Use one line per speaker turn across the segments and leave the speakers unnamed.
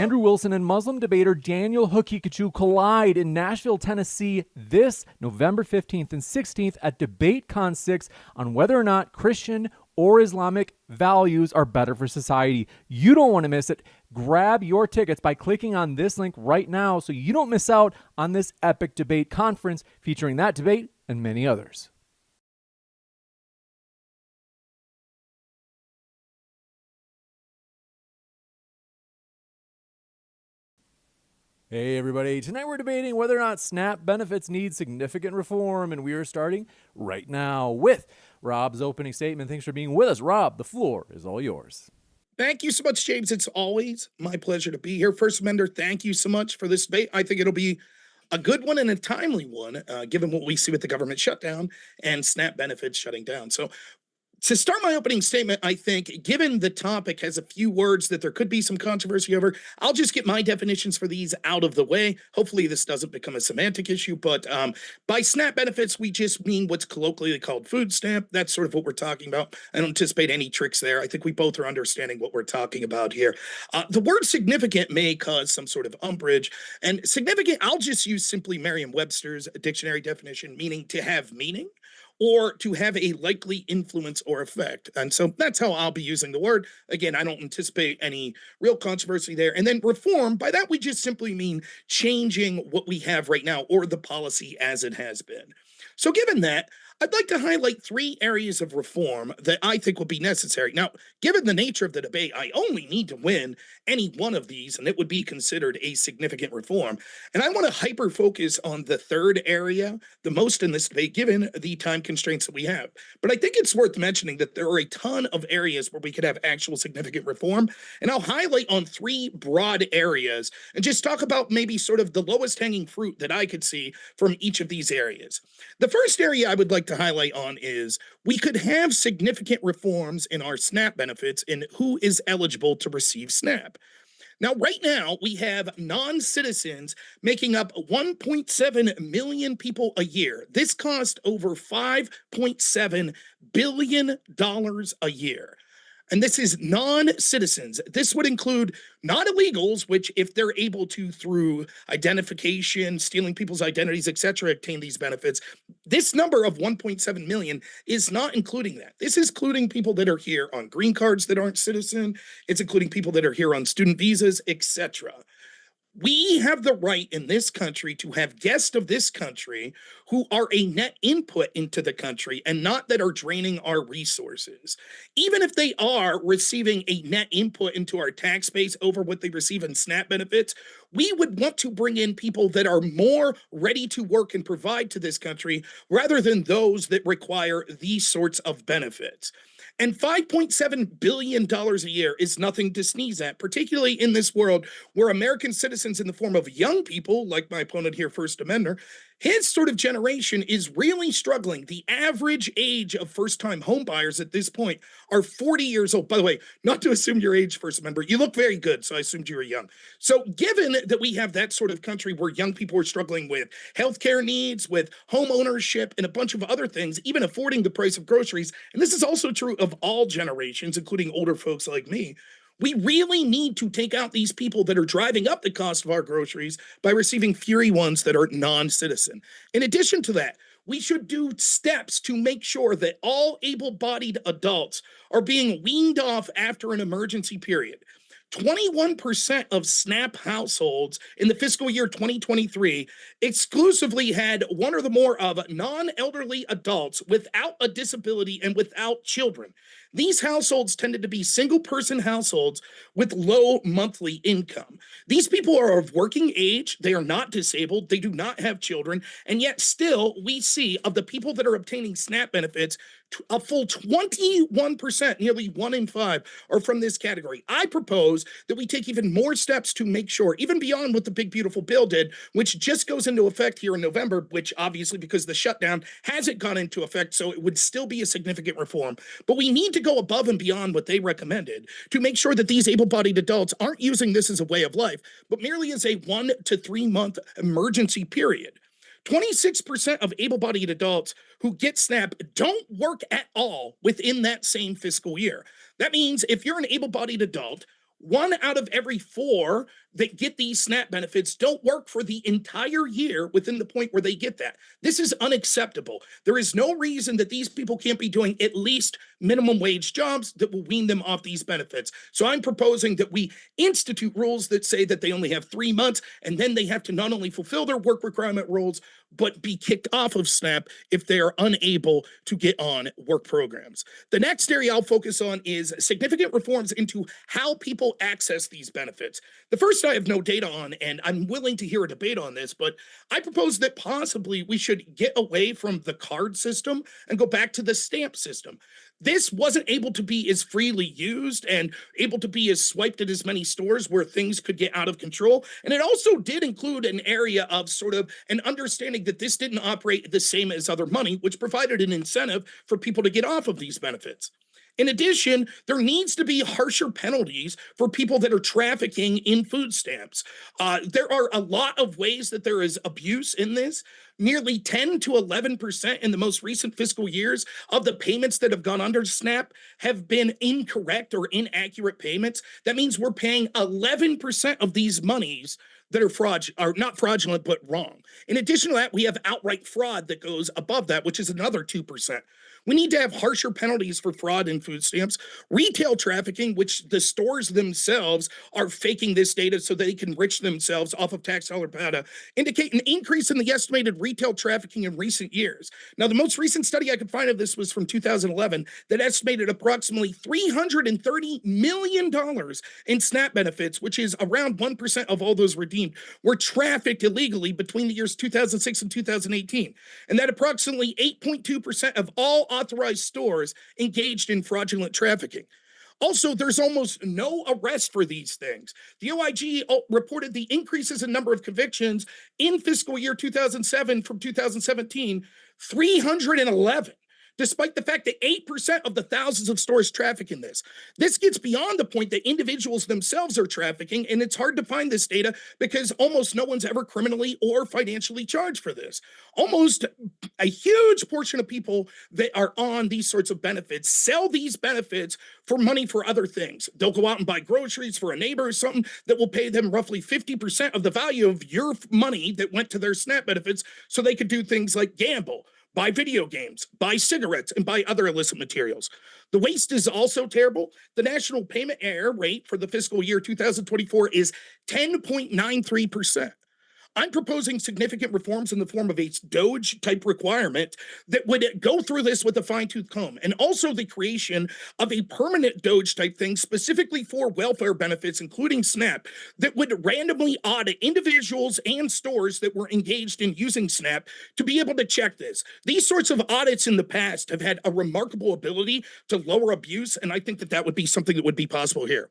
Andrew Wilson and Muslim debater Daniel Hukikachu collide in Nashville, Tennessee this November 15th and 16th at DEBATECON 6 on whether or not Christian or Islamic values are better for society. You don't want to miss it. Grab your tickets by clicking on this link right now so you don't miss out on this epic debate conference featuring that debate and many others. Hey everybody, tonight we're debating whether or not SNAP benefits need significant reform, and we are starting right now with Rob's opening statement. Thanks for being with us. Rob, the floor is all yours.
Thank you so much, James. It's always my pleasure to be here. 1stAmender, thank you so much for this debate. I think it'll be a good one and a timely one, given what we see with the government shutdown and SNAP benefits shutting down. So to start my opening statement, I think, given the topic has a few words that there could be some controversy over, I'll just get my definitions for these out of the way. Hopefully this doesn't become a semantic issue, but by SNAP benefits, we just mean what's colloquially called food stamp. That's sort of what we're talking about. I don't anticipate any tricks there. I think we both are understanding what we're talking about here. The word significant may cause some sort of umbrage, and significant, I'll just use simply Merriam-Webster's dictionary definition, meaning to have meaning, or to have a likely influence or effect. And so that's how I'll be using the word. Again, I don't anticipate any real controversy there. And then reform, by that we just simply mean changing what we have right now or the policy as it has been. So given that, I'd like to highlight 3 areas of reform that I think will be necessary. Now, given the nature of the debate, I only need to win any one of these, and it would be considered a significant reform. And I want to hyper-focus on the third area, the most in this debate, given the time constraints that we have. But I think it's worth mentioning that there are a ton of areas where we could have actual significant reform, and I'll highlight on 3 broad areas and just talk about maybe sort of the lowest hanging fruit that I could see from each of these areas. The first area I would like to highlight on is we could have significant reforms in our SNAP benefits in who is eligible to receive SNAP. Now, right now, we have non-citizens making up 1.7 million people a year. This costs over $5.7 billion a year. And this is non-citizens. This would include not illegals, which if they're able to, through identification, stealing people's identities, etc., obtain these benefits. This number of 1.7 million is not including that. This is including people that are here on green cards that aren't citizen. It's including people that are here on student visas, etc. We have the right in this country to have guests of this country who are a net input into the country and not that are draining our resources. Even if they are receiving a net input into our tax base over what they receive in SNAP benefits, we would want to bring in people that are more ready to work and provide to this country rather than those that require these sorts of benefits. And $5.7 billion a year is nothing to sneeze at, particularly in this world where American citizens in the form of young people, like my opponent here, 1stAmender, his sort of generation is really struggling. The average age of first-time homebuyers at this point are 40 years old. By the way, not to assume your age, 1stAmender. You look very good, so I assumed you were young. So given that we have that sort of country where young people are struggling with healthcare needs, with home ownership, and a bunch of other things, even affording the price of groceries, and this is also true of all generations, including older folks like me, we really need to take out these people that are driving up the cost of our groceries by receiving fewer ones that are non-citizen. In addition to that, we should do steps to make sure that all able-bodied adults are being weaned off after an emergency period. 21% of SNAP households in the fiscal year 2023 exclusively had one or the more of non-elderly adults without a disability and without children. These households tended to be single-person households with low monthly income. These people are of working age, they are not disabled, they do not have children, and yet still we see of the people that are obtaining SNAP benefits, a full 21%, nearly 1 in 5, are from this category. I propose that we take even more steps to make sure, even beyond what the big beautiful bill did, which just goes into effect here in November, which obviously because the shutdown hasn't gone into effect, so it would still be a significant reform. But we need to go above and beyond what they recommended to make sure that these able-bodied adults aren't using this as a way of life, but merely as a 1 to 3 month emergency period. 26% of able-bodied adults who get SNAP don't work at all within that same fiscal year. That means if you're an able-bodied adult, 1 out of every 4 that get these SNAP benefits don't work for the entire year within the point where they get that. This is unacceptable. There is no reason that these people can't be doing at least minimum wage jobs that will wean them off these benefits. So I'm proposing that we institute rules that say that they only have 3 months, and then they have to not only fulfill their work requirement rules, but be kicked off of SNAP if they are unable to get on work programs. The next area I'll focus on is significant reforms into how people access these benefits. The first I have no data on, and I'm willing to hear a debate on this, but I propose that possibly we should get away from the card system and go back to the stamp system. This wasn't able to be as freely used and able to be as swiped at as many stores where things could get out of control. And it also did include an area of sort of an understanding that this didn't operate the same as other money, which provided an incentive for people to get off of these benefits. In addition, there needs to be harsher penalties for people that are trafficking in food stamps. There are a lot of ways that there is abuse in this. Nearly 10 to 11% in the most recent fiscal years of the payments that have gone under SNAP have been incorrect or inaccurate payments. That means we're paying 11% of these monies that are not fraudulent, but wrong. In addition to that, we have outright fraud that goes above that, which is another 2%. We need to have harsher penalties for fraud in food stamps. Retail trafficking, which the stores themselves are faking this data so they can enrich themselves off of tax dollar data, indicate an increase in the estimated retail trafficking in recent years. Now, the most recent study I could find of this was from 2011 that estimated approximately $330 million in SNAP benefits, which is around 1% of all those redeemed, were trafficked illegally between the years 2006 and 2018. And that approximately 8.2% of all authorized stores engaged in fraudulent trafficking. Also, there's almost no arrest for these things. The OIG reported the increases in number of convictions in fiscal year 2007 from 2017, 311. Despite the fact that 8% of the thousands of stores traffic in this. This gets beyond the point that individuals themselves are trafficking, and it's hard to find this data because almost no one's ever criminally or financially charged for this. Almost a huge portion of people that are on these sorts of benefits sell these benefits for money for other things. They'll go out and buy groceries for a neighbor or something that will pay them roughly 50% of the value of your money that went to their SNAP benefits so they could do things like gamble, buy video games, buy cigarettes, and buy other illicit materials. The waste is also terrible. The national payment error rate for the fiscal year 2024 is 10.93%. I'm proposing significant reforms in the form of a DOGE type requirement that would go through this with a fine tooth comb, and also the creation of a permanent DOGE type thing specifically for welfare benefits, including SNAP, that would randomly audit individuals and stores that were engaged in using SNAP to be able to check this. These sorts of audits in the past have had a remarkable ability to lower abuse, and I think that that would be something that would be possible here.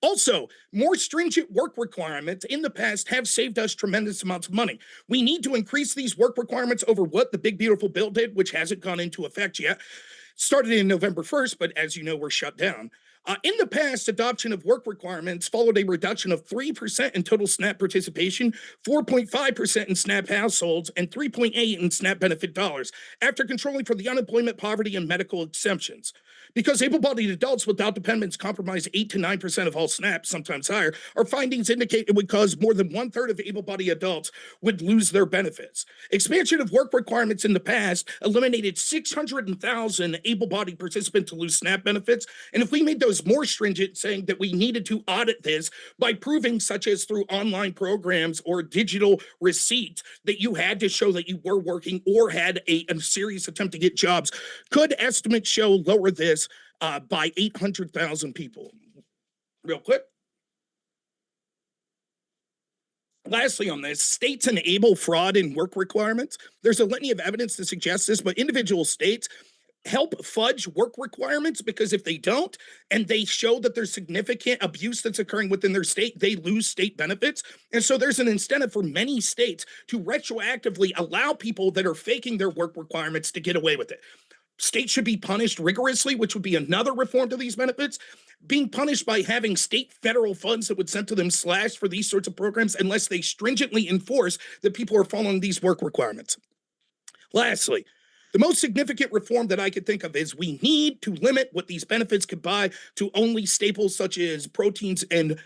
Also, more stringent work requirements in the past have saved us tremendous amounts of money. We need to increase these work requirements over what the big beautiful bill did, which hasn't gone into effect yet. Started in November 1st, but as you know, we're shut down. In the past, adoption of work requirements followed a reduction of 3% in total SNAP participation, 4.5% in SNAP households, and 3.8% in SNAP benefit dollars, after controlling for the unemployment, poverty, and medical exemptions. Because able-bodied adults without dependents comprise 8 to 9% of all SNAPs, sometimes higher, our findings indicate it would cause more than 1/3 of able-bodied adults would lose their benefits. Expansion of work requirements in the past eliminated 600,000 able-bodied participants to lose SNAP benefits, and if we made those more stringent, saying that we needed to audit this by proving, such as through online programs or digital receipts, that you had to show that you were working or had a serious attempt to get jobs, could estimates show lower this by 800,000 people. Real quick. Lastly on this, states enable fraud in work requirements. There's a litany of evidence to suggest this, but individual states help fudge work requirements because if they don't, and they show that there's significant abuse that's occurring within their state, they lose state benefits. And so there's an incentive for many states to retroactively allow people that are faking their work requirements to get away with it. States should be punished rigorously, which would be another reform to these benefits, being punished by having state federal funds that would send to them slashed for these sorts of programs unless they stringently enforce that people are following these work requirements. Lastly, the most significant reform that I could think of is we need to limit what these benefits could buy to only staples such as proteins and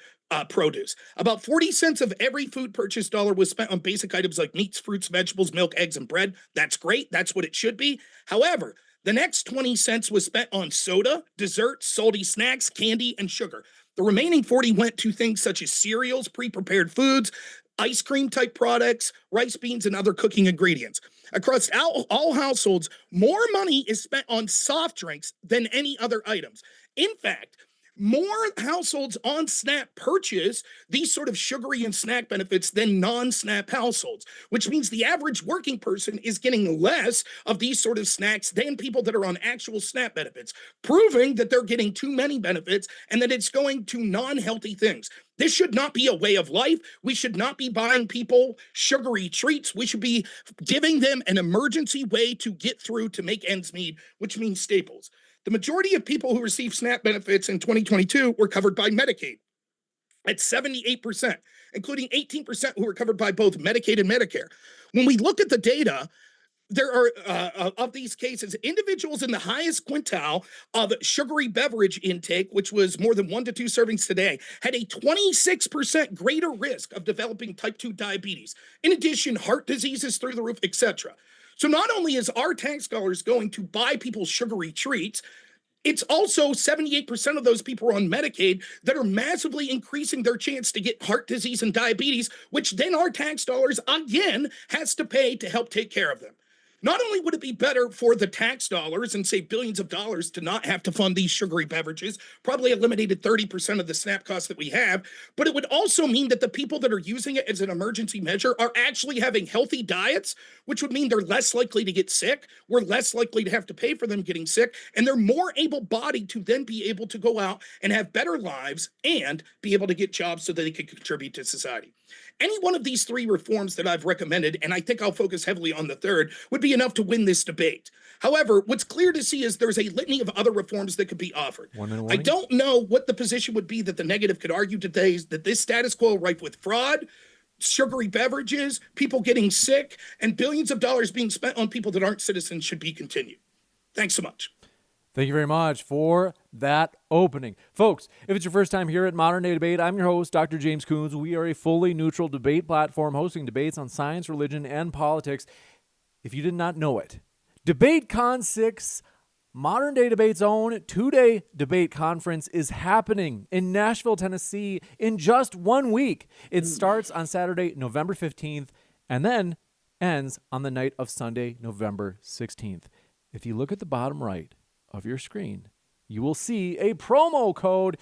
produce. About 40 cents of every food purchase dollar was spent on basic items like meats, fruits, vegetables, milk, eggs, and bread. That's great. That's what it should be. However, the next 20 cents was spent on soda, desserts, salty snacks, candy, and sugar. The remaining 40 went to things such as cereals, pre-prepared foods, ice cream type products, rice, beans, and other cooking ingredients. Across all households, more money is spent on soft drinks than any other items. In fact, more households on SNAP purchase these sort of sugary and snack benefits than non-SNAP households, which means the average working person is getting less of these sort of snacks than people that are on actual SNAP benefits, proving that they're getting too many benefits and that it's going to non-healthy things. This should not be a way of life. We should not be buying people sugary treats. We should be giving them an emergency way to get through to make ends meet, which means staples. The majority of people who received SNAP benefits in 2022 were covered by Medicaid at 78%, including 18% who were covered by both Medicaid and Medicare. When we look at the data, there are, of these cases, individuals in the highest quintile of sugary beverage intake, which was more than 1 to 2 servings today, had a 26% greater risk of developing type 2 diabetes. In addition, heart disease is through the roof, etc. So not only is our tax dollars going to buy people sugary treats, it's also 78% of those people are on Medicaid that are massively increasing their chance to get heart disease and diabetes, which then our tax dollars again has to pay to help take care of them. Not only would it be better for the tax dollars and save billions of dollars to not have to fund these sugary beverages, probably eliminated 30% of the SNAP costs that we have, but it would also mean that the people that are using it as an emergency measure are actually having healthy diets, which would mean they're less likely to get sick. We're less likely to have to pay for them getting sick, and they're more able-bodied to then be able to go out and have better lives and be able to get jobs so that they can contribute to society. Any one of these 3 reforms that I've recommended, and I think I'll focus heavily on the third, would be enough to win this debate. However, what's clear to see is there's a litany of other reforms that could be offered. I don't know what the position would be that the negative could argue today is that this status quo rife with fraud, sugary beverages, people getting sick, and billions of dollars being spent on people that aren't citizens should be continued. Thanks so much.
Thank you very much for that opening. Folks, if it's your first time here at Modern Day Debate, I'm your host, Dr. James Coons. We are a fully neutral debate platform hosting debates on science, religion, and politics. If you did not know it, DebateCon 6, Modern Day Debate's own 2-day debate conference, is happening in Nashville, Tennessee in just 1 week. It starts on Saturday, November 15th, and then ends on the night of Sunday, November 16th. If you look at the bottom right of your screen, you will see a promo code.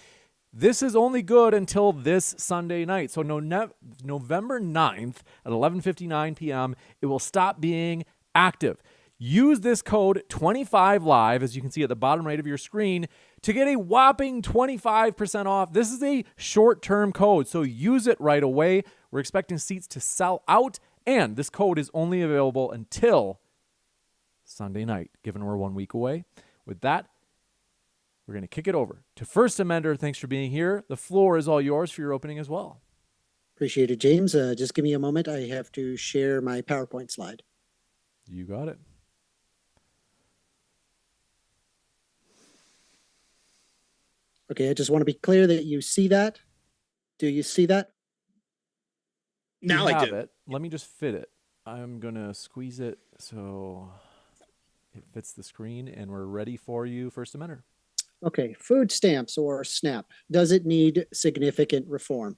This is only good until this Sunday night. So November 9th at 11:59 p.m., it will stop being active. Use this code 25live, as you can see at the bottom right of your screen, to get a whopping 25% off. This is a short-term code, so use it right away. We're expecting seats to sell out, and this code is only available until Sunday night, given we're 1 week away. With that, we're going to kick it over to 1stAmender. Thanks for being here. The floor is all yours for your opening as well.
Appreciate it, James. Just give me a moment. I have to share my PowerPoint slide.
You got it.
Okay, I just want to be clear that you see that. Do you see that?
Now I do.
Let me just fit it. I'm going to squeeze it so it fits the screen, and we're ready for you, 1stAmender.
Okay, food stamps or SNAP. Does it need significant reform?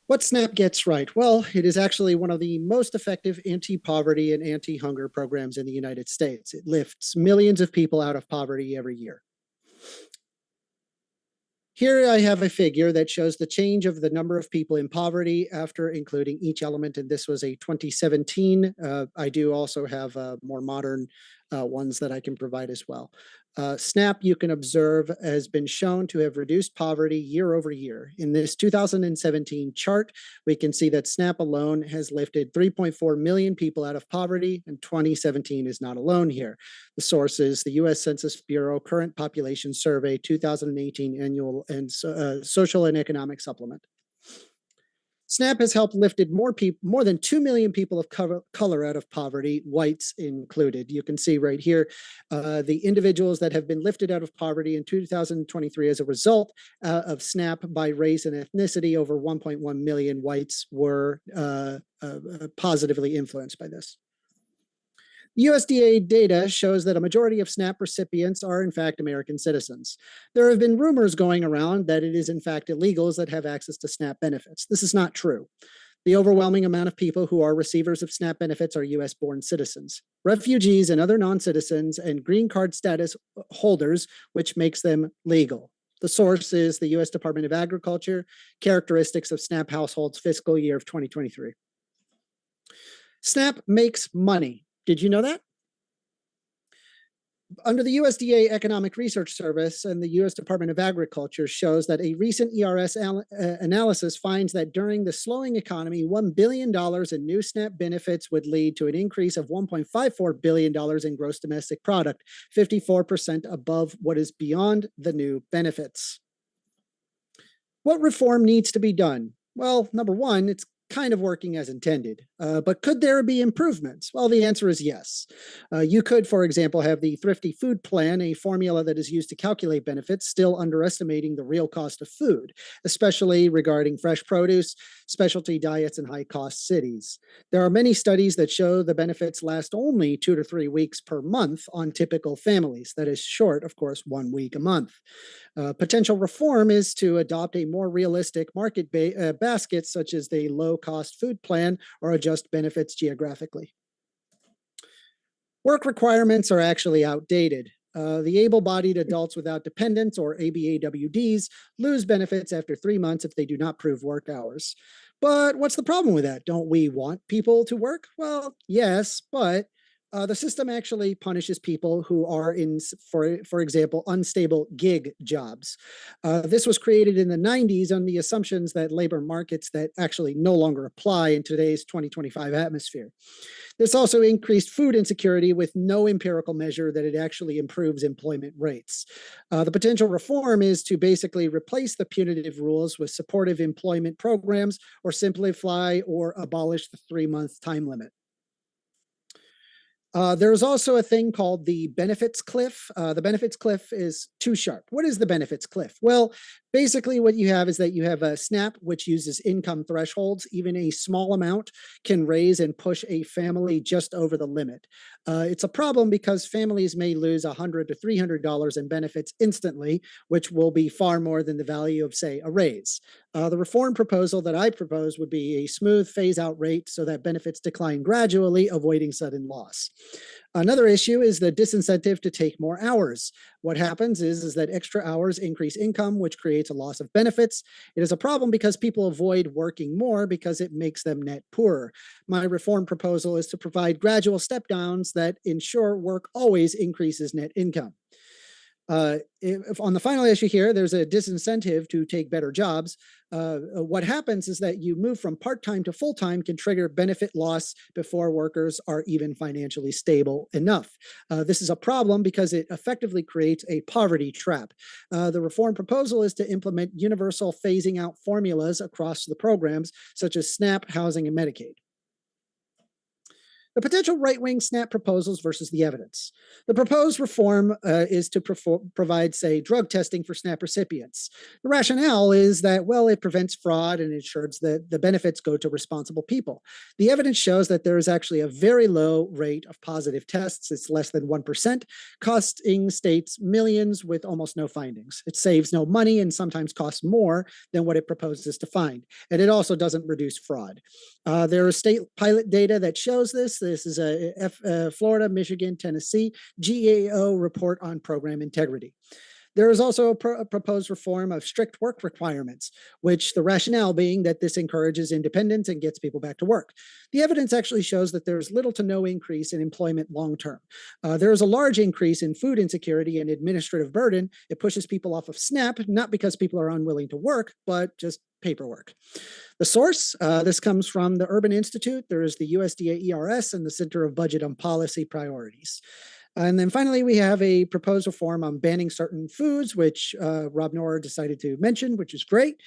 What SNAP gets right? Well, it is actually one of the most effective anti-poverty and anti-hunger programs in the United States. It lifts millions of people out of poverty every year. Here I have a figure that shows the change of the number of people in poverty after including each element, and this was a 2017. I do also have more modern ones that I can provide as well. SNAP, you can observe, has been shown to have reduced poverty year over year. In this 2017 chart, we can see that SNAP alone has lifted 3.4 million people out of poverty, and 2017 is not alone here. The source is the U.S. Census Bureau Current Population Survey 2018 Annual and Social and Economic Supplement. SNAP has helped lifted more than 2 million people of color out of poverty, whites included. You can see right here the individuals that have been lifted out of poverty in 2023 as a result of SNAP by race and ethnicity. Over 1.1 million whites were positively influenced by this. USDA data shows that a majority of SNAP recipients are in fact American citizens. There have been rumors going around that it is in fact illegals that have access to SNAP benefits. This is not true. The overwhelming amount of people who are receivers of SNAP benefits are US-born citizens, refugees and other non-citizens, and green card status holders, which makes them legal. The source is the US Department of Agriculture, characteristics of SNAP households fiscal year of 2023. SNAP makes money. Did you know that? Under the USDA Economic Research Service and the US Department of Agriculture shows that a recent ERS analysis finds that during the slowing economy, $1 billion in new SNAP benefits would lead to an increase of $1.54 billion in gross domestic product, 54% above what is beyond the new benefits. What reform needs to be done? Well, number one, it's kind of working as intended. But could there be improvements? Well, the answer is yes. You could, for example, have the Thrifty Food Plan, a formula that is used to calculate benefits, still underestimating the real cost of food, especially regarding fresh produce, specialty diets, and high-cost cities. There are many studies that show the benefits last only 2 to 3 weeks per month on typical families. That is short, of course, 1 week a month. Potential reform is to adopt a more realistic market basket, such as the low-cost food plan, or adjust benefits geographically. Work requirements are actually outdated. The able-bodied adults without dependents, or ABAWDs, lose benefits after 3 months if they do not prove work hours. But what's the problem with that? Don't we want people to work? Well, yes, but the system actually punishes people who are in, for example, unstable gig jobs. This was created in the 90s on the assumptions that labor markets that actually no longer apply in today's 2025 atmosphere. This also increased food insecurity with no empirical measure that it actually improves employment rates. The potential reform is to basically replace the punitive rules with supportive employment programs, or simplify or abolish the 3-month time limit. There's also a thing called the benefits cliff. The benefits cliff is too sharp. What is the benefits cliff? Well, basically what you have is that you have a SNAP, which uses income thresholds. Even a small amount can raise and push a family just over the limit. It's a problem because families may lose $100 to $300 in benefits instantly, which will be far more than the value of, say, a raise. The reform proposal that I propose would be a smooth phase-out rate so that benefits decline gradually, avoiding sudden loss. Another issue is the disincentive to take more hours. What happens is that extra hours increase income, which creates a loss of benefits. It is a problem because people avoid working more because it makes them net poorer. My reform proposal is to provide gradual step downs that ensure work always increases net income. If on the final issue here, there's a disincentive to take better jobs. What happens is that you move from part-time to full-time can trigger benefit loss before workers are even financially stable enough. This is a problem because it effectively creates a poverty trap. The reform proposal is to implement universal phasing out formulas across the programs, such as SNAP, housing, and Medicaid. The potential right-wing SNAP proposals versus the evidence. The proposed reform is to provide, say, drug testing for SNAP recipients. The rationale is that, well, it prevents fraud and ensures that the benefits go to responsible people. The evidence shows that there is actually a very low rate of positive tests. It's less than 1%, costing states millions with almost no findings. It saves no money and sometimes costs more than what it proposes to find. And it also doesn't reduce fraud. There is state pilot data that shows this. This is a Florida, Michigan, Tennessee GAO report on program integrity. There is also a proposed reform of strict work requirements, which the rationale being that this encourages independence and gets people back to work. The evidence actually shows that there's little to no increase in employment long-term. There is a large increase in food insecurity and administrative burden. It pushes people off of SNAP, not because people are unwilling to work, but just paperwork. The source, this comes from the Urban Institute. There is the USDA ERS and the Center of Budget and Policy Priorities. And then finally, we have a proposed reform on banning certain foods, which Rob Noerr decided to mention, which is great,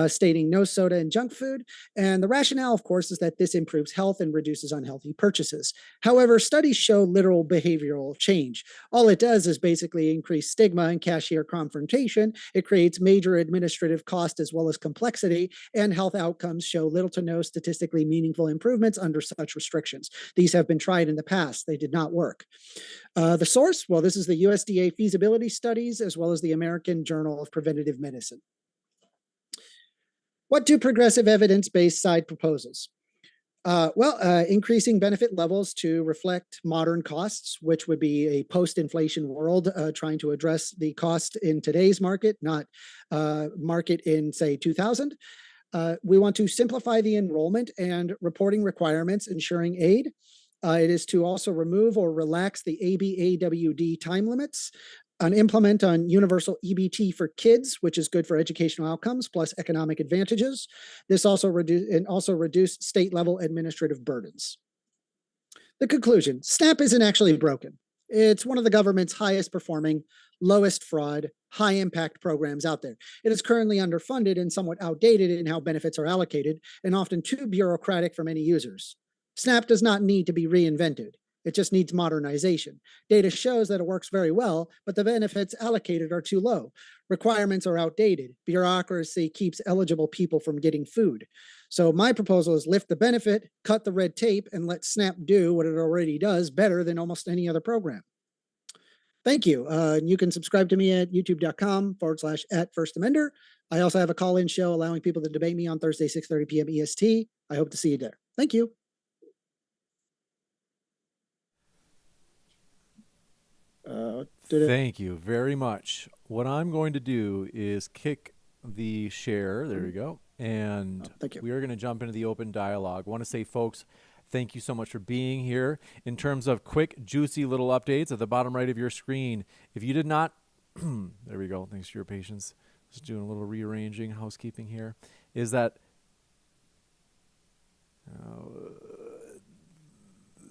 stating no soda and junk food. And the rationale, of course, is that this improves health and reduces unhealthy purchases. However, studies show little behavioral change. All it does is basically increase stigma and cashier confrontation. It creates major administrative cost as well as complexity, and health outcomes show little to no statistically meaningful improvements under such restrictions. These have been tried in the past. They did not work. The source, well, this is the USDA feasibility studies as well as the American Journal of Preventative Medicine. What do progressive evidence-based side proposals? Increasing benefit levels to reflect modern costs, which would be a post-inflation world trying to address the cost in today's market, not market in, say, 2000. We want to simplify the enrollment and reporting requirements, ensuring aid. It is to also remove or relax the ABAWD time limits, and implement on universal EBT for kids, which is good for educational outcomes plus economic advantages. This also reduce state level administrative burdens. The conclusion: SNAP isn't actually broken. It's one of the government's highest performing, lowest fraud, high impact programs out there. It is currently underfunded and somewhat outdated in how benefits are allocated, and often too bureaucratic for many users. SNAP does not need to be reinvented. It just needs modernization. Data shows that it works very well, but the benefits allocated are too low. Requirements are outdated. Bureaucracy keeps eligible people from getting food. So my proposal is lift the benefit, cut the red tape, and let SNAP do what it already does better than almost any other program. Thank you. You can subscribe to me at youtube.com/@1stAmender. I also have a call-in show allowing people to debate me on Thursday, 6:30 p.m. EST. I hope to see you there. Thank you.
Thank you very much. What I'm going to do is kick the share. There we go. And
thank you.
We are going to jump into the open dialogue. I want to say, folks, thank you so much for being here. In terms of quick, juicy little updates at the bottom right of your screen, if you did not, there we go. Thanks for your patience. Just doing a little rearranging, housekeeping here. Is that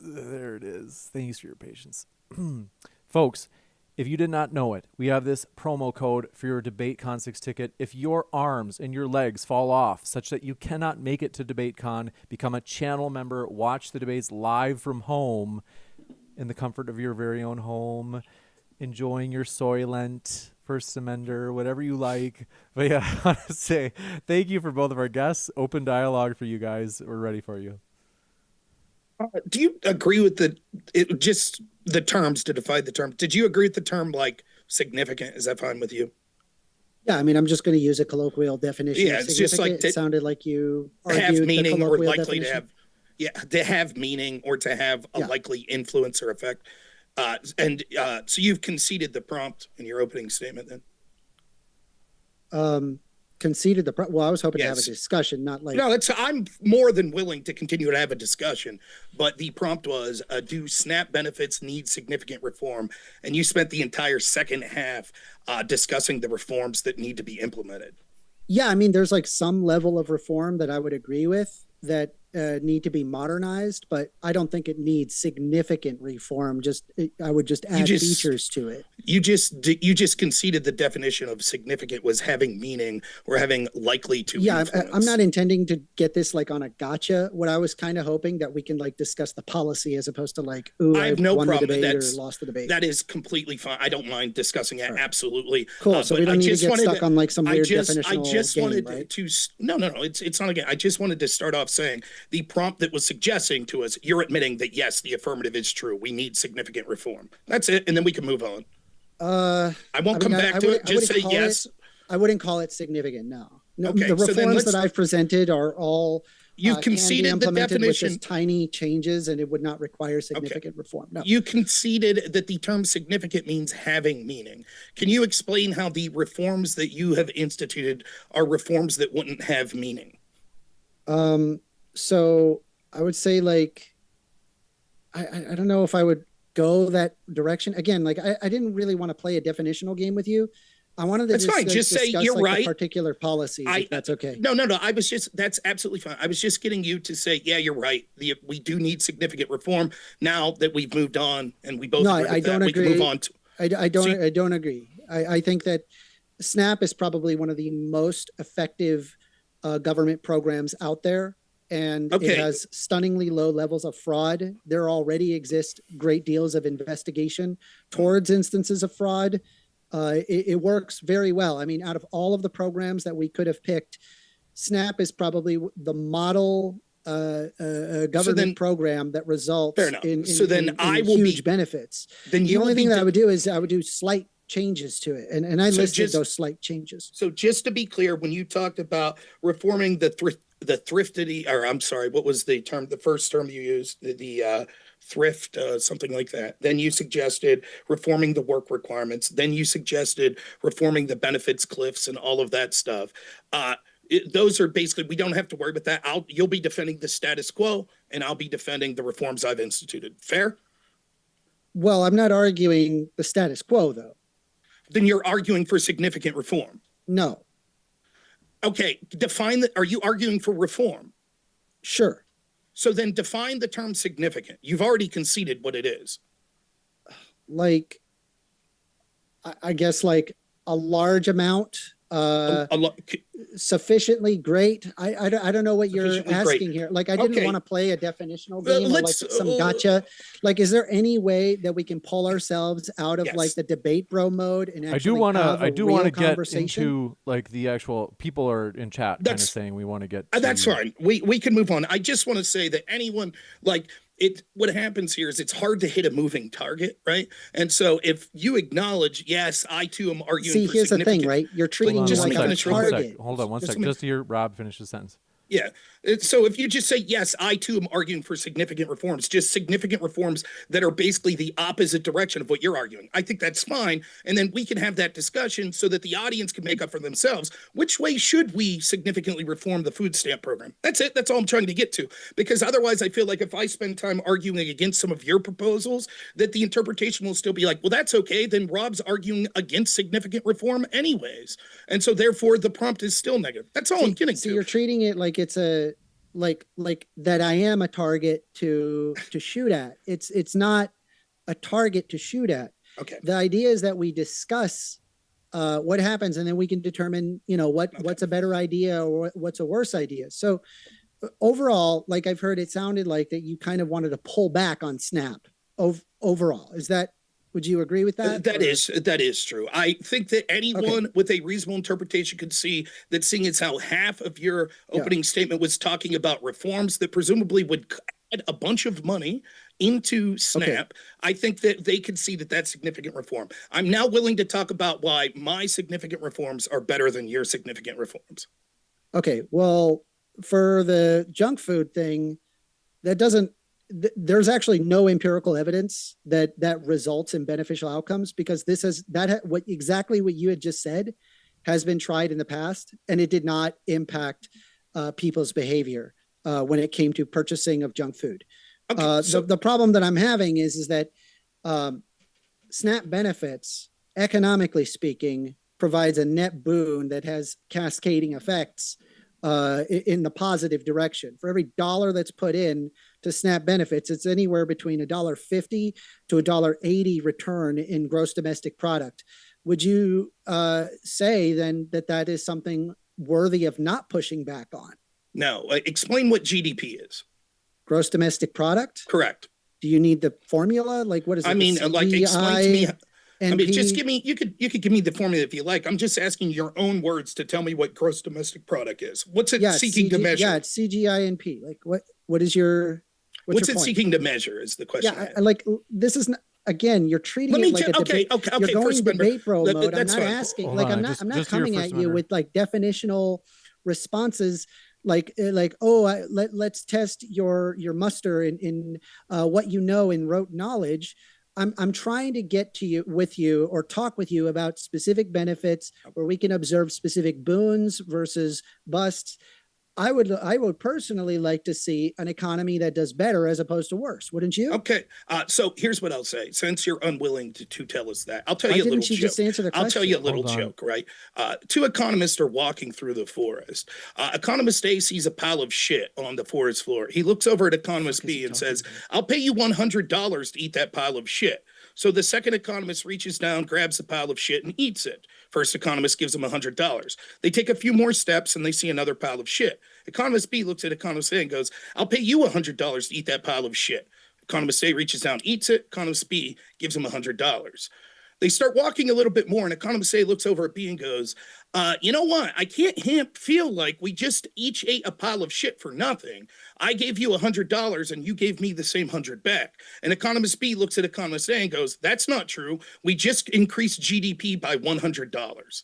there it is. Thanks for your patience. Folks, if you did not know it, we have this promo code for your DebateCon 6 ticket. If your arms and your legs fall off such that you cannot make it to DebateCon, become a channel member, watch the debates live from home in the comfort of your very own home, enjoying your Soylent, 1stAmender, whatever you like. But yeah, I want to say thank you for both of our guests. Open dialogue for you guys. We're ready for you.
Do you agree with just the terms to define the term? Did you agree with the term like significant? Is that fine with you?
Yeah, I mean, I'm just going to use a colloquial definition.
Yeah, it's just like
it sounded like you
have meaning or likely
definition.
to have meaning or to have a likely influence or effect. So you've conceded the prompt in your opening statement then?
Conceded the well, I was hoping to have a discussion, not like
I'm more than willing to continue to have a discussion, but the prompt was do SNAP benefits need significant reform? And you spent the entire second half discussing the reforms that need to be implemented.
Yeah, I mean, there's like some level of reform that I would agree with that need to be modernized, but I don't think it needs significant reform. I would just add features to it.
You just conceded the definition of significant was having meaning or having likely to.
Yeah, I'm not intending to get this like on a gotcha. What I was kind of hoping that we can like discuss the policy as opposed to like, I have no problem the debate or lost the debate.
That is completely fine. I don't mind discussing it. Right. Absolutely.
Cool. So we don't need to get stuck on like some weird definitional
I just
game,
wanted
right?
to. No. It's not a game. I just wanted to start off saying the prompt that was suggesting to us, you're admitting that yes, the affirmative is true. We need significant reform. That's it, and then we can move on. I won't come back to it. Just say yes.
I wouldn't call it significant. No.
Okay,
the reforms that I've presented are all
you've conceded the definition
with just tiny changes, and it would not require significant reform. No.
You conceded that the term significant means having meaning. Can you explain how the reforms that you have instituted are reforms that wouldn't have meaning?
So I would say like, I don't know if I would go that direction. Again, like I didn't really want to play a definitional game with you. I wanted to
That's fine. Just say
discuss
you're
like
right.
the particular policies, if that's okay.
No. That's absolutely fine. I was just getting you to say, yeah, you're right. We do need significant reform. Now that we've moved on and we both
No,
agree with
I
that,
don't
we can
agree.
move on to.
I don't agree. I think that SNAP is probably one of the most effective government programs out there, and it
Okay.
has stunningly low levels of fraud. There already exist great deals of investigation towards instances of fraud. It works very well. I mean, out of all of the programs that we could have picked, SNAP is probably the model government program that results in huge benefits.
Then
the only thing that I would do is I would do slight changes to it, and I listed those slight changes.
So just to be clear, when you talked about reforming the thrifty, or I'm sorry, what was the term? The first term you used, the thrift, something like that. Then you suggested reforming the work requirements. Then you suggested reforming the benefits cliffs and all of that stuff. Those are basically, we don't have to worry about that. You'll be defending the status quo, and I'll be defending the reforms I've instituted. Fair?
Well, I'm not arguing the status quo, though.
Then you're arguing for significant reform.
No.
Okay, define that. Are you arguing for reform?
Sure.
So then define the term significant. You've already conceded what it is.
Like, I guess like a large amount, sufficiently great. I don't know what you're asking here. Like, I didn't want to play a definitional game or like some gotcha. Like, is there any way that we can pull ourselves out of like the debate bro mode and actually
I do want to get into like the actual people are in chat kind of saying we want to get
that's fine. We can move on. I just want to say that anyone like what happens here is it's hard to hit a moving target, right? And so if you acknowledge, yes, I too am arguing for
here's the thing, right? You're treating
just
like a target.
Hold on one second. Just to hear Rob finish the sentence.
Yeah. So if you just say, yes, I too am arguing for significant reforms, just significant reforms that are basically the opposite direction of what you're arguing, I think that's fine. And then we can have that discussion so that the audience can make up for themselves. Which way should we significantly reform the food stamp program? That's it. That's all I'm trying to get to. Because otherwise I feel like if I spend time arguing against some of your proposals, that the interpretation will still be like, well, that's okay. Then Rob's arguing against significant reform anyways. And so therefore the prompt is still negative. That's all I'm getting to.
So you're treating it like it's a like that I am a target to shoot at. It's not a target to shoot at.
Okay.
The idea is that we discuss what happens, and then we can determine, what's a better idea or what's a worse idea. So overall, like I've heard, it sounded like that you kind of wanted to pull back on SNAP overall. Would you agree with that?
That is true. I think that anyone with a reasonable interpretation could see that, seeing as how half of your opening statement was talking about reforms that presumably would add a bunch of money into SNAP, I think that they could see that that's significant reform. I'm now willing to talk about why my significant reforms are better than your significant reforms.
Okay, well, for the junk food thing, there's actually no empirical evidence that results in beneficial outcomes, because exactly what you had just said has been tried in the past, and it did not impact people's behavior when it came to purchasing of junk food. The problem that I'm having is that SNAP benefits, economically speaking, provides a net boon that has cascading effects in the positive direction. For every dollar that's put in to SNAP benefits, it's anywhere between $1.50 to $1.80 return in gross domestic product. Would you say then that is something worthy of not pushing back on?
No. Explain what GDP is.
Gross domestic product?
Correct.
Do you need the formula? Like, what is it?
I mean, like, explain to me.
NP?
I mean, just give me, you could give me the formula if you like. I'm just asking your own words to tell me what gross domestic product is. What's it seeking to measure?
Yeah, it's CGINP. Like, what is your,
what's
your
it
point?
Seeking to measure is the question.
Yeah, like, this is not, again, you're treating it like a debate. You're going debate bro mode. I'm not asking, I'm not coming at you with like definitional responses. Let's test your muster in what you know in rote knowledge. I'm trying to get to you or talk with you about specific benefits where we can observe specific boons versus busts. I would personally like to see an economy that does better as opposed to worse. Wouldn't you?
Okay. So here's what I'll say. Since you're unwilling to tell us that, I'll tell
Why
you a little
didn't you just
joke.
answer the
I'll tell you a
question?
little
Hold on.
joke, right? Two economists are walking through the forest. Economist A sees a pile of shit on the forest floor. He looks over at economist
Fuck is
B
he
and
talking
says,
about?
I'll pay you $100 to eat that pile of shit. So the second economist reaches down, grabs the pile of shit, and eats it. First economist gives him $100. They take a few more steps and they see another pile of shit. Economist B looks at economist A and goes, I'll pay you $100 to eat that pile of shit. Economist A reaches down, eats it. Economist B gives him $100. They start walking a little bit more, and economist A looks over at B and goes, you know what? I can't feel like we just each ate a pile of shit for nothing. I gave you $100 and you gave me the same 100 back. And economist B looks at economist A and goes, that's not true. We just increased GDP by $100.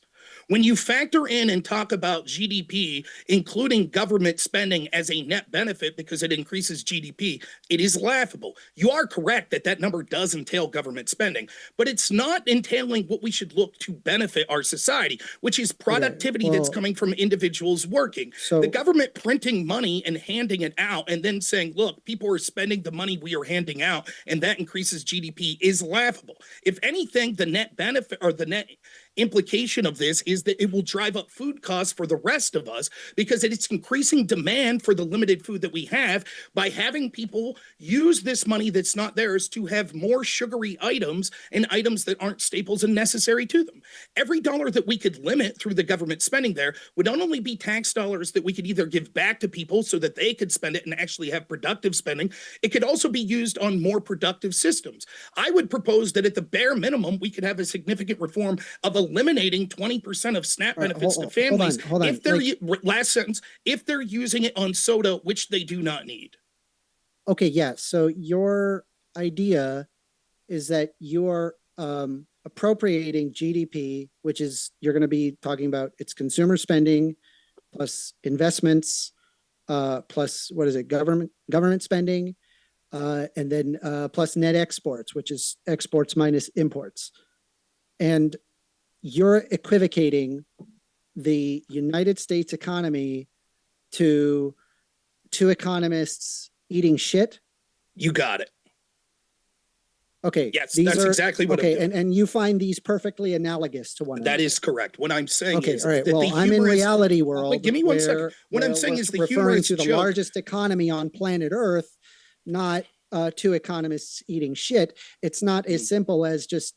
When you factor in and talk about GDP, including government spending as a net benefit because it increases GDP, it is laughable. You are correct that that number does entail government spending, but it's not entailing what we should look to benefit our society, which is productivity that's coming from individuals working.
So
The government printing money and handing it out and then saying, look, people are spending the money we are handing out and that increases GDP is laughable. If anything, the net benefit or the net implication of this is that it will drive up food costs for the rest of us because it's increasing demand for the limited food that we have by having people use this money that's not theirs to have more sugary items and items that aren't staples and necessary to them. Every dollar that we could limit through the government spending there would not only be tax dollars that we could either give back to people so that they could spend it and actually have productive spending, it could also be used on more productive systems. I would propose that at the bare minimum, we could have a significant reform of eliminating 20% of SNAP benefits to families
hold on.
if they're last sentence, if they're using it on soda, which they do not need.
Okay, yeah. So your idea is that you're appropriating GDP, which is you're going to be talking about its consumer spending plus investments, plus what is it, government spending, and then plus net exports, which is exports minus imports. And you're equivocating the United States economy to two economists eating shit.
You got it.
Okay.
Yes, that's exactly what I'm doing.
And you find these perfectly analogous to one another.
That is correct. What I'm saying
Okay,
is
all right.
that
Well,
the
I'm in
humor is-
reality world.
Wait, give me 1 second.
where-
What I'm
where
saying
we're
is the
referring
humorous
to the
joke.
largest economy on planet Earth, not two economists eating shit. It's not as simple as just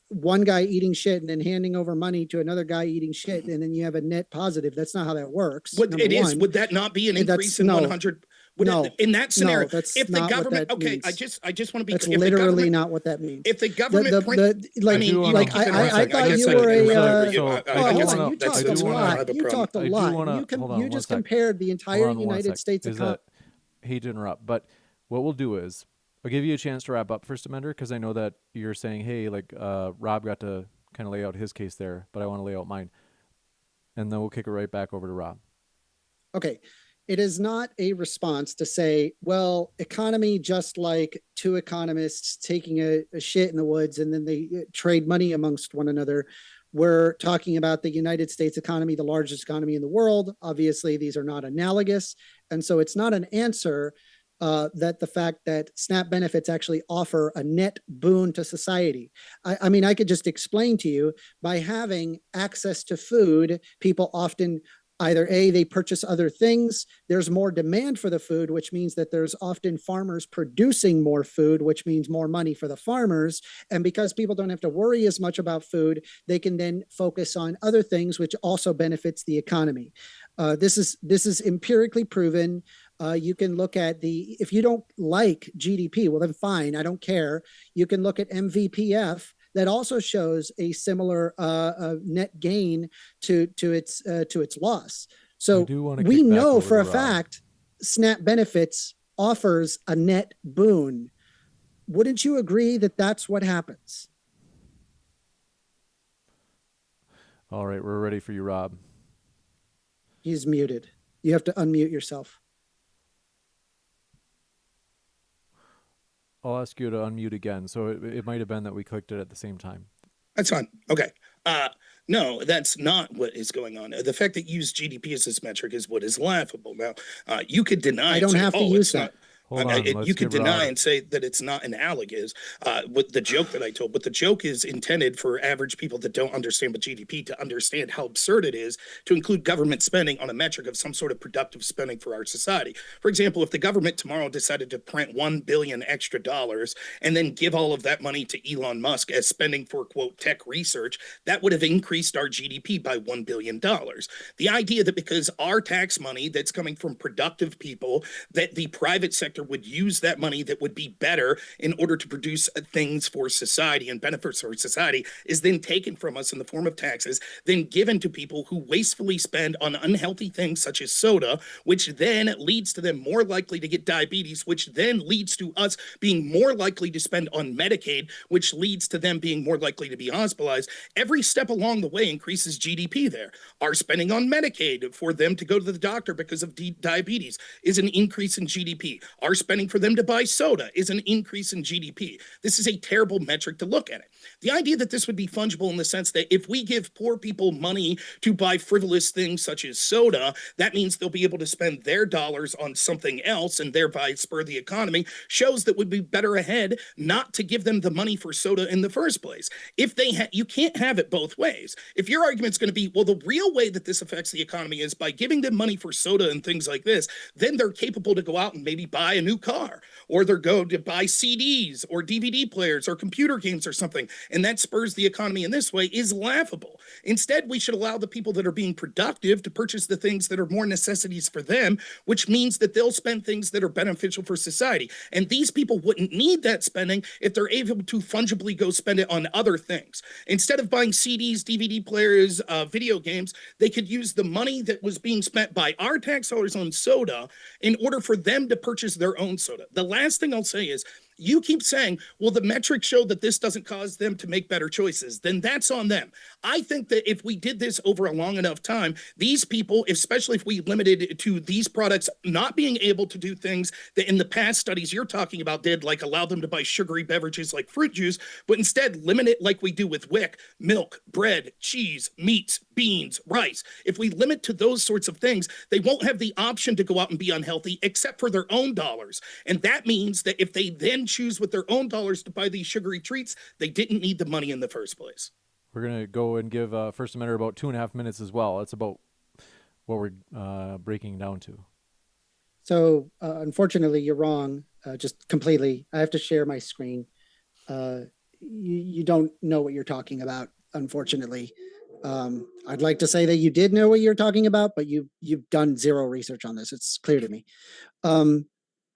one guy eating shit and then handing over money to another guy eating shit, and then you have a net positive. That's not how that works.
What it is,
one.
would that not be an
That's-
increase in
no.
100? Would
No.
it, in that scenario,
that's
if the
not what
government,
that
okay,
means.
I just want to be
That's
clear. If the
literally
government-
not what that means.
If the government print,
like,
I mean,
do
you
wanna-
can keep it
I
going.
thought
guess
you
I
were
can
a,
remember you.
oh,
I
hold
guess
on, you
that's
talked
the
a
one I
lot.
have a
You
problem.
talked a
I do
lot.
wanna-
You
hold on one
just
sec.
compared the entire
Hold on one
United
sec.
States
Is
economy.
that, hate to interrupt, but what we'll do is I'll give you a chance to wrap up, First Amender, because I know that you're saying, hey, like Rob got to kind of lay out his case there, but I want to lay out mine. And then we'll kick it right back over to Rob.
Okay. It is not a response to say, well, economy, just like two economists taking a shit in the woods and then they trade money amongst one another. We're talking about the United States economy, the largest economy in the world. Obviously, these are not analogous. And so it's not an answer that the fact that SNAP benefits actually offer a net boon to society. I mean, I could just explain to you, by having access to food, people often either they purchase other things, there's more demand for the food, which means that there's often farmers producing more food, which means more money for the farmers. And because people don't have to worry as much about food, they can then focus on other things, which also benefits the economy. This is empirically proven. You can look at if you don't like GDP, well then fine, I don't care. You can look at MVPF. That also shows a similar net gain to its loss. So we know for a fact SNAP benefits offers a net boon. Wouldn't you agree that that's what happens?
All right, we're ready for you, Rob.
He's muted. You have to unmute yourself.
I'll ask you to unmute again. So it might have been that we clicked it at the same time.
That's fine. Okay. No, that's not what is going on. The fact that you use GDP as this metric is what is laughable. Now, you could deny
I
and
don't
say,
have to
"Oh,
use
it's
that.
not."
Hold on,
You
let's
could
give
deny
Rod.
and say that it's not analogous. With the joke that I told, but the joke is intended for average people that don't understand what GDP to understand how absurd it is to include government spending on a metric of some sort of productive spending for our society. For example, if the government tomorrow decided to print 1 billion extra dollars and then give all of that money to Elon Musk as spending for quote tech research, that would have increased our GDP by $1 billion. The idea that because our tax money that's coming from productive people, that the private sector would use that money that would be better in order to produce things for society and benefits for society is then taken from us in the form of taxes, then given to people who wastefully spend on unhealthy things such as soda, which then leads to them more likely to get diabetes, which then leads to us being more likely to spend on Medicaid, which leads to them being more likely to be hospitalized. Every step along the way increases GDP there. Our spending on Medicaid for them to go to the doctor because of diabetes is an increase in GDP. Our spending for them to buy soda is an increase in GDP. This is a terrible metric to look at it. The idea that this would be fungible in the sense that if we give poor people money to buy frivolous things such as soda, that means they'll be able to spend their dollars on something else and thereby spur the economy, shows that would be better ahead not to give them the money for soda in the first place. If they you can't have it both ways. If your argument's going to be, well, the real way that this affects the economy is by giving them money for soda and things like this, then they're capable to go out and maybe buy a new car, or they're going to buy CDs or DVD players or computer games or something, and that spurs the economy in this way, is laughable. Instead, we should allow the people that are being productive to purchase the things that are more necessities for them, which means that they'll spend things that are beneficial for society. And these people wouldn't need that spending if they're able to fungibly go spend it on other things. Instead of buying CDs, DVD players, video games, they could use the money that was being spent by our tax dollars on soda in order for them to purchase their own soda. The last thing I'll say is, you keep saying, well, the metrics show that this doesn't cause them to make better choices. Then that's on them. I think that if we did this over a long enough time, these people, especially if we limited it to these products not being able to do things that in the past studies you're talking about did, like allow them to buy sugary beverages like fruit juice, but instead limit it like we do with WIC, milk, bread, cheese, meats, beans, rice. If we limit to those sorts of things, they won't have the option to go out and be unhealthy except for their own dollars. And that means that if they then choose with their own dollars to buy these sugary treats, they didn't need the money in the first place.
We're going to go and give First Amender about 2.5 minutes as well. That's about what we're breaking down to.
So unfortunately, you're wrong, just completely. I have to share my screen. You don't know what you're talking about, unfortunately. I'd like to say that you did know what you're talking about, but you've done zero research on this. It's clear to me.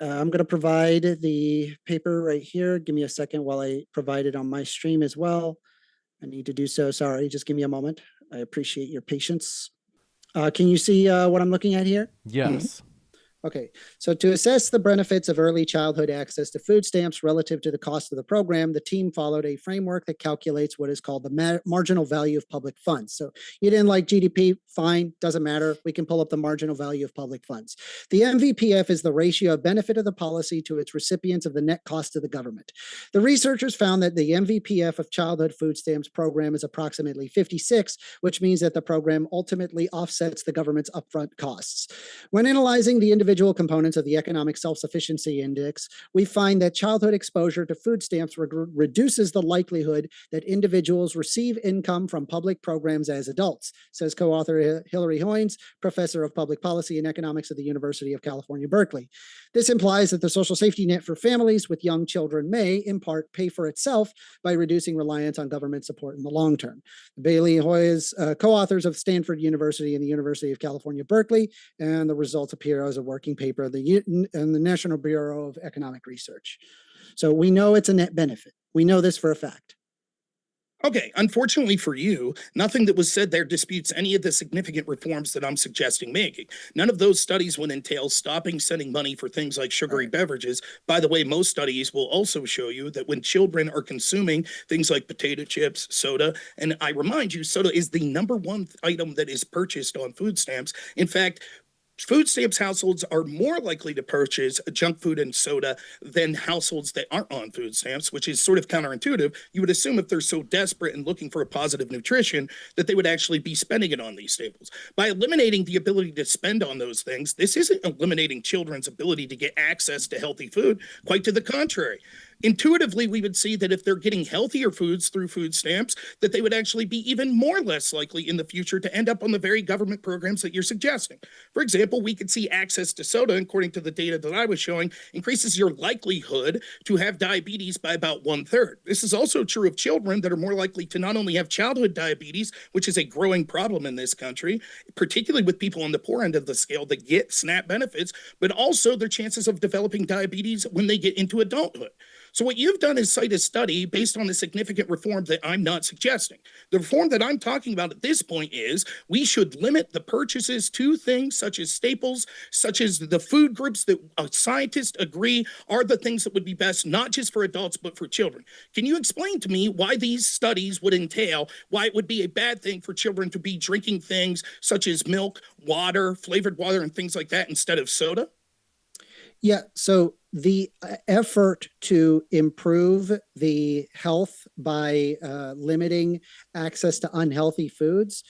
I'm going to provide the paper right here. Give me a second while I provide it on my stream as well. I need to do so. Sorry, just give me a moment. I appreciate your patience. Can you see what I'm looking at here?
Yes.
Okay, so to assess the benefits of early childhood access to food stamps relative to the cost of the program, the team followed a framework that calculates what is called the marginal value of public funds. So you didn't like GDP, fine, doesn't matter. We can pull up the marginal value of public funds. The MVPF is the ratio of benefit of the policy to its recipients of the net cost to the government. The researchers found that the MVPF of childhood food stamps program is approximately 56, which means that the program ultimately offsets the government's upfront costs. When analyzing the individual components of the Economic Self-Sufficiency Index, we find that childhood exposure to food stamps reduces the likelihood that individuals receive income from public programs as adults, says co-author Hilary Hoynes, professor of public policy and economics at the University of California, Berkeley. This implies that the social safety net for families with young children may, in part, pay for itself by reducing reliance on government support in the long term. Bailey and Hoy is co-authors of Stanford University and the University of California, Berkeley, and the results appear as a working paper in the National Bureau of Economic Research. So we know it's a net benefit. We know this for a fact.
Okay, unfortunately for you, nothing that was said there disputes any of the significant reforms that I'm suggesting making. None of those studies would entail stopping sending money for things like sugary beverages. By the way, most studies will also show you that when children are consuming things like potato chips, soda, and I remind you, soda is the #1 item that is purchased on food stamps. In fact, Food stamps households are more likely to purchase junk food and soda than households that aren't on food stamps, which is sort of counterintuitive. You would assume if they're so desperate and looking for a positive nutrition that they would actually be spending it on these staples. By eliminating the ability to spend on those things, this isn't eliminating children's ability to get access to healthy food. Quite to the contrary. Intuitively, we would see that if they're getting healthier foods through food stamps, that they would actually be even more less likely in the future to end up on the very government programs that you're suggesting. For example, we could see access to soda, according to the data that I was showing, increases your likelihood to have diabetes by about 1/3. This is also true of children that are more likely to not only have childhood diabetes, which is a growing problem in this country, particularly with people on the poor end of the scale that get SNAP benefits, but also their chances of developing diabetes when they get into adulthood. So what you've done is cite a study based on a significant reform that I'm not suggesting. The reform that I'm talking about at this point is we should limit the purchases to things such as staples, such as the food groups that scientists agree are the things that would be best, not just for adults, but for children. Can you explain to me why these studies would entail, why it would be a bad thing for children to be drinking things such as milk, water, flavored water, and things like that instead of soda?
Yeah, so the effort to improve the health by limiting access to unhealthy foods,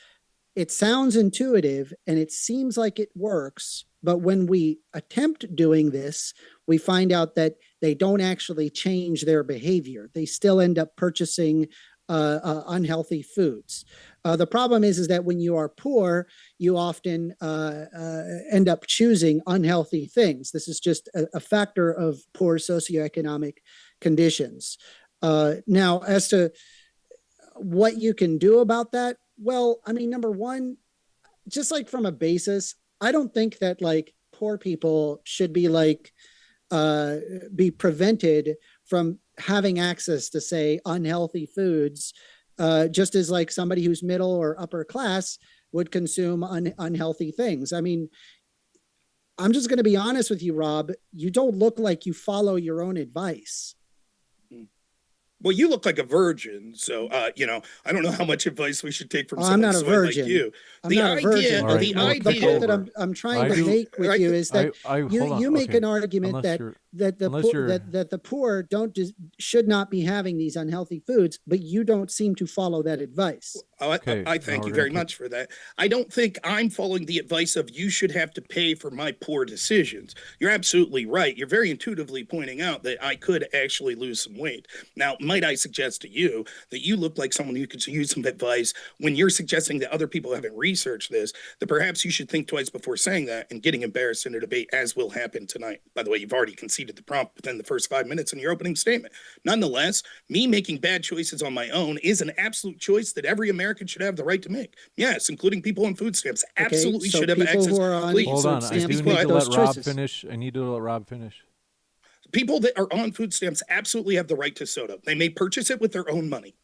it sounds intuitive and it seems like it works. But when we attempt doing this, we find out that they don't actually change their behavior. They still end up purchasing unhealthy foods. The problem is that when you are poor, you often end up choosing unhealthy things. This is just a factor of poor socioeconomic conditions. Now, as to what you can do about that, well, I mean, number one, just like from a basis, I don't think that like poor people should be like be prevented from having access to, say, unhealthy foods, just as like somebody who's middle or upper class would consume unhealthy things. I mean, I'm just going to be honest with you, Rob. You don't look like you follow your own advice.
Well, you look like a virgin, so I don't know how much advice we should take from
I'm
someone
not a virgin.
like you.
I'm not a virgin.
All right,
The
no, take
point that
over.
I'm trying
I
to
do-
make with you is that
hold
you
on,
make
okay.
an argument
Unless
that
you're-
that the
unless
poor,
you're-
that the poor should not be having these unhealthy foods, but you don't seem to follow that advice.
Okay,
I thank
now
you
we're
very
gonna
much for that. I don't think I'm following the advice of you should have to pay for my poor decisions. You're absolutely right. You're very intuitively pointing out that I could actually lose some weight. Now, might I suggest to you that you look like someone who could use some advice when you're suggesting that other people haven't researched this, that perhaps you should think twice before saying that and getting embarrassed in a debate, as will happen tonight. By the way, you've already conceded the prompt within the first 5 minutes in your opening statement. Nonetheless, me making bad choices on my own is an absolute choice that every American should have the right to make. Yes, including people on food stamps. Absolutely
so
should have
people
access.
who are on
Please.
Hold on, I
stamps
do
make
need to let
those
Rob
choices.
finish. I need to let Rob finish.
People that are on food stamps absolutely have the right to soda. They may purchase it with their own money.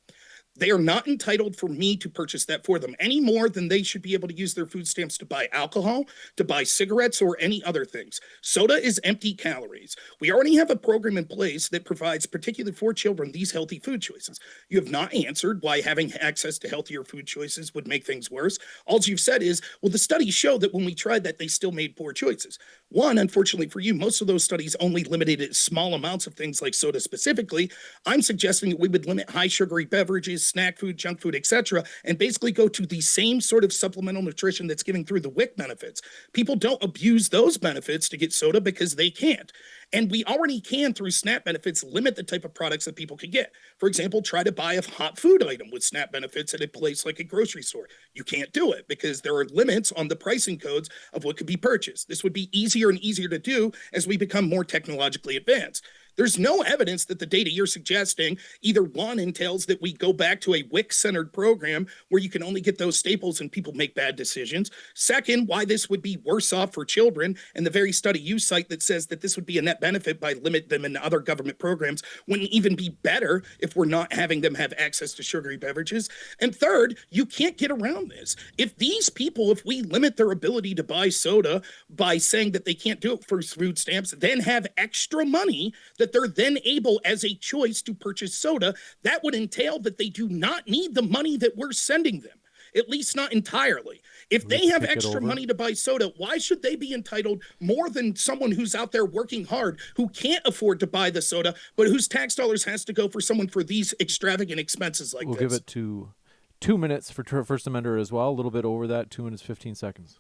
They are not entitled for me to purchase that for them any more than they should be able to use their food stamps to buy alcohol, to buy cigarettes, or any other things. Soda is empty calories. We already have a program in place that provides, particularly for children, these healthy food choices. You have not answered why having access to healthier food choices would make things worse. All you've said is, well, the studies show that when we tried that, they still made poor choices. One, unfortunately for you, most of those studies only limited it small amounts of things like soda specifically. I'm suggesting that we would limit high sugary beverages, snack food, junk food, etc., and basically go to the same sort of supplemental nutrition that's giving through the WIC benefits. People don't abuse those benefits to get soda because they can't. And we already can, through SNAP benefits, limit the type of products that people can get. For example, try to buy a hot food item with SNAP benefits at a place like a grocery store. You can't do it because there are limits on the pricing codes of what could be purchased. This would be easier and easier to do as we become more technologically advanced. There's no evidence that the data you're suggesting either one entails that we go back to a WIC-centered program where you can only get those staples and people make bad decisions. Second, why this would be worse off for children, and the very study you cite that says that this would be a net benefit by limit them in other government programs wouldn't even be better if we're not having them have access to sugary beverages. And third, you can't get around this. If these people, if we limit their ability to buy soda by saying that they can't do it for food stamps, then have extra money that they're then able as a choice to purchase soda, that would entail that they do not need the money that we're sending them. at least not entirely. If they have extra money to buy soda, why should they be entitled more than someone who's out there working hard, who can't afford to buy the soda, but whose tax dollars has to go for someone for these extravagant expenses like
We'll
this?
give it to 2 minutes for First Amender as well. A little bit over that, 2 minutes, 15 seconds.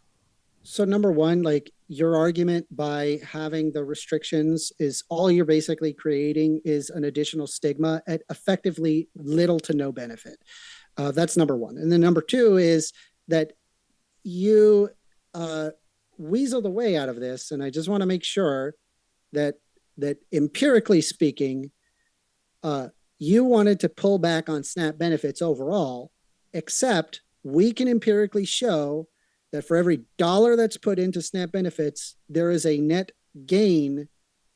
So number one, like your argument by having the restrictions is all you're basically creating is an additional stigma at effectively little to no benefit. That's number one. And then number two is that you weasel the way out of this. And I just want to make sure that empirically speaking, you wanted to pull back on SNAP benefits overall, except we can empirically show that for every dollar that's put into SNAP benefits, there is a net gain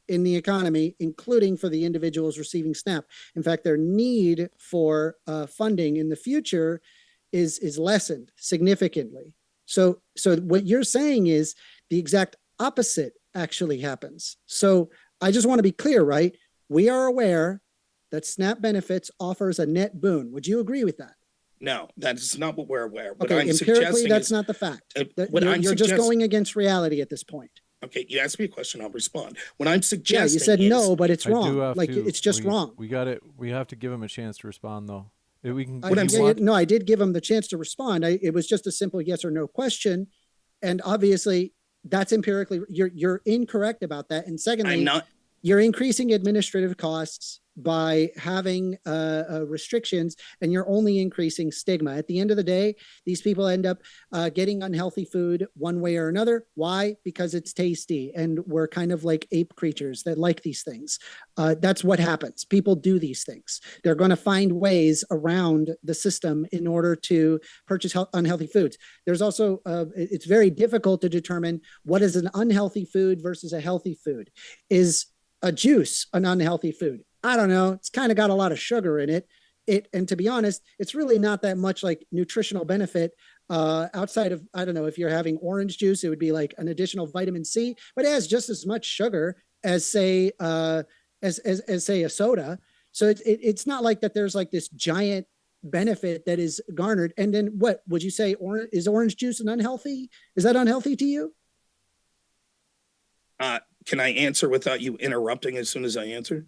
in the economy, including for the individuals receiving SNAP. In fact, their need for funding in the future is lessened significantly. So what you're saying is the exact opposite actually happens. So I just want to be clear, right? We are aware that SNAP benefits offers a net boon. Would you agree with that?
No, that's not what we're aware. What
okay,
I'm
empirically, that's
is,
not the fact.
You're
just going against reality at this point.
Okay, you asked me a question, I'll respond. What I'm suggesting
you said no, but it's wrong. Like it's just wrong.
We got it. We have to give him a chance to respond, though. We can.
No, I did give him the chance to respond. It was just a simple yes or no question, and obviously that's empirically you're incorrect about that. And secondly,
I'm not.
You're increasing administrative costs by having restrictions, and you're only increasing stigma. At the end of the day, these people end up getting unhealthy food one way or another. Why? Because it's tasty, and we're kind of like ape creatures that like these things. That's what happens. People do these things. They're going to find ways around the system in order to purchase unhealthy foods. There's also, it's very difficult to determine what is an unhealthy food versus a healthy food. Is a juice an unhealthy food? I don't know. It's kind of got a lot of sugar in it. And to be honest, it's really not that much like nutritional benefit outside of, I don't know, if you're having orange juice, it would be like an additional vitamin C, but it has just as much sugar as say, as say a soda. So it's not like that there's like this giant benefit that is garnered. And then what would you say? Is orange juice an unhealthy? Is that unhealthy to you?
Can I answer without you interrupting as soon as I answer?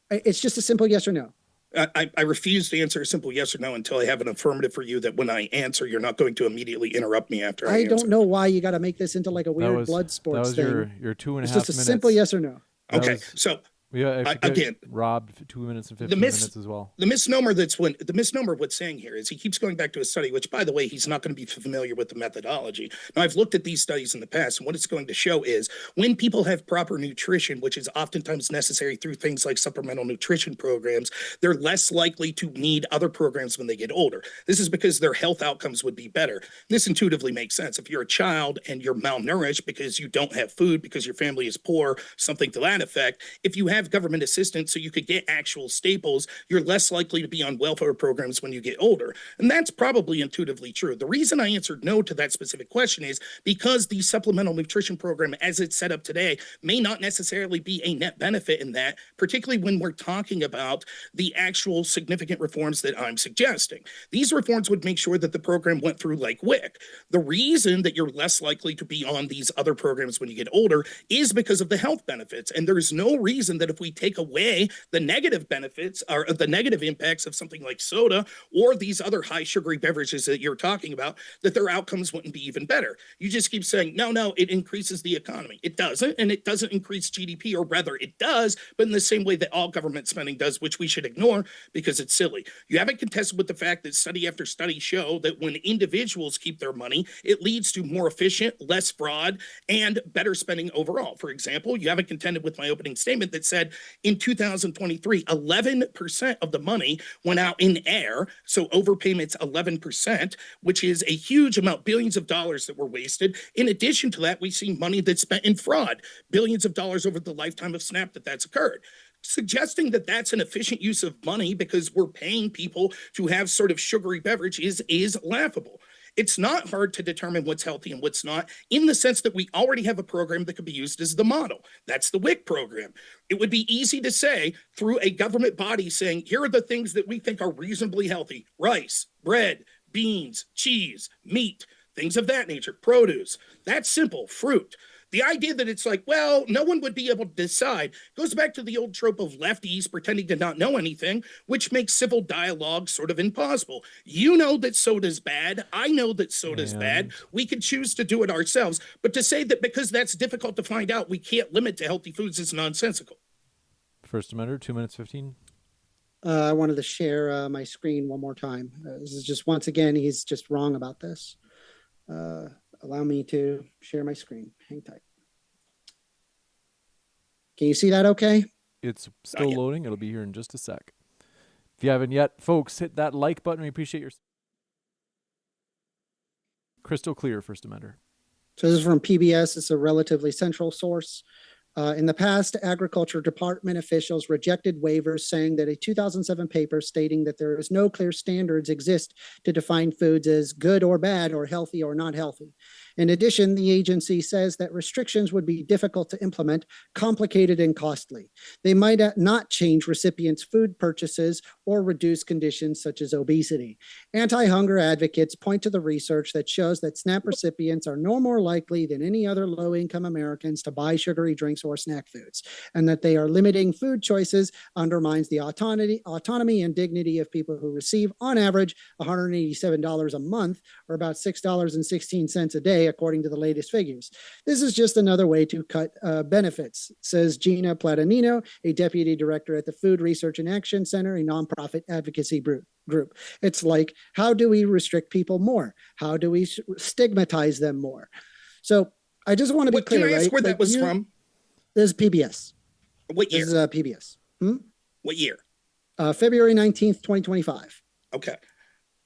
It's just a simple yes or no.
I refuse to answer a simple yes or no until I have an affirmative for you that when I answer, you're not going to immediately interrupt me after I answer.
don't know why you got to make this into like a weird blood sports thing.
That was your 2.5 minutes.
It's just a simple yes or no.
Okay, so again,
Rob, 2 minutes and 15 minutes as well.
The misnomer of what's saying here is he keeps going back to a study, which by the way, he's not going to be familiar with the methodology. Now I've looked at these studies in the past, and what it's going to show is when people have proper nutrition, which is oftentimes necessary through things like supplemental nutrition programs, they're less likely to need other programs when they get older. This is because their health outcomes would be better. This intuitively makes sense. If you're a child and you're malnourished because you don't have food, because your family is poor, something to that effect, if you have government assistance so you could get actual staples, you're less likely to be on welfare programs when you get older. And that's probably intuitively true. The reason I answered no to that specific question is because the supplemental nutrition program as it's set up today may not necessarily be a net benefit in that, particularly when we're talking about the actual significant reforms that I'm suggesting. These reforms would make sure that the program went through like WIC. The reason that you're less likely to be on these other programs when you get older is because of the health benefits. And there's no reason that if we take away the negative benefits or the negative impacts of something like soda or these other high sugary beverages that you're talking about, that their outcomes wouldn't be even better. You just keep saying, no, it increases the economy. It doesn't, and it doesn't increase GDP, or rather it does, but in the same way that all government spending does, which we should ignore because it's silly. You haven't contested with the fact that study after study show that when individuals keep their money, it leads to more efficient, less fraud, and better spending overall. For example, you haven't contended with my opening statement that said in 2023, 11% of the money went out in air. So overpayments 11%, which is a huge amount, billions of dollars that were wasted. In addition to that, we see money that's spent in fraud, billions of dollars over the lifetime of SNAP that's occurred. Suggesting that that's an efficient use of money because we're paying people to have sort of sugary beverage is laughable. It's not hard to determine what's healthy and what's not in the sense that we already have a program that could be used as the model. That's the WIC program. It would be easy to say through a government body saying, here are the things that we think are reasonably healthy: rice, bread, beans, cheese, meat, things of that nature, produce. That's simple. Fruit. The idea that it's like, well, no one would be able to decide goes back to the old trope of lefties pretending to not know anything, which makes civil dialogue sort of impossible. You know that soda's bad. I know that soda's bad. We could choose to do it ourselves. But to say that because that's difficult to find out, we can't limit to healthy foods is nonsensical.
First Amendment, 2 minutes 15.
I wanted to share my screen one more time. This is just, once again, he's just wrong about this. Allow me to share my screen. Hang tight. Can you see that okay?
It's still loading. It'll be here in just a sec. If you haven't yet, folks, hit that like button. We appreciate your crystal clear, First Amender.
So this is from PBS. It's a relatively central source. In the past, Agriculture Department officials rejected waivers saying that a 2007 paper stating that there is no clear standards exist to define foods as good or bad or healthy or not healthy. In addition, the agency says that restrictions would be difficult to implement, complicated, and costly. They might not change recipients' food purchases or reduce conditions such as obesity. Anti-hunger advocates point to the research that shows that SNAP recipients are no more likely than any other low-income Americans to buy sugary drinks or snack foods, and that they are limiting food choices undermines the autonomy and dignity of people who receive, on average, $187 a month, or about $6.16 a day, according to the latest figures. This is just another way to cut benefits, says Gina Platanino, a deputy director at the Food Research and Action Center, a nonprofit advocacy group. It's like, how do we restrict people more? How do we stigmatize them more? So I just want to be clear,
Can I ask where that was from?
This is PBS.
What year?
This is PBS.
What year?
February 19th, 2025.
Okay.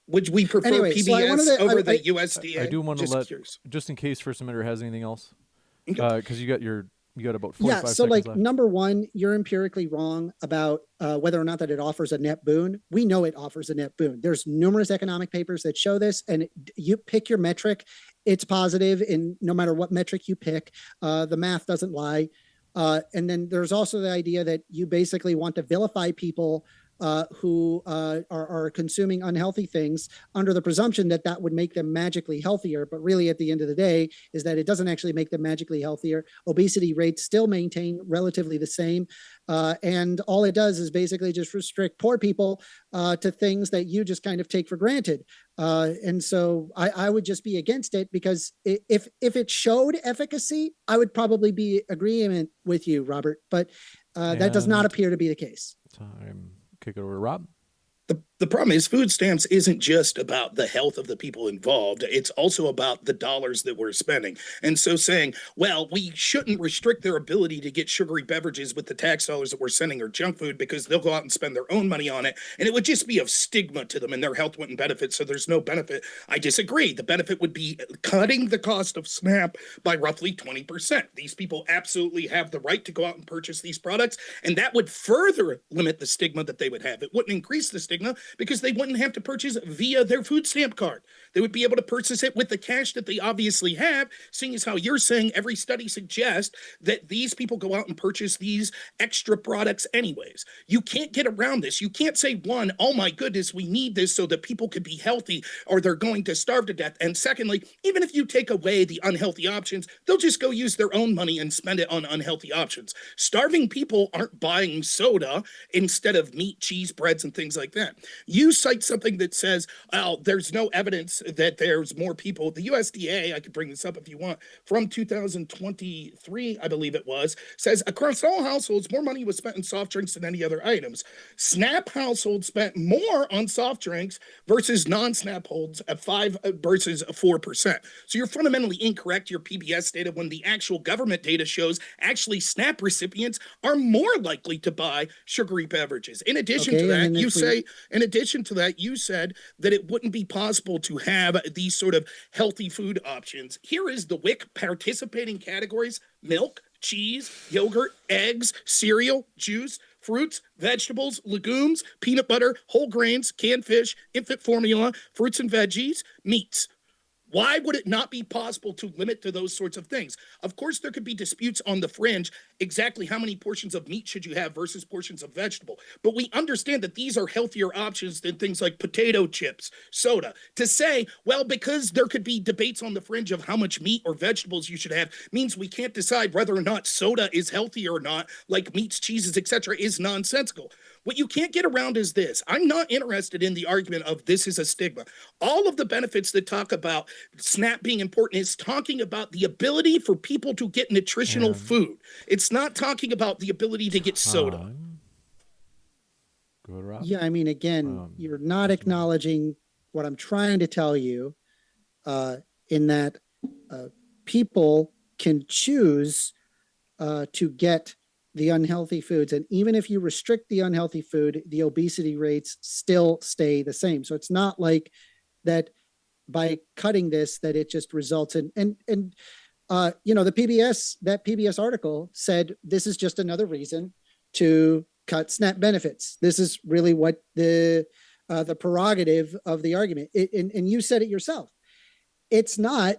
Would we prefer
Anyway,
PBS over the USDA?
I do want to let,
curious.
just in case First Amendment has anything else,
Okay.
because you got about 45
so
seconds
like
left.
number one, you're empirically wrong about whether or not that it offers a net boon. We know it offers a net boon. There's numerous economic papers that show this, and you pick your metric, it's positive in no matter what metric you pick. The math doesn't lie. And then there's also the idea that you basically want to vilify people who are consuming unhealthy things under the presumption that that would make them magically healthier. But really, at the end of the day, is that it doesn't actually make them magically healthier. Obesity rates still maintain relatively the same. And all it does is basically just restrict poor people to things that you just kind of take for granted. And so I would just be against it, because if it showed efficacy, I would probably be agreement with you, Robert. But that does not appear to be the case.
Time. Kick it over to Rob.
The problem is food stamps isn't just about the health of the people involved. It's also about the dollars that we're spending. And so saying, well, we shouldn't restrict their ability to get sugary beverages with the tax dollars that we're sending or junk food, because they'll go out and spend their own money on it. And it would just be of stigma to them, and their health wouldn't benefit. So there's no benefit. I disagree. The benefit would be cutting the cost of SNAP by roughly 20%. These people absolutely have the right to go out and purchase these products. And that would further limit the stigma that they would have. It wouldn't increase the stigma, because they wouldn't have to purchase via their food stamp card. They would be able to purchase it with the cash that they obviously have, seeing as how you're saying every study suggests that these people go out and purchase these extra products anyways. You can't get around this. You can't say, one, oh my goodness, we need this so that people could be healthy or they're going to starve to death. And secondly, even if you take away the unhealthy options, they'll just go use their own money and spend it on unhealthy options. Starving people aren't buying soda instead of meat, cheese, breads, and things like that. You cite something that says, oh, there's no evidence that there's more people. The USDA, I could bring this up if you want, from 2023, I believe it was, says across all households, more money was spent in soft drinks than any other items. SNAP households spent more on soft drinks versus non-SNAP holds at 5 versus 4%. So you're fundamentally incorrect, your PBS data, when the actual government data shows actually SNAP recipients are more likely to buy sugary beverages. In addition to that, you said that it wouldn't be possible to have these sort of healthy food options. Here is the WIC participating categories: milk, cheese, yogurt, eggs, cereal, juice, fruits, vegetables, legumes, peanut butter, whole grains, canned fish, infant formula, fruits and veggies, meats. Why would it not be possible to limit to those sorts of things? Of course, there could be disputes on the fringe, exactly how many portions of meat should you have versus portions of vegetable. But we understand that these are healthier options than things like potato chips, soda. To say, well, because there could be debates on the fringe of how much meat or vegetables you should have means we can't decide whether or not soda is healthy or not, like meats, cheeses, etc., is nonsensical. What you can't get around is this. I'm not interested in the argument of this is a stigma. All of the benefits that talk about SNAP being important is talking about the ability for people to get nutritional food. It's not talking about the ability to get soda.
Go ahead, Rob.
Yeah, I mean, again, you're not acknowledging what I'm trying to tell you, in that people can choose to get the unhealthy foods. And even if you restrict the unhealthy food, the obesity rates still stay the same. So it's not like that by cutting this, that it just results in, you know, the PBS article said, this is just another reason to cut SNAP benefits. This is really what the prerogative of the argument. And you said it yourself. It's not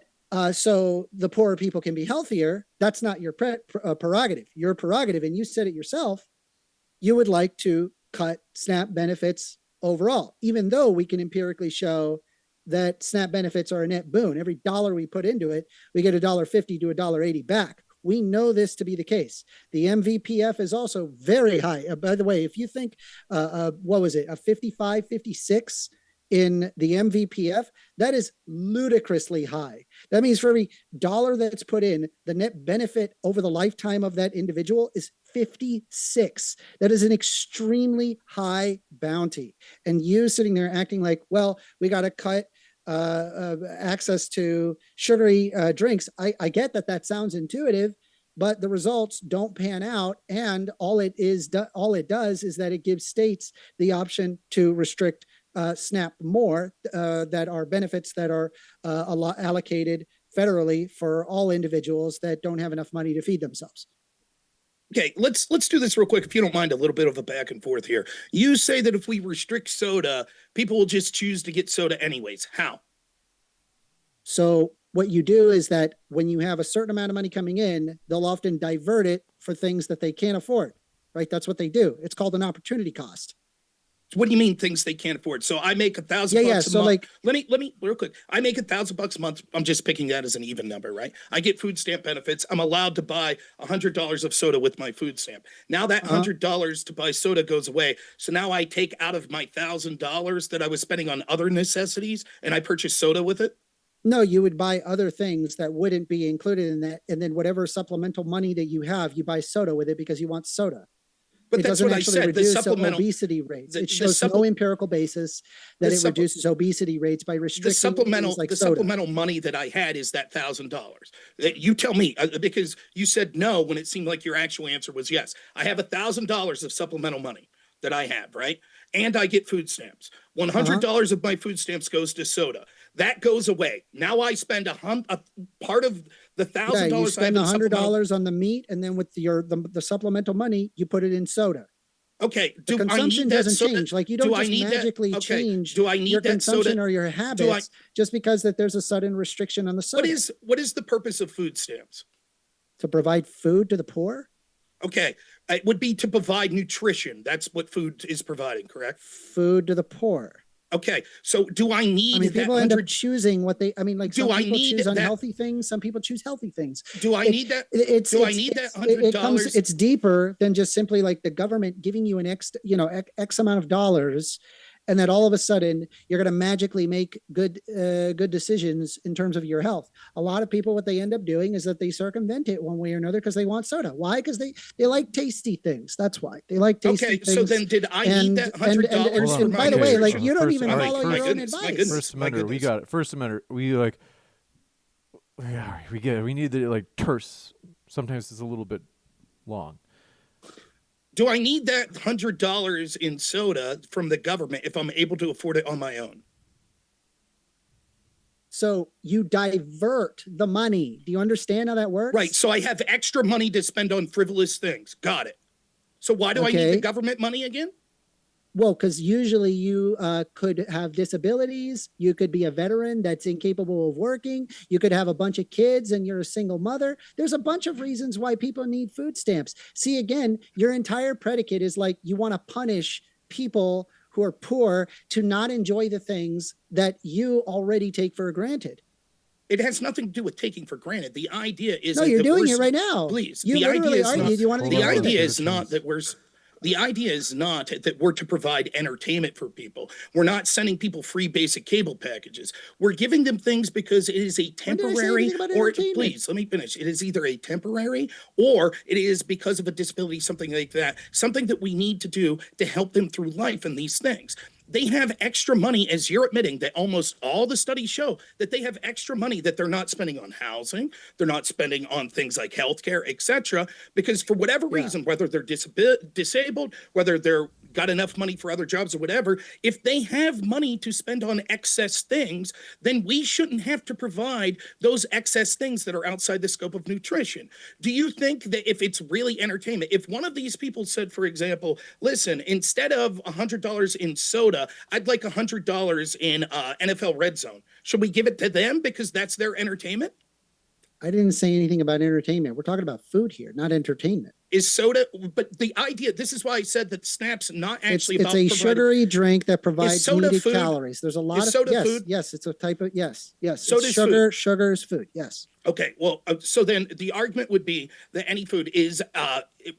so the poorer people can be healthier. That's not your prerogative. Your prerogative, and you said it yourself, you would like to cut SNAP benefits overall, even though we can empirically show that SNAP benefits are a net boon. Every dollar we put into it, we get $1.50 to $1.80 back. We know this to be the case. The MVPF is also very high. By the way, if you think, what was it, a 55, 56 in the MVPF, that is ludicrously high. That means for every dollar that's put in, the net benefit over the lifetime of that individual is 56. That is an extremely high bounty. And you sitting there acting like, well, we got to cut access to sugary drinks. I get that that sounds intuitive, but the results don't pan out. And all it does is that it gives states the option to restrict SNAP more, that are benefits that are allocated federally for all individuals that don't have enough money to feed themselves.
Okay, let's do this real quick, if you don't mind, a little bit of a back and forth here. You say that if we restrict soda, people will just choose to get soda anyways. How?
So what you do is that when you have a certain amount of money coming in, they'll often divert it for things that they can't afford, right? That's what they do. It's called an opportunity cost.
What do you mean things they can't afford? So I make $1,000 a month.
Like,
let me real quick. I make $1,000 a month. I'm just picking that as an even number, right? I get food stamp benefits. I'm allowed to buy $100 of soda with my food stamp. Now that $100 to buy soda goes away. So now I take out of my $1,000 that I was spending on other necessities and I purchase soda with it.
No, you would buy other things that wouldn't be included in that. And then whatever supplemental money that you have, you buy soda with it because you want soda.
But
it
that's
doesn't
what
actually
I said.
reduce
The supplemental
obesity rates. It shows no empirical basis that it reduces obesity rates by restricting
the supplemental money that I had is that $1,000. You tell me, because you said no when it seemed like your actual answer was yes. I have $1,000 of supplemental money that I have, right? And I get food stamps. $100 of my food stamps goes to soda. That goes away. Now I spend a part of the $1,000.
You spend $100 on the meat, and then with the supplemental money, you put it in soda.
Okay.
The consumption doesn't change. Like you don't just magically change your consumption or your habits just because that there's a sudden restriction on the soda.
What is the purpose of food stamps?
To provide food to the poor?
Okay. It would be to provide nutrition. That's what food is providing, correct?
Food to the poor.
Okay, so do I need?
I mean, people end up choosing what they. I mean, like some people choose unhealthy things, some people choose healthy things.
Do I need that? Do I need that $100?
It's deeper than just simply like the government giving you an X amount of dollars, and that all of a sudden you're going to magically make good decisions in terms of your health. A lot of people, what they end up doing is that they circumvent it one way or another because they want soda. Why? Because they like tasty things. That's why they like tasty things.
So then did I need that $100?
And by the way, like you don't even follow your own advice.
First Amender, we got it. First Amender, we like, we get it. We need the like terse. Sometimes it's a little bit long.
Do I need that $100 in soda from the government if I'm able to afford it on my own?
So you divert the money. Do you understand how that works?
Right. So I have extra money to spend on frivolous things. Got it. So why do I need the government money again?
Well, because usually you could have disabilities. You could be a veteran that's incapable of working. You could have a bunch of kids and you're a single mother. There's a bunch of reasons why people need food stamps. See, again, your entire predicate is like you want to punish people who are poor to not enjoy the things that you already take for granted.
It has nothing to do with taking for granted. The idea is
No, you're doing it right now.
Please,
You
the idea
literally
is not.
argued you wanted to
The
get rid of
idea
it.
is not that we're. The idea is not that we're to provide entertainment for people. We're not sending people free basic cable packages. We're giving them things because it is a
When did I say
temporary,
anything about
or
entertainment?
please let me finish. It is either a temporary or it is because of a disability, something like that, something that we need to do to help them through life and these things. They have extra money, as you're admitting that almost all the studies show that they have extra money that they're not spending on housing, they're not spending on things like healthcare, etc. Because for whatever
Yeah.
reason, whether they're disabled, whether they're got enough money for other jobs or whatever, if they have money to spend on excess things, then we shouldn't have to provide those excess things that are outside the scope of nutrition. Do you think that if it's really entertainment, if one of these people said, for example, listen, instead of $100 in soda, I'd like $100 in NFL Red Zone, should we give it to them because that's their entertainment?
I didn't say anything about entertainment. We're talking about food here, not entertainment.
Is soda, but the idea, this is why I said that Snap's not actually
It's
about
a
providing.
sugary drink that provides
soda
needed
food?
calories. There's a lot
Is
of
soda
yes,
food?
yes. It's a type of yes.
Soda's
It's sugar.
food.
Sugar is food. Yes.
Okay, well, so then the argument would be that any food is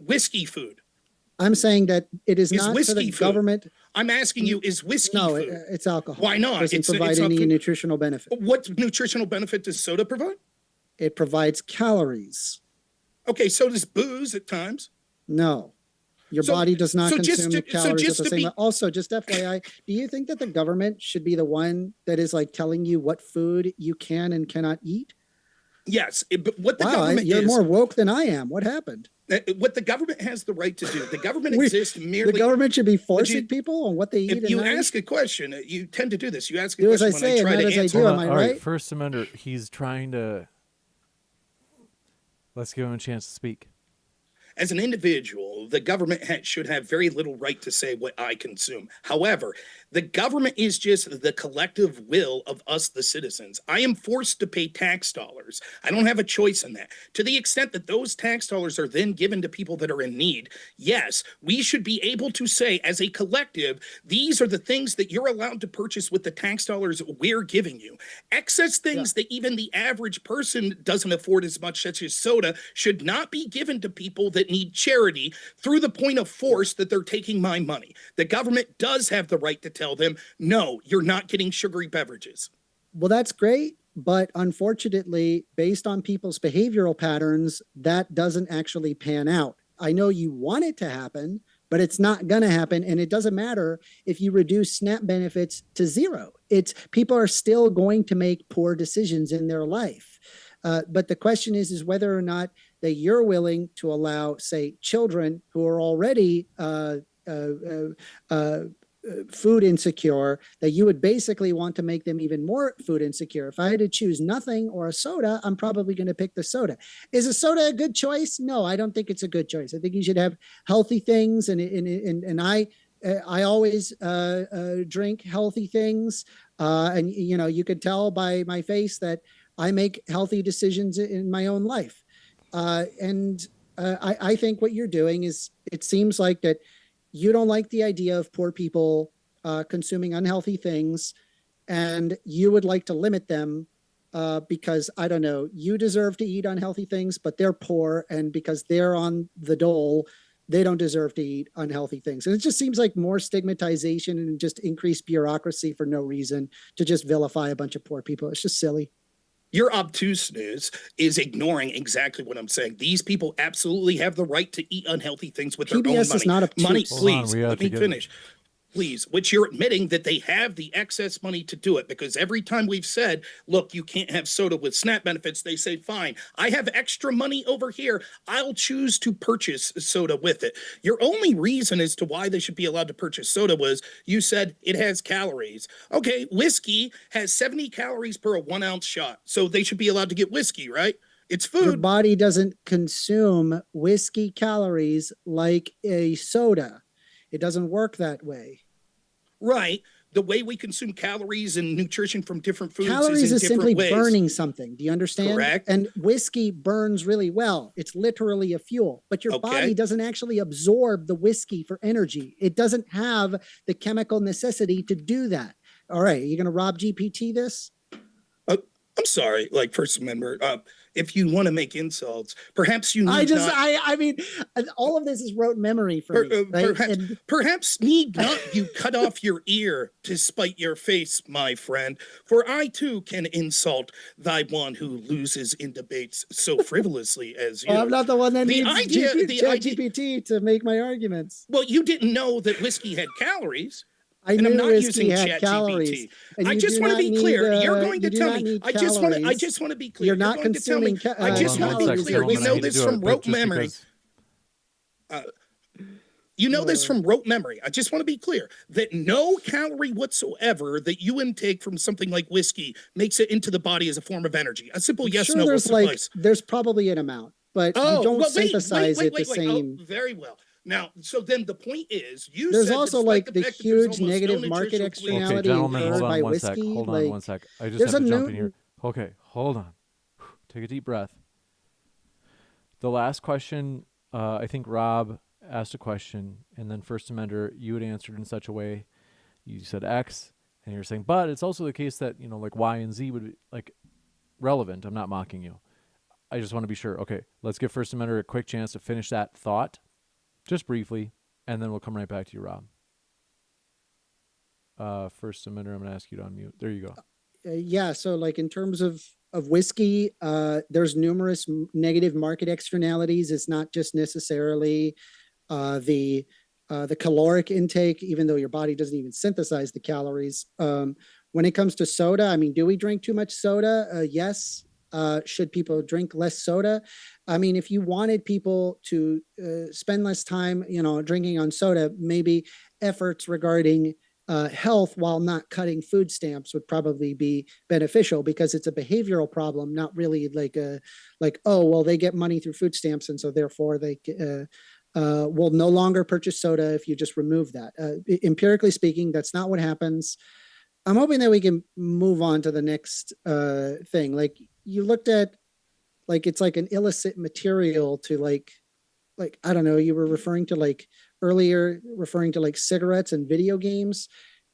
whiskey food.
I'm saying that it is
Is
not for
whiskey
the
food?
government.
I'm asking you, is whiskey
No,
food?
it's alcohol.
Why not?
It doesn't
It's
provide
not
any
food.
nutritional benefit.
What nutritional benefit does soda provide?
It provides calories.
Okay, so does booze at times.
No. Your
So-
body does not
so just
consume
to-
the calories
just
at the
to
same.
be-
Also, just FYI, do you think that the government should be the one that is like telling you what food you can and cannot eat?
Yes, but what the
Wow,
government
you're
is,
more woke than I am. What happened?
what the government has the right to do. The government
We-
exists merely.
The government should be forcing
you-
people on what they eat.
If
and
you
not eat?
ask a question, you tend to do this. You ask a
Do as
question
I
when
say
I
and
try
not
to
as I
answer.
do.
Hold
Am
on.
I
All right,
right?
First Amender, he's trying to. Let's give him a chance to speak.
As an individual, the government should have very little right to say what I consume. However, the government is just the collective will of us, the citizens. I am forced to pay tax dollars. I don't have a choice in that. To the extent that those tax dollars are then given to people that are in need, yes, we should be able to say as a collective, these are the things that you're allowed to purchase with the tax dollars we're giving you. Excess things that even the average person doesn't afford as much, such as soda, should not be given to people that need charity through the point of force that they're taking my money. The government does have the right to tell them, no, you're not getting sugary beverages.
Well, that's great. But unfortunately, based on people's behavioral patterns, that doesn't actually pan out. I know you want it to happen, but it's not going to happen. And it doesn't matter if you reduce SNAP benefits to zero. It's people are still going to make poor decisions in their life. But the question is whether or not that you're willing to allow, say, children who are already food insecure, that you would basically want to make them even more food insecure. If I had to choose nothing or a soda, I'm probably going to pick the soda. Is a soda a good choice? No, I don't think it's a good choice. I think you should have healthy things, and I always drink healthy things, and you know, you could tell by my face that I make healthy decisions in my own life. I think what you're doing is, it seems like that you don't like the idea of poor people consuming unhealthy things, and you would like to limit them because, I don't know, you deserve to eat unhealthy things, but they're poor, and because they're on the dole, they don't deserve to eat unhealthy things. And it just seems like more stigmatization and just increased bureaucracy for no reason to just vilify a bunch of poor people. It's just silly.
Your obtuseness is ignoring exactly what I'm saying. These people absolutely have the right to eat unhealthy things with their own money.
PBS is not obtuse.
Money,
Hold on,
please,
we have
let
to
me
get-
finish. Please, which you're admitting that they have the excess money to do it, because every time we've said, look, you can't have soda with SNAP benefits, they say, fine, I have extra money over here, I'll choose to purchase soda with it. Your only reason as to why they should be allowed to purchase soda was you said it has calories. Okay, whiskey has 70 calories per a 1 ounce shot, so they should be allowed to get whiskey, right? It's
Your
food.
body doesn't consume whiskey calories like a soda. It doesn't work that way.
Right. The way we consume calories and nutrition from different foods
Calories
is
is
in different
simply
ways.
burning something. Do you understand?
Correct.
And whiskey burns really well. It's literally a fuel, but your body
Okay.
doesn't actually absorb the whiskey for energy. It doesn't have the chemical necessity to do that. All right, you're going to rob GPT this?
I'm sorry, like First Amendment. If you want to make insults, perhaps you need
I mean, all of this is rote memory for me. Right?
Perhaps need not you cut off your ear to spite your face, my friend. For I too can insult thy one who loses in debates so frivolously as you.
I'm not the one that
The
needs
idea-
GPT to make my arguments.
Well, you didn't know that whiskey had calories.
I
And
knew
I'm not
whiskey
using
had calories.
ChatGPT. I just want to be clear. You're going to tell me. I just want to be clear.
You're not
going to tell me.
consuming
I just want to be clear. You know this from rote memory. You know this from rote memory. I just want to be clear that no calorie whatsoever that you intake from something like whiskey makes it into the body as a form of energy. A simple yes, no will suffice.
There's probably an amount, but you don't synthesize it the same.
Oh, very well. Now, so then the point is,
there's also like the huge negative market externality incurred by whiskey.
Hold on one sec. I just have to jump in here. Okay, hold on. Take a deep breath. The last question, I think Rob asked a question, and then First Amender, you had answered in such a way, you said X, and you're saying, but it's also the case that, you know, like Y and Z would be like relevant. I'm not mocking you. I just want to be sure. Okay, let's give First Amender a quick chance to finish that thought. Just briefly, and then we'll come right back to you, Rob. First Amender, I'm going to ask you to unmute. There you go.
Yeah, so like in terms of whiskey, there's numerous negative market externalities. It's not just necessarily the caloric intake, even though your body doesn't even synthesize the calories. When it comes to soda, I mean, do we drink too much soda? Yes. Should people drink less soda? I mean, if you wanted people to spend less time, you know, drinking on soda, maybe efforts regarding health while not cutting food stamps would probably be beneficial, because it's a behavioral problem, not really like oh, well, they get money through food stamps, and so therefore they will no longer purchase soda if you just remove that. Empirically speaking, that's not what happens. I'm hoping that we can move on to the next thing. Like you looked at, like it's like an illicit material to like I don't know. You were referring to like earlier, referring to like cigarettes and video games,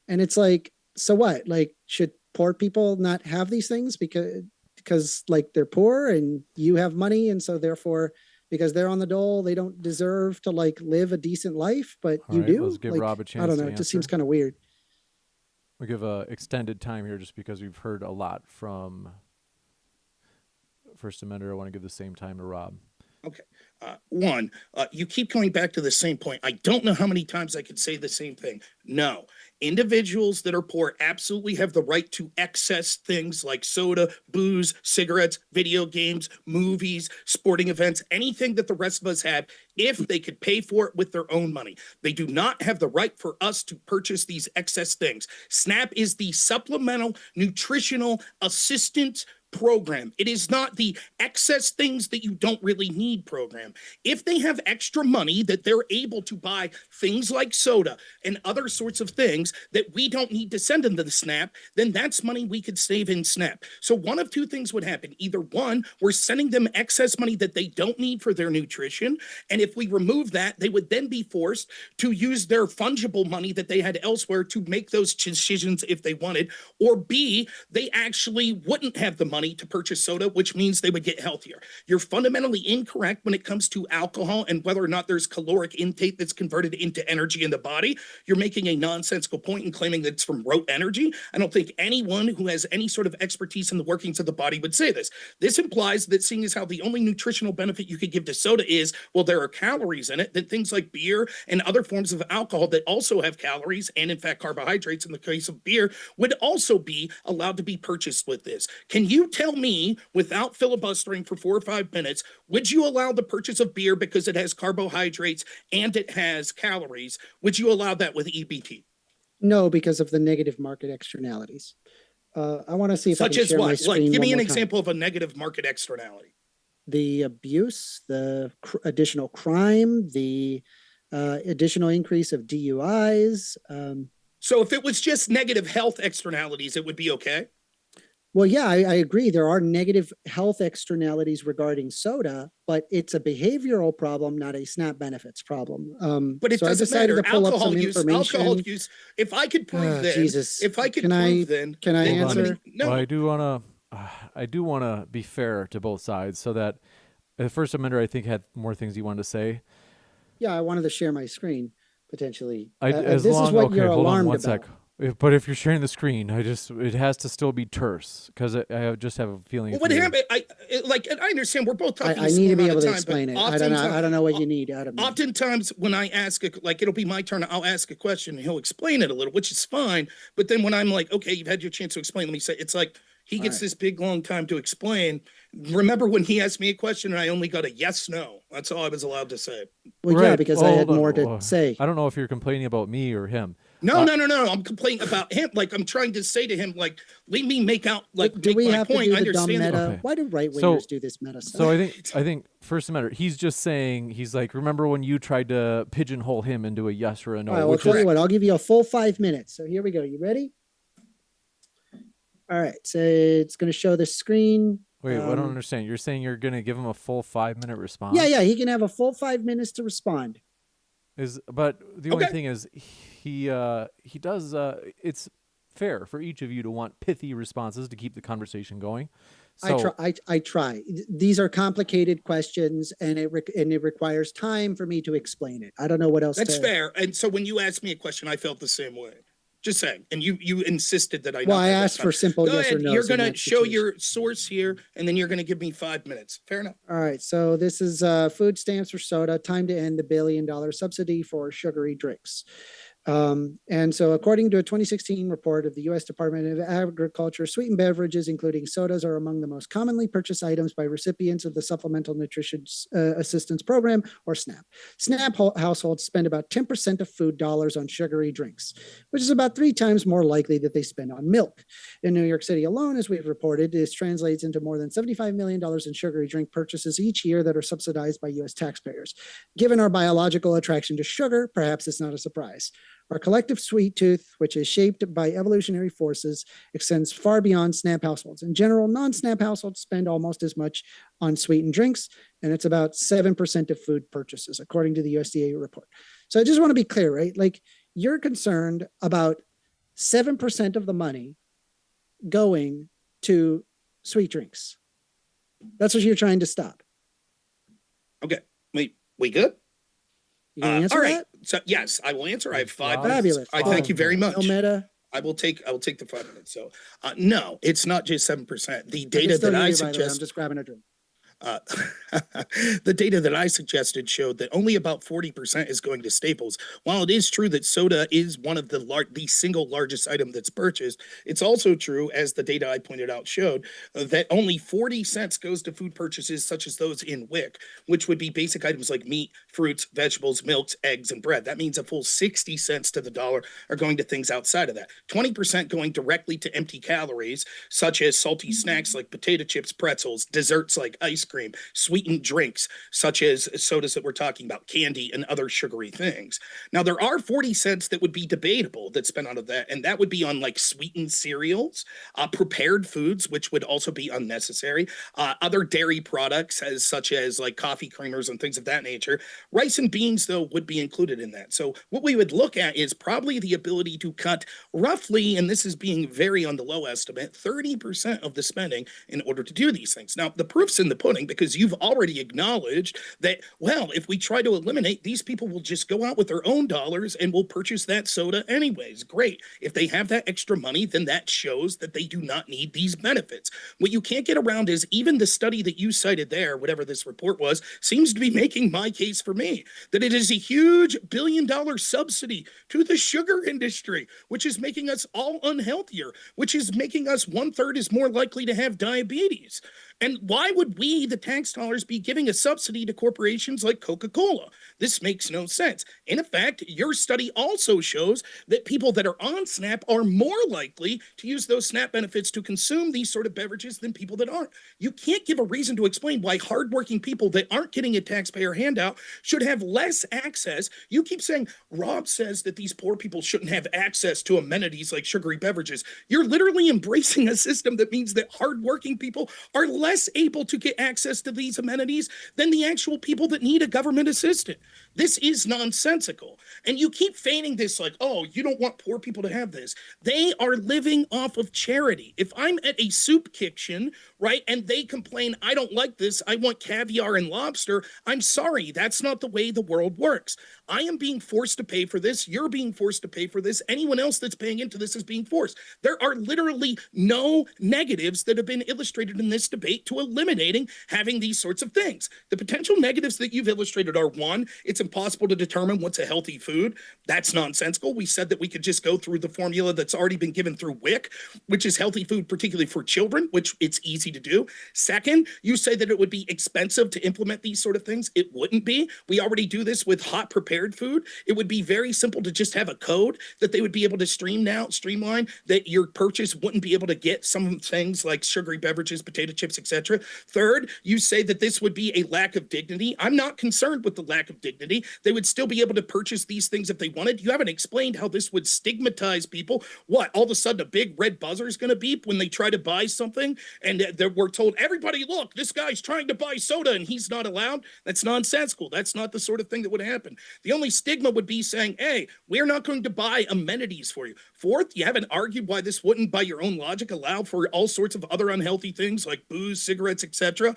and it's like, so what? Like, should poor people not have these things because like they're poor and you have money, and so therefore, because they're on the dole, they don't deserve to like live a decent life, but
All
you
right,
do.
let's give
like,
Rob a chance.
I don't know.
To
It just seems
answer.
kind of weird.
We give a extended time here just because we've heard a lot from First Amender. I want to give the same time to Rob.
Okay. One, you keep going back to the same point. I don't know how many times I could say the same thing. No, individuals that are poor absolutely have the right to access things like soda, booze, cigarettes, video games, movies, sporting events, anything that the rest of us have, if they could pay for it with their own money. They do not have the right for us to purchase these excess things. SNAP is the supplemental nutritional assistance program. It is not the excess things that you don't really need program. If they have extra money that they're able to buy things like soda and other sorts of things that we don't need to send them to the SNAP, then that's money we could save in SNAP. So one of two things would happen. Either one, we're sending them excess money that they don't need for their nutrition. And if we remove that, they would then be forced to use their fungible money that they had elsewhere to make those decisions if they wanted. Or B, they actually wouldn't have the money to purchase soda, which means they would get healthier. You're fundamentally incorrect when it comes to alcohol and whether or not there's caloric intake that's converted into energy in the body. You're making a nonsensical point in claiming that it's from rote energy. I don't think anyone who has any sort of expertise in the workings of the body would say this. This implies that seeing as how the only nutritional benefit you could give to soda is, well, there are calories in it, that things like beer and other forms of alcohol that also have calories and in fact carbohydrates in the case of beer would also be allowed to be purchased with this. Can you tell me, without filibustering for 4 or 5 minutes, would you allow the purchase of beer because it has carbohydrates and it has calories? Would you allow that with EBT?
No, because of the negative market externalities. I want to see if I
Such
can
as
share my
what? Like,
screen
give me
one
an
more time.
example of a negative market externality.
The abuse, the additional crime, the additional increase of DUIs.
So if it was just negative health externalities, it would be okay.
Well, yeah, I agree. There are negative health externalities regarding soda, but it's a behavioral problem, not a SNAP benefits problem.
But it
So I
doesn't
decided
matter.
to pull up some
Alcohol
information.
use. If I could prove then,
Jesus.
if I could
Can
prove then,
can I
then
Hold on.
answer?
no.
Well, I do want to be fair to both sides, so that the First Amender, I think, had more things he wanted to say.
Yeah, I wanted to share my screen potentially.
As
this
long,
is what
okay,
you're
hold on
alarmed
one
about.
sec. But if you're sharing the screen, it has to still be terse, because I just have a feeling.
Well, what happened? I understand we're both talking.
I need to be able to
time,
explain it.
but
I don't know what you need out of me.
Oftentimes, when I ask, it'll be my turn. I'll ask a question, and he'll explain it a little, which is fine. But then when I'm like, okay, you've had your chance to explain, let me say, it's like he gets this big long time to explain. Remember when he asked me a question and I only got a yes, no? That's all I was allowed to say.
Well,
Right.
yeah, because I had more to say.
I don't know if you're complaining about me or him.
No. I'm complaining about him. Like, I'm trying to say to him, like, let me make out, like,
do we
make my
have
point.
to do
I
the dumb
understand
meta?
Okay.
Why do right wingers
So-
do this meta stuff?
So I think First Amender, he's just saying, he's like, remember when you tried to pigeonhole him into a yes or a no?
All right, well,
which
tell
is,
you what, I'll give you a full 5 minutes. So here we go. You ready? All right, so it's going to show the screen.
wait, I don't understand. You're saying you're going to give him a full 5-minute response?
Yeah, he can have a full 5 minutes to respond.
But the only
Okay.
thing is, he does. It's fair for each of you to want pithy responses to keep the conversation going. So,
I try. These are complicated questions, and it requires time for me to explain it. I don't know what else.
That's fair. And so when you asked me a question, I felt the same way. Just saying. And you insisted that I.
Well,
not
I
have that
asked
time.
for simple
Go
yes or
ahead.
no.
You're going to show your source here, and then you're going to give me 5 minutes. Fair enough.
All right, so this is food stamps for soda. Time to end the $1 billion subsidy for sugary drinks. And so according to a 2016 report of the U.S. Department of Agriculture, sweetened beverages, including sodas, are among the most commonly purchased items by recipients of the Supplemental Nutrition Assistance Program, or SNAP. SNAP households spend about 10% of food dollars on sugary drinks, which is about 3 times more likely that they spend on milk. In New York City alone, as we've reported, this translates into more than $75 million in sugary drink purchases each year that are subsidized by U.S. taxpayers. Given our biological attraction to sugar, perhaps it's not a surprise. Our collective sweet tooth, which is shaped by evolutionary forces, extends far beyond SNAP households. In general, non-SNAP households spend almost as much on sweetened drinks, and it's about 7% of food purchases, according to the USDA report. So I just want to be clear, right? Like, you're concerned about 7% of the money going to sweet drinks. That's what you're trying to stop.
Okay. Wait, we good?
You can answer
all right.
that?
So yes, I will answer. I have 5
Wow.
minutes.
Fabulous.
I thank you very much.
No meta.
I will take the 5 minutes. So no, it's not just 7%. The
I can
data
still
that
hear
I
you, by the way. I'm
suggest,
just grabbing a drink.
the data that I suggested showed that only about 40% is going to staples. While it is true that soda is one of the single largest item that's purchased, it's also true, as the data I pointed out showed, that only 40 cents goes to food purchases such as those in WIC, which would be basic items like meat, fruits, vegetables, milks, eggs, and bread. That means a full 60 cents to the dollar are going to things outside of that. 20% going directly to empty calories, such as salty snacks like potato chips, pretzels, desserts like ice cream, sweetened drinks such as sodas that we're talking about, candy, and other sugary things. Now, there are 40 cents that would be debatable that spent out of that, and that would be on like sweetened cereals, prepared foods, which would also be unnecessary, other dairy products such as like coffee creamers and things of that nature. Rice and beans, though, would be included in that. So what we would look at is probably the ability to cut roughly, and this is being very on the low estimate, 30% of the spending in order to do these things. Now, the proof's in the pudding, because you've already acknowledged that, well, if we try to eliminate, these people will just go out with their own dollars and will purchase that soda anyways. Great. If they have that extra money, then that shows that they do not need these benefits. What you can't get around is even the study that you cited there, whatever this report was, seems to be making my case for me, that it is a huge $1 billion subsidy to the sugar industry, which is making us all unhealthier, which is making us 1/3 is more likely to have diabetes. And why would we, the tax dollars, be giving a subsidy to corporations like Coca-Cola? This makes no sense. In effect, your study also shows that people that are on SNAP are more likely to use those SNAP benefits to consume these sort of beverages than people that aren't. You can't give a reason to explain why hardworking people that aren't getting a taxpayer handout should have less access. You keep saying, Rob says that these poor people shouldn't have access to amenities like sugary beverages. You're literally embracing a system that means that hardworking people are less able to get access to these amenities than the actual people that need a government assistant. This is nonsensical. And you keep feigning this like, oh, you don't want poor people to have this. They are living off of charity. If I'm at a soup kitchen, right, and they complain, I don't like this, I want caviar and lobster, I'm sorry, that's not the way the world works. I am being forced to pay for this. You're being forced to pay for this. Anyone else that's paying into this is being forced. There are literally no negatives that have been illustrated in this debate to eliminating having these sorts of things. The potential negatives that you've illustrated are, one, it's impossible to determine what's a healthy food. That's nonsensical. We said that we could just go through the formula that's already been given through WIC, which is healthy food, particularly for children, which it's easy to do. Second, you say that it would be expensive to implement these sort of things. It wouldn't be. We already do this with hot prepared food. It would be very simple to just have a code that they would be able to streamline, that your purchase wouldn't be able to get some things like sugary beverages, potato chips, etc. Third, you say that this would be a lack of dignity. I'm not concerned with the lack of dignity. They would still be able to purchase these things if they wanted. You haven't explained how this would stigmatize people. What, all of a sudden a big red buzzer is going to beep when they try to buy something and we're told, everybody look, this guy's trying to buy soda and he's not allowed? That's nonsensical. That's not the sort of thing that would happen. The only stigma would be saying, hey, we're not going to buy amenities for you. Fourth, you haven't argued why this wouldn't, by your own logic, allow for all sorts of other unhealthy things like booze, cigarettes, etc.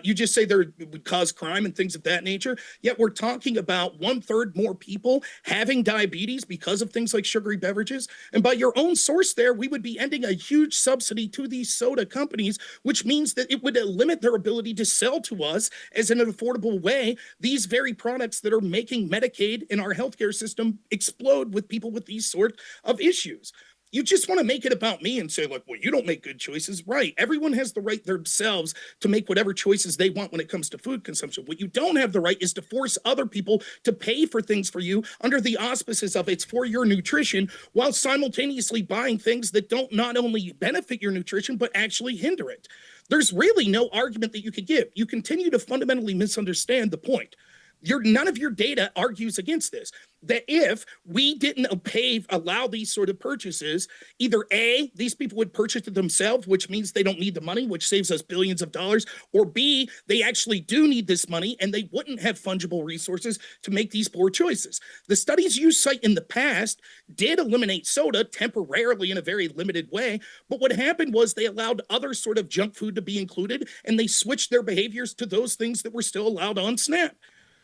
You just say it would cause crime and things of that nature. Yet we're talking about 1/3 more people having diabetes because of things like sugary beverages. And by your own source there, we would be ending a huge subsidy to these soda companies, which means that it would limit their ability to sell to us as in an affordable way these very products that are making Medicaid in our healthcare system explode with people with these sort of issues. You just want to make it about me and say, like, well, you don't make good choices. Right. Everyone has the right themselves to make whatever choices they want when it comes to food consumption. What you don't have the right is to force other people to pay for things for you under the auspices of it's for your nutrition, while simultaneously buying things that don't not only benefit your nutrition, but actually hinder it. There's really no argument that you could give. You continue to fundamentally misunderstand the point. None of your data argues against this. That if we didn't allow these sort of purchases, either A, these people would purchase it themselves, which means they don't need the money, which saves us billions of dollars, or B, they actually do need this money and they wouldn't have fungible resources to make these poor choices. The studies you cite in the past did eliminate soda temporarily in a very limited way, but what happened was they allowed other sort of junk food to be included and they switched their behaviors to those things that were still allowed on SNAP.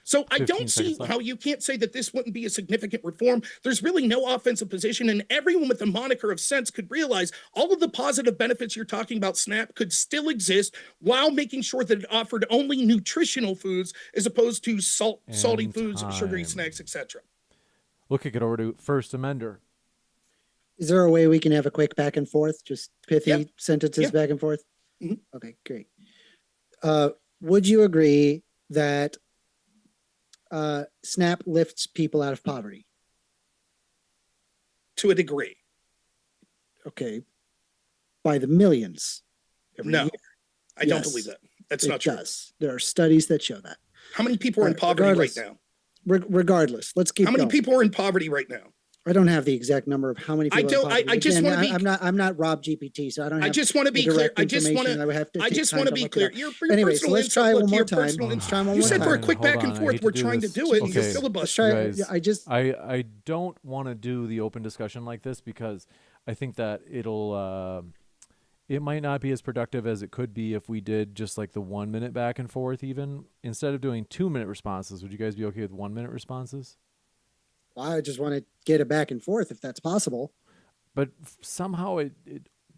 So I don't see how you can't say that this wouldn't be a significant reform. There's really no offensive position, and everyone with a moniker of sense could realize all of the positive benefits you're talking about SNAP could still exist while making sure that it offered only nutritional foods as opposed to salty foods, sugary snacks, etc.
We'll kick it over to 1stAmender.
Is there a way we can have a quick back and forth, just pithy sentences back and forth?
Mm-hmm.
Okay, great. Would you agree that SNAP lifts people out of poverty?
To a degree.
Okay. By the millions.
No, I don't believe that. That's not true. It does.
There are studies that show that.
How many people are in poverty right now?
Regardless, let's keep
going. How many people are in poverty right now?
I don't have the exact number of how many people.
I just want to be.
I'm not Rob GPT, so I don't have.
I just want to be clear. I just want to be clear.
Anyway, so let's try one more time.
You said for a quick back and forth, we're trying to do it.
Okay.
You filibuster.
I don't want to do the open discussion like this because I think that it might not be as productive as it could be if we did just like the 1 minute back and forth. Even instead of doing 2-minute responses, would you guys be okay with 1 minute responses?
I just want to get it back and forth if that's possible.
But somehow it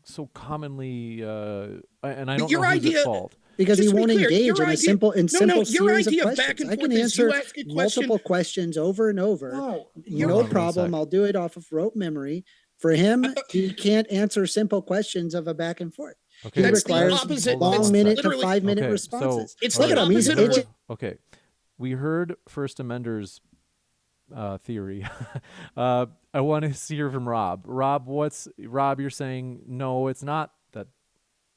so commonly, and I don't know who's at fault.
Because he won't engage in a simple series of questions. I can answer multiple questions over and over. No problem. I'll do it off of rote memory. For him, he can't answer simple questions of a back and forth.
Okay.
He
That's the
requires
opposite.
Hold on
long
That's
one
minute
second.
to
literally
5 minute
Okay,
responses.
so
It's
Look
the
at him. He's
opposite of what-
okay. We heard First Amender's theory. I want to hear from Rob. Rob? You're saying no, it's not that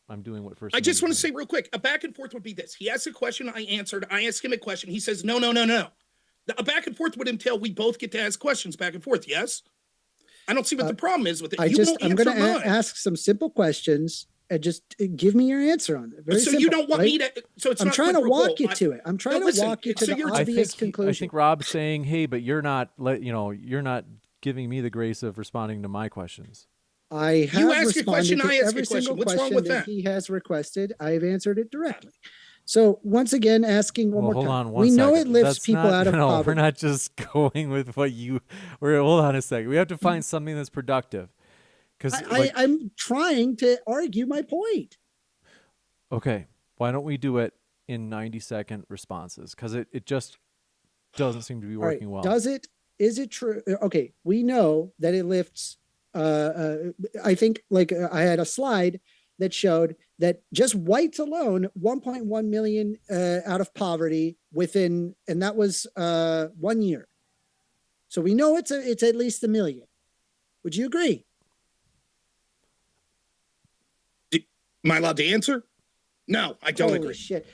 I'm doing what First.
I just want
Amender's
to
saying.
say real quick, a back and forth would be this. He asks a question, I answered. I ask him a question. He says, no, no, no, no. A back and forth would entail we both get to ask questions back and forth. Yes. I don't see what the problem is with it.
I'm going to ask some simple questions and just give me your answer on it. Very
so
simple,
you don't want
right?
me to. So it's
I'm
not
trying to
quid pro quo.
walk you to it. I'm trying to
listen,
walk you to
so
the
you're-
obvious
I
conclusion.
think Rob's saying, hey, but you're not you're not giving me the grace of responding to my questions.
I have
You ask a
responded
question,
to
I ask a
every
question.
single
What's wrong
question
with
that
that?
he has requested. I've answered it directly. So once again, asking one
Well,
more
hold
time.
on one
We know
second.
it lifts
That's
people
not,
out of
no,
poverty.
we're not just going with what you. Hold on a second. We have to find something that's productive. Because
I'm trying to argue my point.
okay, why don't we do it in 90-second responses? Because it just doesn't seem to be
All right.
working well.
Is it true? Okay. We know that it lifts. I think I had a slide that showed that just whites alone, 1.1 million out of poverty within, and that was 1 year. So we know it's at least 1 million. Would you agree?
Am I allowed to answer? No, I don't
Holy
agree.
shit.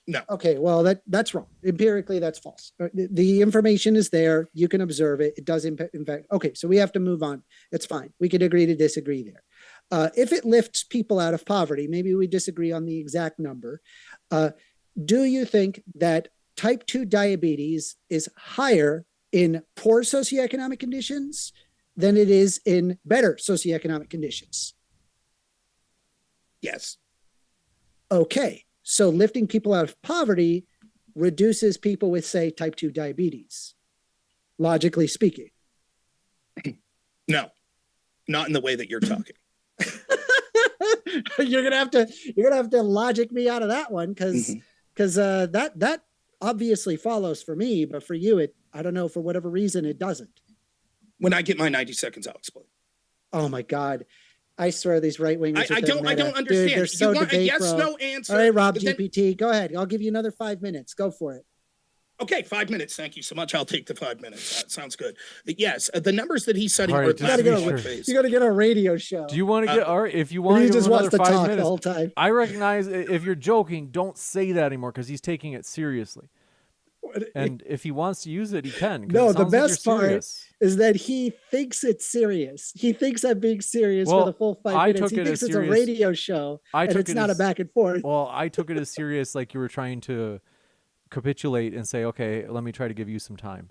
No.
Okay, well that's wrong. Empirically, that's false. The information is there. You can observe it. It does impact. Okay, so we have to move on. It's fine. We could agree to disagree there. If it lifts people out of poverty, maybe we disagree on the exact number. Do you think that type 2 diabetes is higher in poor socioeconomic conditions than it is in better socioeconomic conditions?
Yes.
Okay, so lifting people out of poverty reduces people with, say, type 2 diabetes, logically speaking.
No, not in the way that you're talking.
You're gonna have to logic me out of that one because that obviously follows for me, but for you, I don't know, for whatever reason it doesn't.
When I get my 90 seconds, I'll explain.
Oh my God. I swear these right wingers.
I don't understand.
Dude, they're so
you want a
debate
yes,
pro.
no answer.
All right, Rob
but then-
GPT, go ahead. I'll give you another 5 minutes. Go for it.
Okay, 5 minutes. Thank you so much. I'll take the 5 minutes. That sounds good. Yes, the numbers that he's citing
All right,
are
just
You gotta, get
sure.
a, you gotta get a radio show.
Do you want to get? All right, if you want
he
to
just
give
wants
another
to
5
talk
minutes,
the whole time.
I recognize if you're joking, don't say that anymore because he's taking it seriously. And if he wants to use it, he can. 'cause
No,
it
the
sounds like
best
you're
part
serious.
is that he thinks it's serious. He thinks I'm being serious
Well,
for the full 5
I
minutes.
took
He
it
thinks
as
it's a
serious-
radio show
I
and
took
it's
it
not
as-
a back and forth.
Well, I took it as serious, like you were trying to capitulate and say, okay, let me try to give you some time.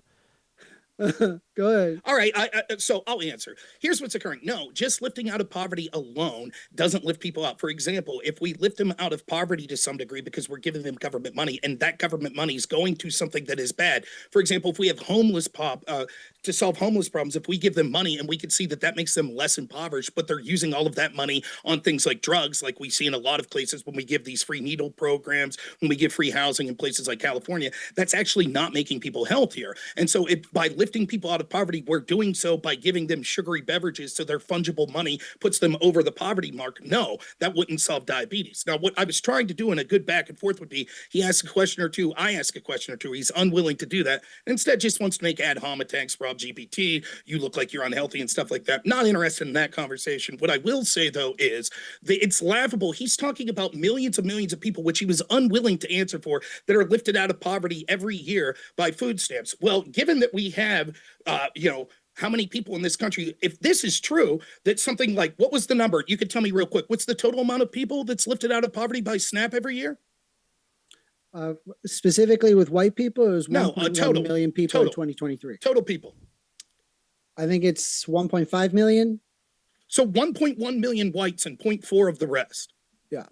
Good.
All right, so I'll answer. Here's what's occurring. No, just lifting out of poverty alone doesn't lift people up. For example, if we lift them out of poverty to some degree because we're giving them government money and that government money is going to something that is bad. For example, if we have to solve homeless problems, if we give them money and we can see that that makes them less impoverished, but they're using all of that money on things like drugs, like we see in a lot of places when we give these free needle programs, when we give free housing in places like California, that's actually not making people healthier. And so by lifting people out of poverty, we're doing so by giving them sugary beverages so their fungible money puts them over the poverty mark. No, that wouldn't solve diabetes. Now, what I was trying to do in a good back and forth would be he asks a question or two, I ask a question or two. He's unwilling to do that. Instead, just wants to make ad hominem attacks, Rob GPT. You look like you're unhealthy and stuff like that. Not interested in that conversation. What I will say, though, is that it's laughable. He's talking about millions of people, which he was unwilling to answer for, that are lifted out of poverty every year by food stamps. Well, given that we have, how many people in this country, if this is true, that something like, what was the number? You could tell me real quick. What's the total amount of people that's lifted out of poverty by SNAP every year?
Specifically with white people, it was
No,
1.1 million people in 2023.
Total people.
I think it's 1.5 million.
So 1.1 million whites and 0.4 of the rest.
Yeah.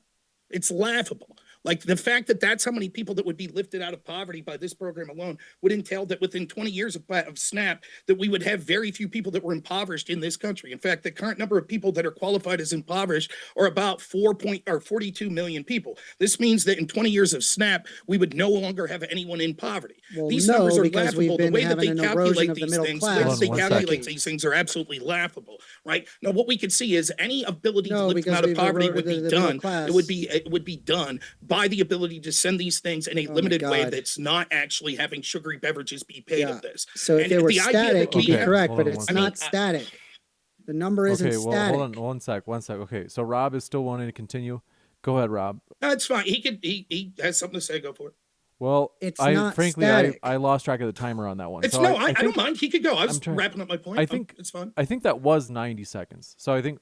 It's laughable. Like the fact that that's how many people that would be lifted out of poverty by this program alone would entail that within 20 years of SNAP, that we would have very few people that were impoverished in this country. In fact, the current number of people that are qualified as impoverished are about 42 million people. This means that in 20 years of SNAP, we would no longer have anyone in poverty.
Well,
These
no,
numbers are
because we've
laughable. The
been
way that they
having an erosion
calculate
of the
these
middle
things, the way
class.
that they
Hold on one
calculate
second.
these things are absolutely laughable, right? Now, what we could see is any ability to
No,
lift them
because
out of
we've
poverty would
eroded
be
the middle
done.
class.
It would be done by the ability to send these things in a
Oh my
limited way
God.
that's not actually having sugary beverages be paid
Yeah.
of this.
So if
And
it were
the idea that
static,
we
you'd be
Okay,
correct,
hold
but
on
it's
one
not
second.
static. The number isn't
Okay, well,
static.
hold on one sec. Okay, so Rob is still wanting to continue. Go ahead, Rob.
That's fine. He has something to say. Go for it.
Well,
It's
I
not
frankly
static.
I lost track of the timer on that one.
It's
So
no,
I
I don't
think
mind. He could go. I was
I'm trying-
wrapping up my point.
I think
it's fine.
I think that was 90 seconds. So I think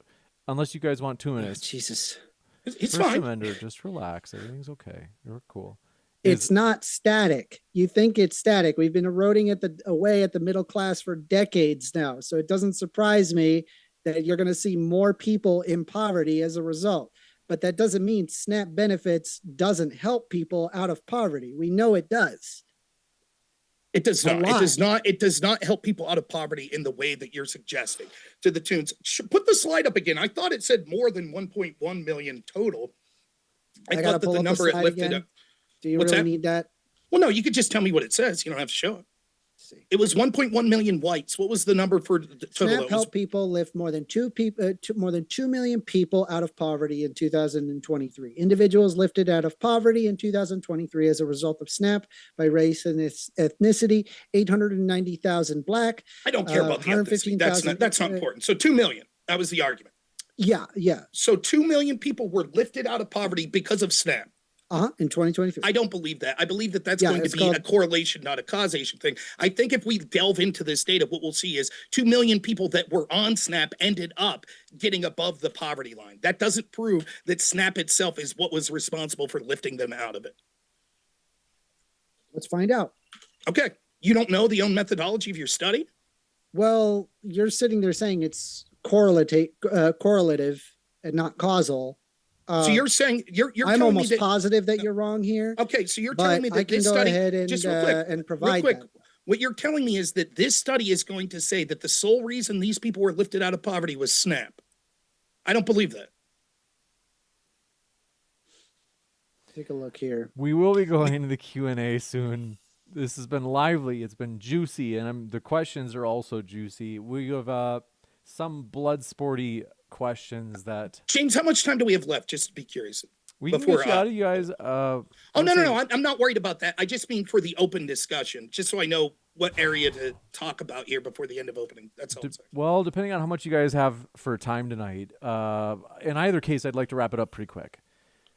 unless you guys want 2
Oh,
minutes,
Jesus.
It's
First
fine.
Amender, just relax. Everything's okay. You're cool.
It's not static. You think it's static. We've been eroding away at the middle class for decades now. So it doesn't surprise me that you're going to see more people in poverty as a result. But that doesn't mean SNAP benefits doesn't help people out of poverty. We know it does.
It does
A
not. It
lot.
does not. It does not help people out of poverty in the way that you're suggesting. To the tunes. Put the slide up again. I thought it said more than 1.1 million total. I
gotta
thought that
pull
the
up
number it
slide
lifted
again.
up.
Do you
What's
really
that?
need that?
Well, no, you could just tell me what it says. You don't have to show it.
Let's see.
It was 1.1 million whites. What was the number for the total?
SNAP
That was,
helped people lift more than 2 million people out of poverty in 2023. Individuals lifted out of poverty in 2023 as a result of SNAP by race and ethnicity. 890,000 Black.
I don't care about the ethnicity.
115,000.
That's not important. So 2 million. That was the argument.
Yeah.
So 2 million people were lifted out of poverty because of SNAP.
In 2023.
I don't believe that. I believe that that's
Yeah,
going to
it's
be
called-
a correlation, not a causation thing. I think if we delve into this data, what we'll see is 2 million people that were on SNAP ended up getting above the poverty line. That doesn't prove that SNAP itself is what was responsible for lifting them out of it.
Let's find out.
Okay. You don't know the own methodology of your study?
Well, you're sitting there saying it's correlative and not causal.
So you're saying you're
I'm
telling me
almost
that,
positive that you're wrong here.
okay, so you're
But
telling me that
I can
this
go
study
ahead and
just real quick,
and provide
quick,
that.
what you're telling me is that this study is going to say that the sole reason these people were lifted out of poverty was SNAP. I don't believe that.
Take a look here.
We will be going into the Q&A soon. This has been lively. It's been juicy, and the questions are also juicy. We have some blood sporty questions that
James, how much time do we have left? Just to be curious.
we can
Before,
get you out of you guys.
Oh, no. I'm not worried about that. I just mean for the open discussion, just so I know what area to talk about here before the end of opening. That's all I'm saying.
Well, depending on how much you guys have for time tonight, in either case, I'd like to wrap it up pretty quick.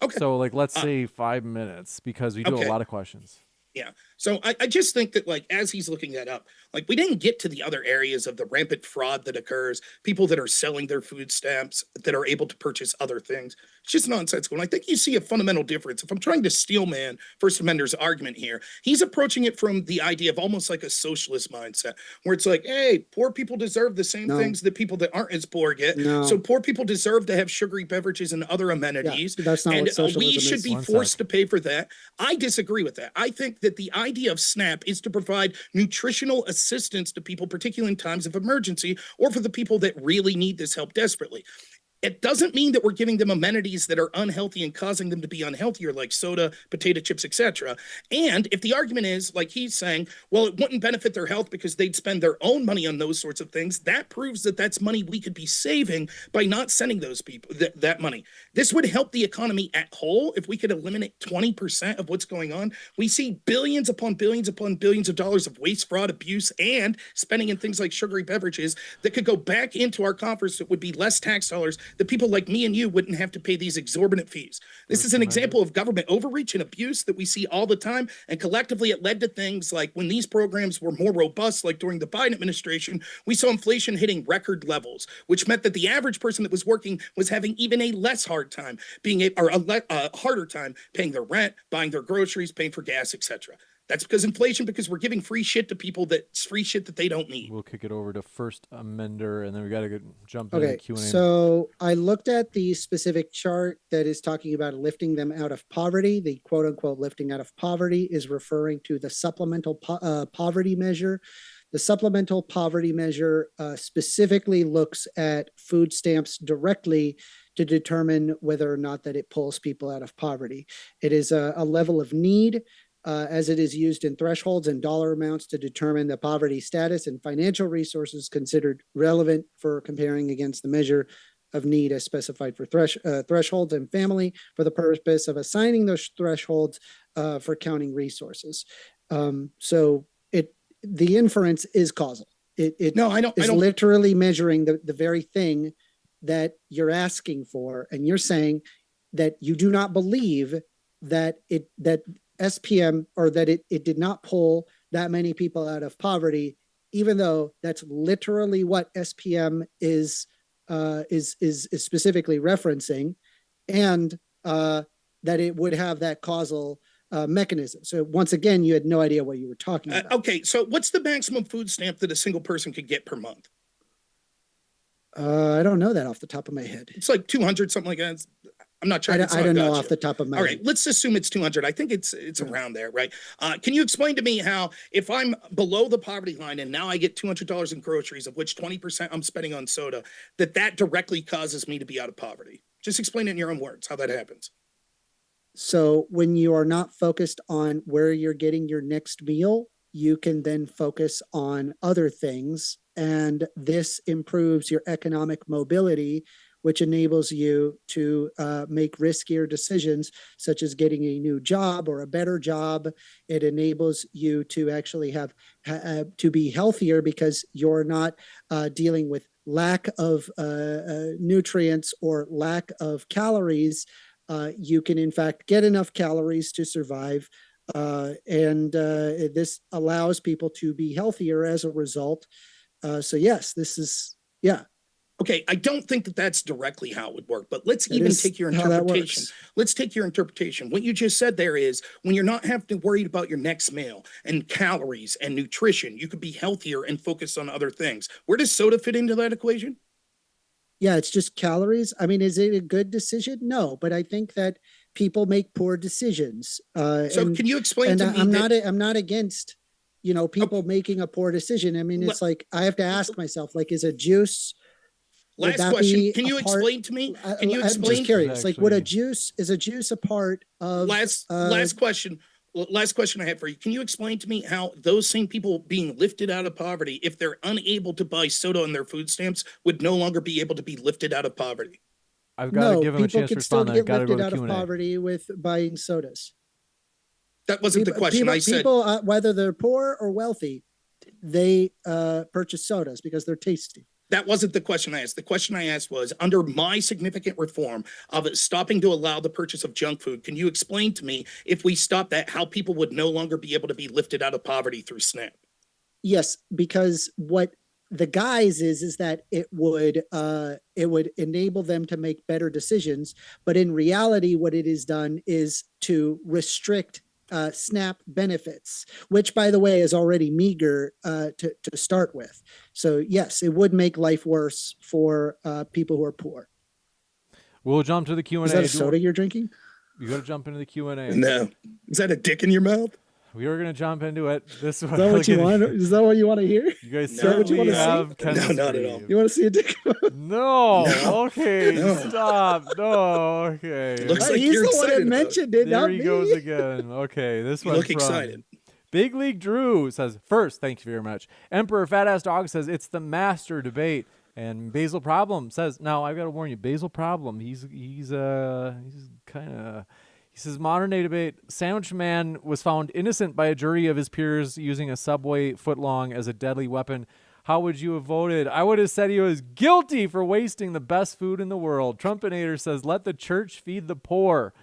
Okay.
So, like, let's say 5 minutes because we do
okay.
a lot of questions.
Yeah. So I just think that, like, as he's looking that up, like, we didn't get to the other areas of the rampant fraud that occurs, people that are selling their food stamps, that are able to purchase other things. It's just nonsensical. And I think you see a fundamental difference. If I'm trying to steelman First Amender's argument here, he's approaching it from the idea of almost like a socialist mindset, where it's like, hey, poor people deserve the same
No.
things that people that aren't as poor get.
No.
So poor people deserve to have sugary beverages and other amenities.
that's not
and
what socialism
we should
is.
be
One
forced
sec.
to pay for that. I disagree with that. I think that the idea of SNAP is to provide nutritional assistance to people, particularly in times of emergency, or for the people that really need this help desperately. It doesn't mean that we're giving them amenities that are unhealthy and causing them to be unhealthier, like soda, potato chips, etc. And if the argument is, like he's saying, well, it wouldn't benefit their health because they'd spend their own money on those sorts of things, that proves that that's money we could be saving by not sending those people that money. This would help the economy at whole if we could eliminate 20% of what's going on. We see billions upon billions upon billions of dollars of waste, fraud, abuse, and spending in things like sugary beverages that could go back into our coffers that would be less tax dollars that people like me and you wouldn't have to pay these exorbitant fees. This is an example of government overreach and abuse that we see all the time. And collectively, it led to things like when these programs were more robust, like during the Biden administration, we saw inflation hitting record levels, which meant that the average person that was working was having even a less hard time harder time paying their rent, buying their groceries, paying for gas, etc. That's because inflation, because we're giving free shit to people that's free shit that they don't need.
We'll kick it over to 1stAmender, and then we got to jump into the
Okay,
Q&A.
so I looked at the specific chart that is talking about lifting them out of poverty. The quote unquote lifting out of poverty is referring to the supplemental poverty measure. The supplemental poverty measure specifically looks at food stamps directly to determine whether or not that it pulls people out of poverty. It is a level of need, as it is used in thresholds and dollar amounts to determine the poverty status and financial resources considered relevant for comparing against the measure of need as specified for thresholds and family for the purpose of assigning those thresholds for counting resources. So the inference is causal. It
No, I don't.
is literally measuring the very thing that you're asking for, and you're saying that you do not believe that SPM or that it did not pull that many people out of poverty, even though that's literally what SPM is specifically referencing, and that it would have that causal mechanism. So once again, you had no idea what you were talking about.
Okay, so what's the maximum food stamp that a single person could get per month?
I don't know that off the top of my head.
It's like 200, something like that. I'm not sure.
I don't know off the top of my
head. All
head.
right, let's assume it's 200. I think it's around there, right? Can you explain to me how, if I'm below the poverty line and now I get $200 in groceries, of which 20% I'm spending on soda, that directly causes me to be out of poverty? Just explain it in your own words how that happens.
So when you are not focused on where you're getting your next meal, you can then focus on other things. And this improves your economic mobility, which enables you to make riskier decisions, such as getting a new job or a better job. It enables you to actually have to be healthier because you're not dealing with lack of nutrients or lack of calories. You can, in fact, get enough calories to survive. And this allows people to be healthier as a result. So yes, this is, yeah.
Okay, I don't think that that's directly how it would work, but let's even take your interpretation. Let's take your interpretation. What you just said there is, when you're not having to worry about your next meal and calories and nutrition, you could be healthier and focus on other things. Where does soda fit into that equation?
Yeah, it's just calories. I mean, is it a good decision? No, but I think that people make poor decisions.
So can you explain to me?
I'm not against, people making a poor decision. I mean, it's like, I have to ask myself, like, is a juice...
Last question. Can you explain to me? Can you explain?
I'm just curious. Like, is a juice a part of?
Last question. Last question I have for you. Can you explain to me how those same people being lifted out of poverty, if they're unable to buy soda on their food stamps, would no longer be able to be lifted out of poverty?
I've got to give him a chance to respond.
People can still get lifted out of poverty with buying sodas.
That wasn't the question. I said
people, whether they're poor or wealthy, they purchase sodas because they're tasty.
That wasn't the question I asked. The question I asked was, under my significant reform of stopping to allow the purchase of junk food, can you explain to me, if we stop that, how people would no longer be able to be lifted out of poverty through SNAP?
Yes, because what the guise is that it would enable them to make better decisions. But in reality, what it has done is to restrict SNAP benefits, which, by the way, is already meager to start with. So yes, it would make life worse for people who are poor.
We'll jump to the Q&A.
Is that a soda you're drinking?
You got to jump into the Q&A.
No. Is that a dick in your mouth?
We are going to jump into it. Is
that what you want? Is that what you want to hear?
You guys
certainly
have chemistry.
No, not at all.
You want to see a dick?
No. Okay. No. Stop. No. Okay.
Looks like
he's
you're
the one that
excited
mentioned it.
There
not
he
me.
goes again. Okay. This one.
Look excited.
Big League Drew says, first, thank you very much. Emperor Fat Ass Dog says, it's the master debate. And Basil Problem says, now I've got to warn you, Basil Problem, he's kind of... He says, modern day debate, Sandwich Man was found innocent by a jury of his peers using a Subway footlong as a deadly weapon. How would you have voted? I would have said he was guilty for wasting the best food in the world. Trumpinator says, let the church feed the poor.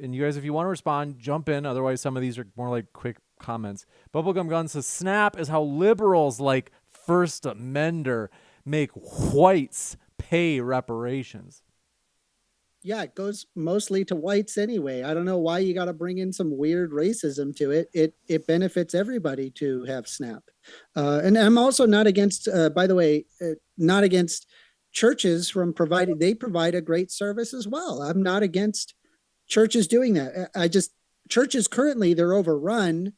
And you guys, if you want to respond, jump in. Otherwise, some of these are more like quick comments. Bubblegum Gun says, SNAP is how liberals like 1stAmender make whites pay reparations.
Yeah, it goes mostly to whites anyway. I don't know why you got to bring in some weird racism to it. It benefits everybody to have SNAP. And I'm also not against, by the way, not against churches from providing. They provide a great service as well. I'm not against churches doing that. I just churches currently they're overrun,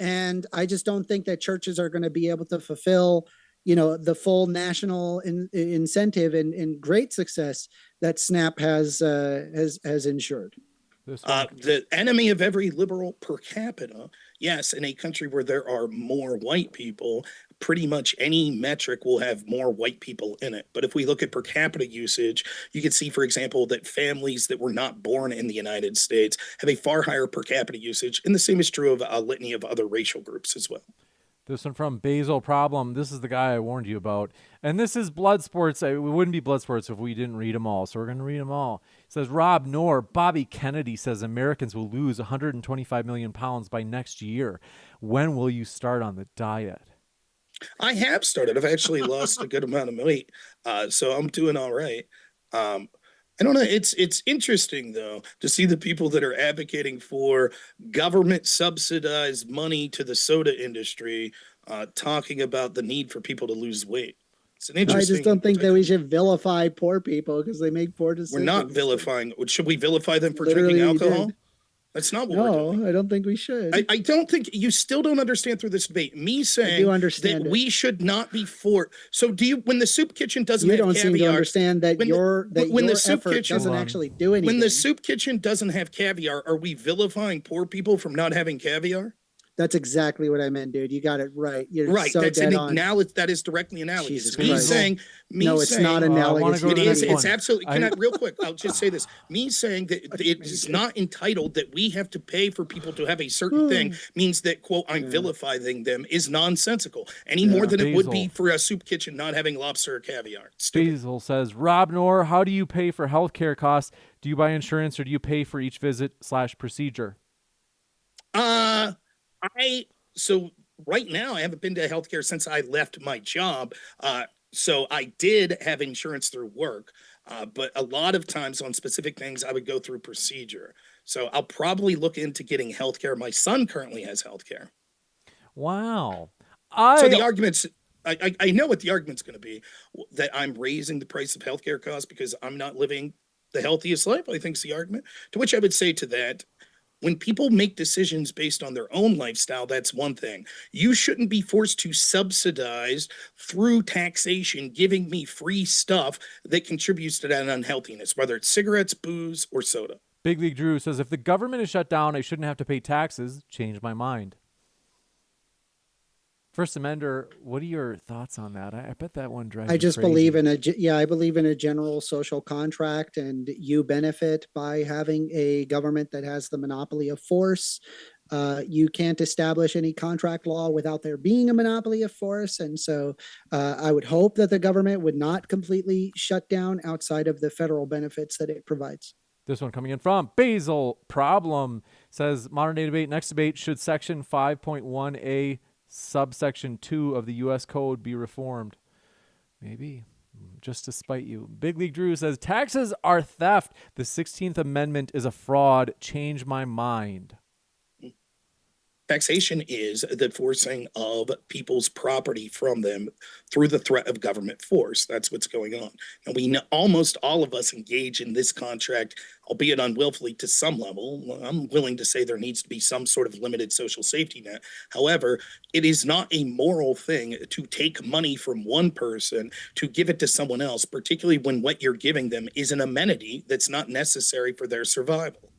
and I just don't think that churches are going to be able to fulfill, the full national incentive and great success that SNAP has ensured.
This one.
The enemy of every liberal per capita. Yes, in a country where there are more white people, pretty much any metric will have more white people in it. But if we look at per capita usage, you can see, for example, that families that were not born in the United States have a far higher per capita usage. And the same is true of a litany of other racial groups as well.
This one from Basil Problem. This is the guy I warned you about. And this is Blood Sports. It wouldn't be Blood Sports if we didn't read them all. So we're going to read them all. It says, Rob Noerr, Bobby Kennedy says Americans will lose 125 million pounds by next year. When will you start on the diet?
I have started. I've actually lost a good amount of weight. So I'm doing all right. I don't know. It's interesting though to see the people that are advocating for government subsidized money to the soda industry talking about the need for people to lose weight. It's an
I
interesting.
just don't think that we should vilify poor people because they make poor decisions.
We're not vilifying. Should we vilify them for
Literally,
drinking
we
alcohol?
did.
That's not what we're doing.
No, I don't think we should.
I don't think you still don't understand through this debate. Me saying
do understand
that
it.
we should not be for. So do you? When the soup kitchen doesn't
You
have
don't seem to
caviar,
understand that
when
your
soup
effort
kitchen-
doesn't
Hold on.
actually do anything.
when the soup kitchen doesn't have caviar, are we vilifying poor people from not having caviar?
That's exactly what I meant, dude. You got it right. You're
Right.
so
That's
dead
an
on.
that is directly analogous.
Jesus
Me
Christ.
saying,
No, it's not
I wanna
analogous.
go to
It
the
is.
next
It's
one.
absolutely. Real quick? I'll just say this. Me saying that it is not entitled that we have to pay for people to have a certain thing means that quote I'm vilifying them is nonsensical any more than it would be
Basil.
for a soup kitchen not having lobster or caviar. It's stupid.
Basil says, Rob Noerr, how do you pay for healthcare costs? Do you buy insurance or do you pay for each visit/procedure?
So right now I haven't been to healthcare since I left my job. So I did have insurance through work, but a lot of times on specific things I would go through procedure. So I'll probably look into getting healthcare. My son currently has healthcare.
Wow.
So the arguments, I know what the argument's going to be, that I'm raising the price of healthcare costs because I'm not living the healthiest life, I think is the argument. To which I would say to that, when people make decisions based on their own lifestyle, that's one thing. You shouldn't be forced to subsidize through taxation, giving me free stuff that contributes to that unhealthiness, whether it's cigarettes, booze, or soda.
Big League Drew says, if the government is shut down, I shouldn't have to pay taxes. Change my mind. 1stAmender, what are your thoughts on that? I bet that one drives
I
you
just
crazy.
believe in I believe in a general social contract, and you benefit by having a government that has the monopoly of force. You can't establish any contract law without there being a monopoly of force. And so I would hope that the government would not completely shut down outside of the federal benefits that it provides.
This one coming in from Basil Problem says, modern day debate, next debate, should section 5.1a subsection 2 of the U.S. Code be reformed? Maybe. Just to spite you. Big League Drew says, taxes are theft. The 16th Amendment is a fraud. Change my mind.
Taxation is the forcing of people's property from them through the threat of government force. That's what's going on. And we know almost all of us engage in this contract, albeit unwillfully to some level. I'm willing to say there needs to be some sort of limited social safety net. However, it is not a moral thing to take money from one person to give it to someone else, particularly when what you're giving them is an amenity that's not necessary for their survival.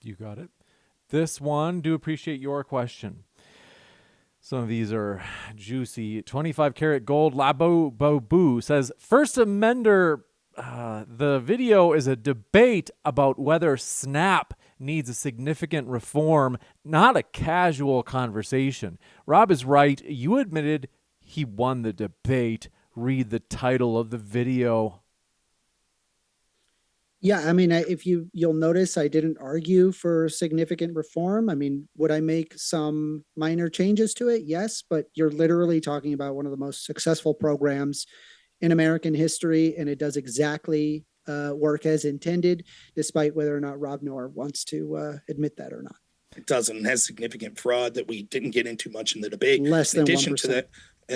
You got it. This one, do appreciate your question. Some of these are juicy. 25 karat gold Labo Bobu says, 1stAmender, the video is a debate about whether SNAP needs a significant reform, not a casual conversation. Rob is right. You admitted he won the debate. Read the title of the video.
Yeah, I mean, if you'll notice, I didn't argue for significant reform. I mean, would I make some minor changes to it? Yes, but you're literally talking about one of the most successful programs in American history, and it does exactly work as intended, despite whether or not Rob Noerr wants to admit that or not.
It doesn't. It has significant fraud that we didn't get into much in the debate.
Less
In
than
addition
1%.
to that,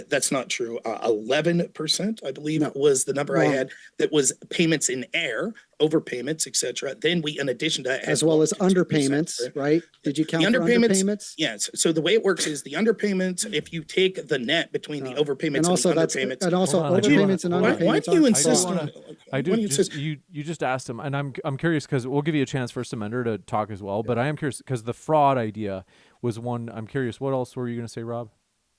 that's not true. 11%, I believe,
No.
was the number I
Wrong.
had. That was payments in air, overpayments, etc. Then we, in addition to that,
As well as
1% to 2%,
underpayments, right? Did you count
the
for underpayments?
Yes. So the way it works is the underpayments, if you take the net between the overpayments
And also
and the
that's
underpayments.
and also
Hold on, I do
overpayments and
wanna-
Why
underpayments
do you
aren't
insist
fraud.
on?
I do.
Why do you
Just,
insist?
you just asked him, and I'm curious because we'll give you a chance, 1stAmender, to talk as well. But I am curious because the fraud idea was one. I'm curious. What else were you going to say, Rob?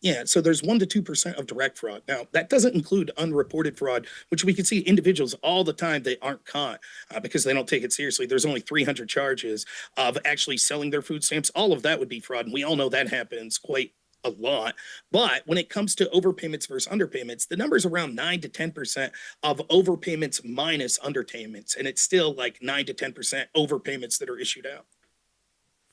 Yeah, so there's 1% to 2% of direct fraud. Now, that doesn't include unreported fraud, which we can see individuals all the time that aren't caught because they don't take it seriously. There's only 300 charges of actually selling their food stamps. All of that would be fraud, and we all know that happens quite a lot. But when it comes to overpayments versus underpayments, the number is around 9% to 10% of overpayments minus underpayments, and it's still like 9% to 10% overpayments that are issued out.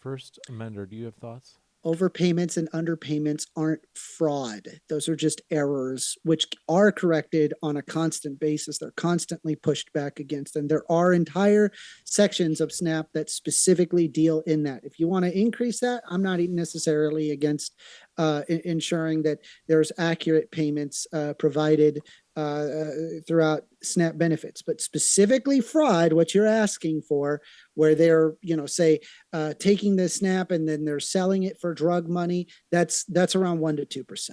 1stAmender, do you have thoughts?
Overpayments and underpayments aren't fraud. Those are just errors, which are corrected on a constant basis. They're constantly pushed back against. And there are entire sections of SNAP that specifically deal in that. If you want to increase that, I'm not necessarily against ensuring that there's accurate payments provided throughout SNAP benefits, but specifically fraud, what you're asking for, where they're, say, taking the SNAP and then they're selling it for drug money, that's around 1% to 2%.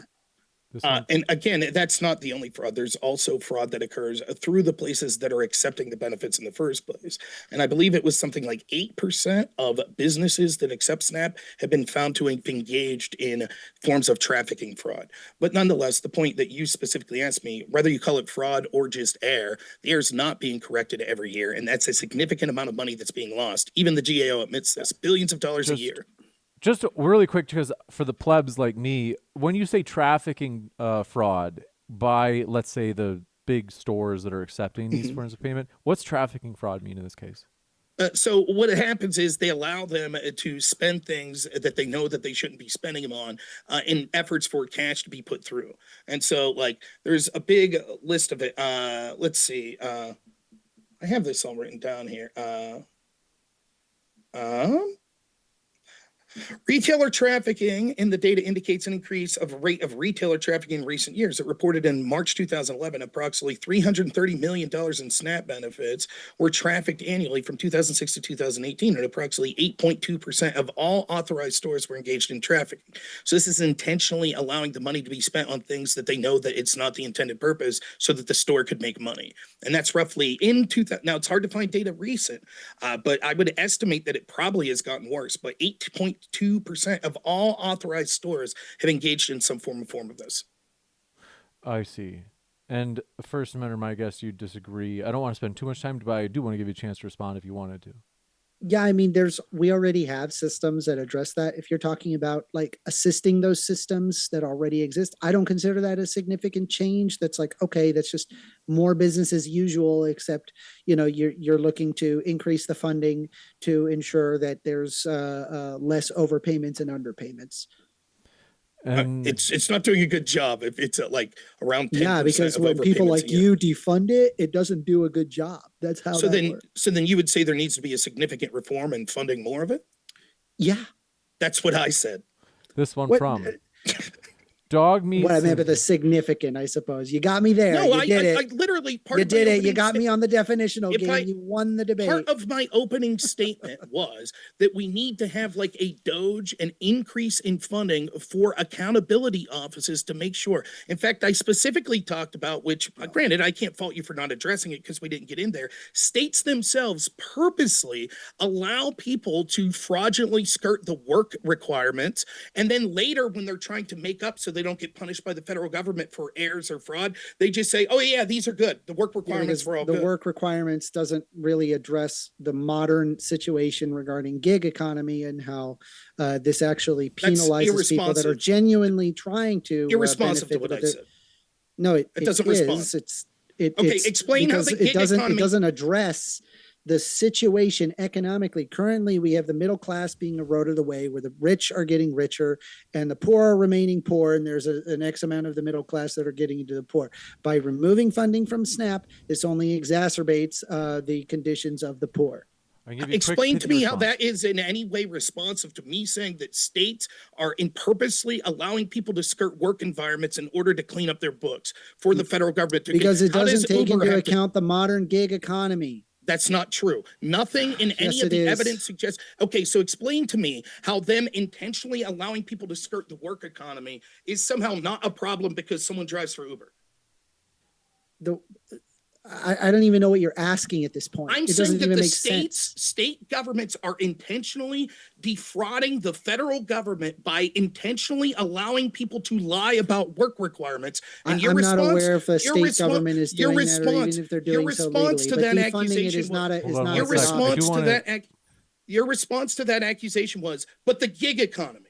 And again, that's not the only fraud. There's also fraud that occurs through the places that are accepting the benefits in the first place. And I believe it was something like 8% of businesses that accept SNAP have been found to have engaged in forms of trafficking fraud. But nonetheless, the point that you specifically asked me, whether you call it fraud or just error, the error is not being corrected every year. And that's a significant amount of money that's being lost. Even the GAO admits this, billions of dollars a year.
Just really quick, because for the plebs like me, when you say trafficking fraud by, let's say, the big stores that are accepting these forms of payment, what's trafficking fraud mean in this case?
So what happens is they allow them to spend things that they know that they shouldn't be spending them on in efforts for cash to be put through. And so, like, there's a big list of it. Let's see. I have this all written down here. Retailer trafficking in the data indicates an increase of rate of retailer trafficking in recent years. It reported in March 2011, approximately $330 million in SNAP benefits were trafficked annually from 2006 to 2018, and approximately 8.2% of all authorized stores were engaged in trafficking. So this is intentionally allowing the money to be spent on things that they know that it's not the intended purpose so that the store could make money. And that's roughly in 2000. Now, it's hard to find data recent, but I would estimate that it probably has gotten worse, but 8.2% of all authorized stores have engaged in some form of this.
I see. And 1stAmender, my guess you disagree. I don't want to spend too much time, but I do want to give you a chance to respond if you wanted to.
Yeah, I mean, we already have systems that address that. If you're talking about like assisting those systems that already exist, I don't consider that a significant change. That's like, okay, that's just more business as usual, except, you're looking to increase the funding to ensure that there's less overpayments and underpayments.
And
it's not doing a good job if it's like around 10%.
Yeah, because when people like you defund it, it doesn't do a good job. That's how that works.
So then you would say there needs to be a significant reform in funding more of it?
Yeah.
That's what I said.
this one from Dog Meat.
What I meant by the significant, I suppose. You got me there.
No,
you did it.
I literally
You did it. You got me on the definitional game. You won the debate.
Part of my opening statement was that we need to have like a Doge, an increase in funding for accountability offices to make sure. In fact, I specifically talked about, which granted, I can't fault you for not addressing it because we didn't get in there. States themselves purposely allow people to fraudulently skirt the work requirements. And then later when they're trying to make up so they don't get punished by the federal government for errors or fraud, they just say, oh yeah, these are good. The work requirements were all good.
The work requirements doesn't really address the modern situation regarding gig economy and how this actually penalizes people that are genuinely trying to
irresponsive to what I said.
No, it
doesn't
is.
respond.
Explain
how the gig economy...
it doesn't address the situation economically. Currently, we have the middle class being eroded away, where the rich are getting richer and the poor are remaining poor. And there's an X amount of the middle class that are getting into the poor. By removing funding from SNAP, this only exacerbates the conditions of the poor.
Explain to me how that is in any way responsive to me saying that states are purposely allowing people to skirt work environments in order to clean up their books for the federal government.
Because it doesn't take into account the modern gig economy.
That's not true. Nothing in any of the evidence suggests. Okay, so explain to me how them intentionally allowing people to skirt the work economy is somehow not a problem because someone drives for Uber.
I don't even know what you're asking at this point.
I'm saying that the state governments are intentionally defrauding the federal government by intentionally allowing people to lie about work requirements. And
I'm not aware if a state government is doing that, or even if they're doing so legally. But defunding it is not a
your response to that accusation was, but the gig economy.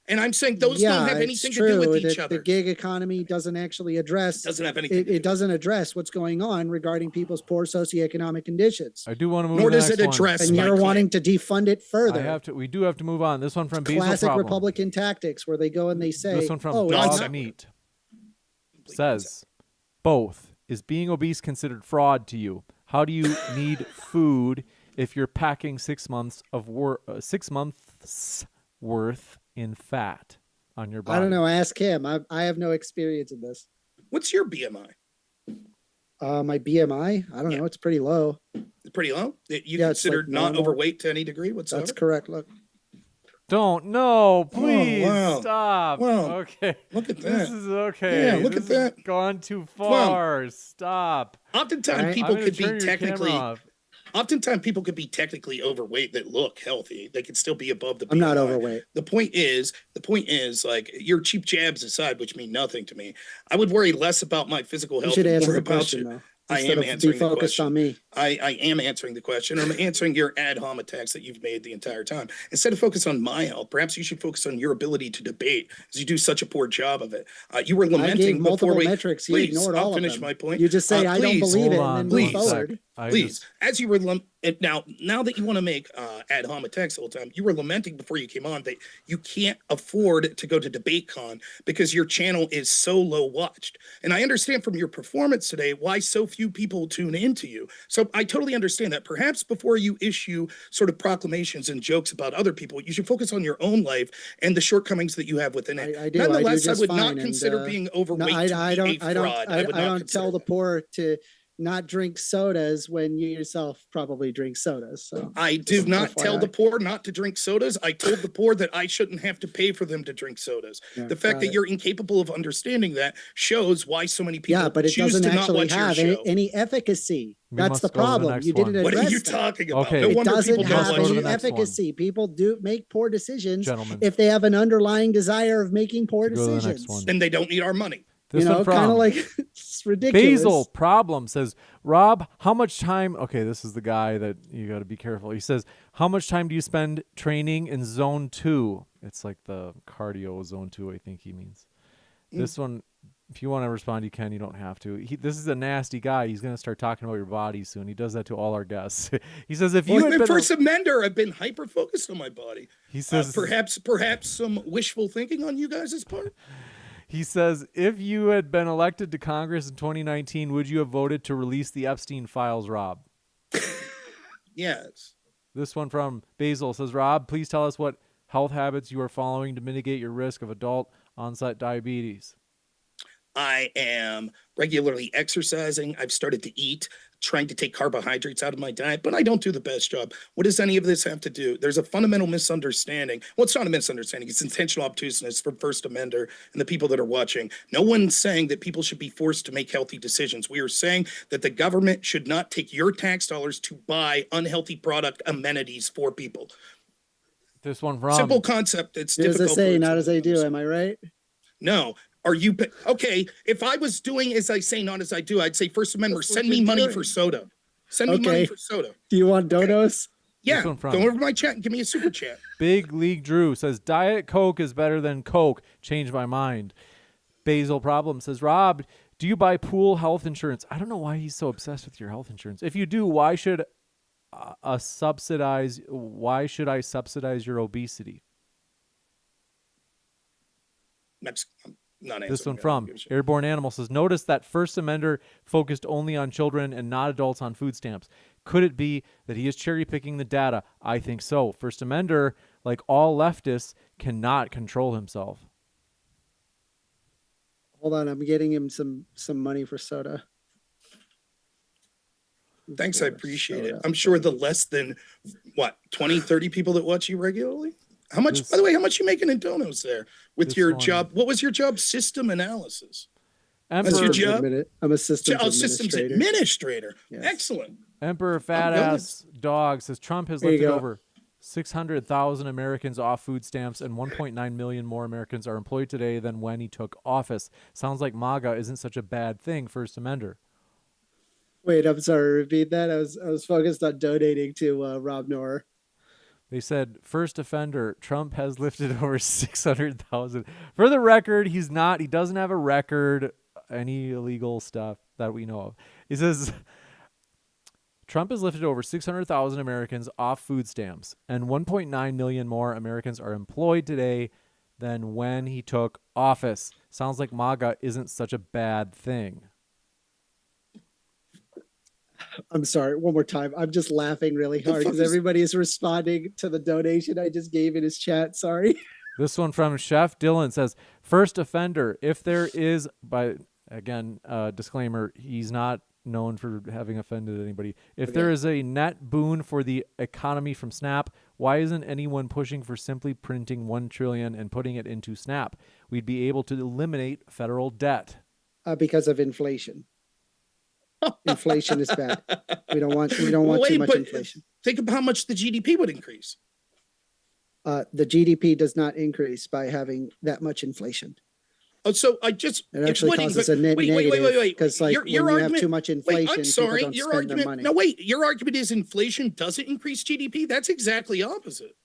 And I'm saying those don't have anything to do with each other.
The gig economy doesn't actually address.
Doesn't have anything.
It doesn't address what's going on regarding people's poor socioeconomic conditions.
I do want to move.
Nor does it address.
And you're wanting to defund it further.
We do have to move on. This one from Basil
Classic
Problem.
Republican tactics, where they go and they say,
this one from Dog Meat says, both. Is being obese considered fraud to you? How do you need food if you're packing 6 months worth in fat on your body?
I don't know. Ask him. I have no experience in this.
What's your BMI?
My BMI? I don't know. It's pretty low.
Pretty low? You considered not overweight to any degree whatsoever?
That's correct. Look.
Don't. No, please. Stop.
Wow.
Okay.
Look at that.
This is okay.
Yeah, look at that.
Gone too far. Stop.
Oftentimes people could be technically overweight that look healthy. They could still be above the BMI.
I'm not overweight.
The point is, like, your cheap jabs aside, which mean nothing to me. I would worry less about my physical health.
You should answer
more
the
about
question, though.
I am answering the question.
On me.
I am answering the question. I'm answering your ad hom attacks that you've made the entire time. Instead of focus on my health, perhaps you should focus on your ability to debate, as you do such a poor job of it. You were lamenting
multiple metrics. You ignored all of them.
I'll finish my point.
You just say, I don't believe it, and then move forward.
Please, as you were now that you want to make ad hom attacks the whole time, you were lamenting before you came on that you can't afford to go to DebateCon because your channel is so low watched. And I understand from your performance today why so few people tune into you. So I totally understand that. Perhaps before you issue sort of proclamations and jokes about other people, you should focus on your own life and the shortcomings that you have within it.
I do.
Nonetheless,
I
would not consider being overweight.
I don't tell the poor to not drink sodas when you yourself probably drink sodas. So
I do not tell the poor not to drink sodas. I told the poor that I shouldn't have to pay for them to drink sodas. Yeah, the fact that you're incapable of understanding that shows why so many people
but it
choose
doesn't
to not
actually
watch
have
your show.
any efficacy. That's the problem. You didn't address
What are you talking about?
Okay.
No
it
wonder
doesn't
people don't
have
watch
any
you.
efficacy. People do make poor decisions
Gentlemen.
if they have an underlying desire of making poor decisions.
Then they don't need our money.
This one from
kind of like it's ridiculous.
Basil Problem says, Rob, how much time? Okay, this is the guy that you got to be careful. He says, how much time do you spend training in zone 2? It's like the cardio zone 2, I think he means. This one, if you want to respond, you can. You don't have to. This is a nasty guy. He's going to start talking about your body soon. He does that to all our guests. He says, if you had been
1stAmender, I've been hyper focused on my body.
He says,
perhaps some wishful thinking on you guys' part.
He says, if you had been elected to Congress in 2019, would you have voted to release the Epstein files, Rob?
Yes.
This one from Basil says, Rob, please tell us what health habits you are following to mitigate your risk of adult onset diabetes.
I am regularly exercising. I've started to eat, trying to take carbohydrates out of my diet, but I don't do the best job. What does any of this have to do? There's a fundamental misunderstanding. Well, it's not a misunderstanding. It's intentional obtuseness from 1stAmender and the people that are watching. No one's saying that people should be forced to make healthy decisions. We are saying that the government should not take your tax dollars to buy unhealthy product amenities for people.
This one from...
Simple concept. It's
difficult.
As
I say, not as I do. Am I right?
No. Are you okay? If I was doing as I say, not as I do, I'd say 1stAmender, send me money for soda. Send me money for soda.
Do you want donuts?
Yeah. Go over to my chat and give me a super chat.
Big League Drew says, Diet Coke is better than Coke. Change my mind. Basil Problem says, Rob, do you buy pool health insurance? I don't know why he's so obsessed with your health insurance. If you do, why should why should I subsidize your obesity?
I'm not answering.
This one
that.
from Airborne Animal says, notice that First Amender focused only on children and not adults on food stamps. Could it be that he is cherry picking the data? I think so. First Amender, like all leftists, cannot control himself.
Hold on, I'm getting him some money for soda.
Thanks, I appreciate it. I'm sure the less than, 20, 30 people that watch you regularly? How much, by the way, how much you making in donos there with your job? What was your job? System analysis. That's your job?
I'm a systems
systems administrator. Yes. Excellent.
Emperor Fat Ass Dog says, Trump has lifted over 600,000 Americans off food stamps and 1.9 million more Americans are employed today than when he took office. Sounds like MAGA isn't such a bad thing, First Amender.
Wait, I'm sorry, repeat that. I was focused on donating to Rob Noerr.
They said, first offender, Trump has lifted over 600,000. For the record, he doesn't have a record, any illegal stuff that we know of. He says, Trump has lifted over 600,000 Americans off food stamps, and 1.9 million more Americans are employed today than when he took office. Sounds like MAGA isn't such a bad thing.
I'm sorry, one more time. I'm just laughing really hard because everybody is responding to the donation I just gave in his chat. Sorry.
This one from Chef Dylan says, first offender, if there is, disclaimer, he's not known for having offended anybody. If there is a net boon for the economy from SNAP, why isn't anyone pushing for simply printing $1 trillion and putting it into SNAP? We'd be able to eliminate federal debt.
Because of inflation. Inflation is bad. We don't want too much inflation.
Think of how much the GDP would increase.
The GDP does not increase by having that much inflation.
Oh, so I just
it actually causes a net negative because when you have too much inflation,
I'm sorry,
people don't spend their money.
No, wait, your argument is inflation doesn't increase GDP. That's exactly opposite.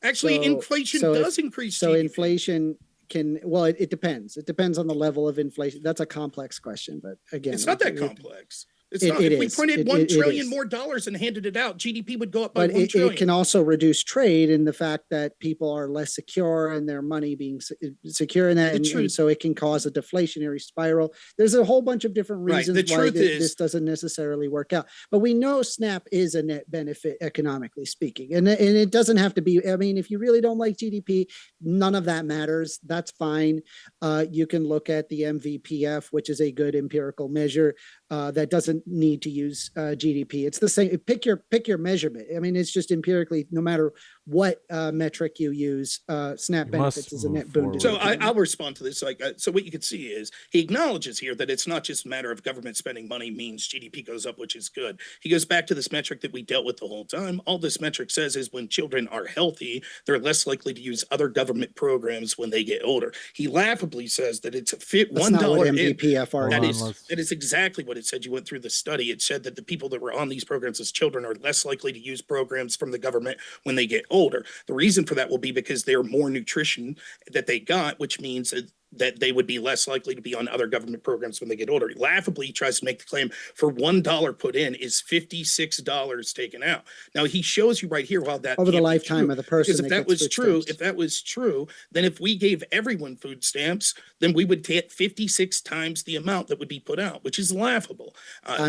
Actually, inflation does increase GDP.
So inflation it depends. It depends on the level of inflation. That's a complex question, but again,
it's not that complex. If we printed $1 trillion more and handed it out, GDP would go up by $1 trillion.
It can also reduce trade in the fact that people are less secure in their money being secure in that. And so it can cause a deflationary spiral. There's a whole bunch of different reasons why this doesn't necessarily work out. But we know SNAP is a net benefit economically speaking. And it doesn't have to be, I mean, if you really don't like GDP, none of that matters. That's fine. You can look at the MVPF, which is a good empirical measure that doesn't need to use GDP. It's the same. Pick your measurement. I mean, it's just empirically, no matter what metric you use, SNAP benefits is a net boon.
So I'll respond to this. So what you can see is he acknowledges here that it's not just a matter of government spending money means GDP goes up, which is good. He goes back to this metric that we dealt with the whole time. All this metric says is when children are healthy, they're less likely to use other government programs when they get older. He laughably says that it's $1. That is exactly what it said. You went through the study. It said that the people that were on these programs as children are less likely to use programs from the government when they get older. The reason for that will be because they're more nutrition that they got, which means that they would be less likely to be on other government programs when they get older. Laughably, he tries to make the claim for $1 put in is $56 taken out. Now he shows you right here while that
over the lifetime of the person.
Because if that was true, then if we gave everyone food stamps, then we would get 56 times the amount that would be put out, which is laughable.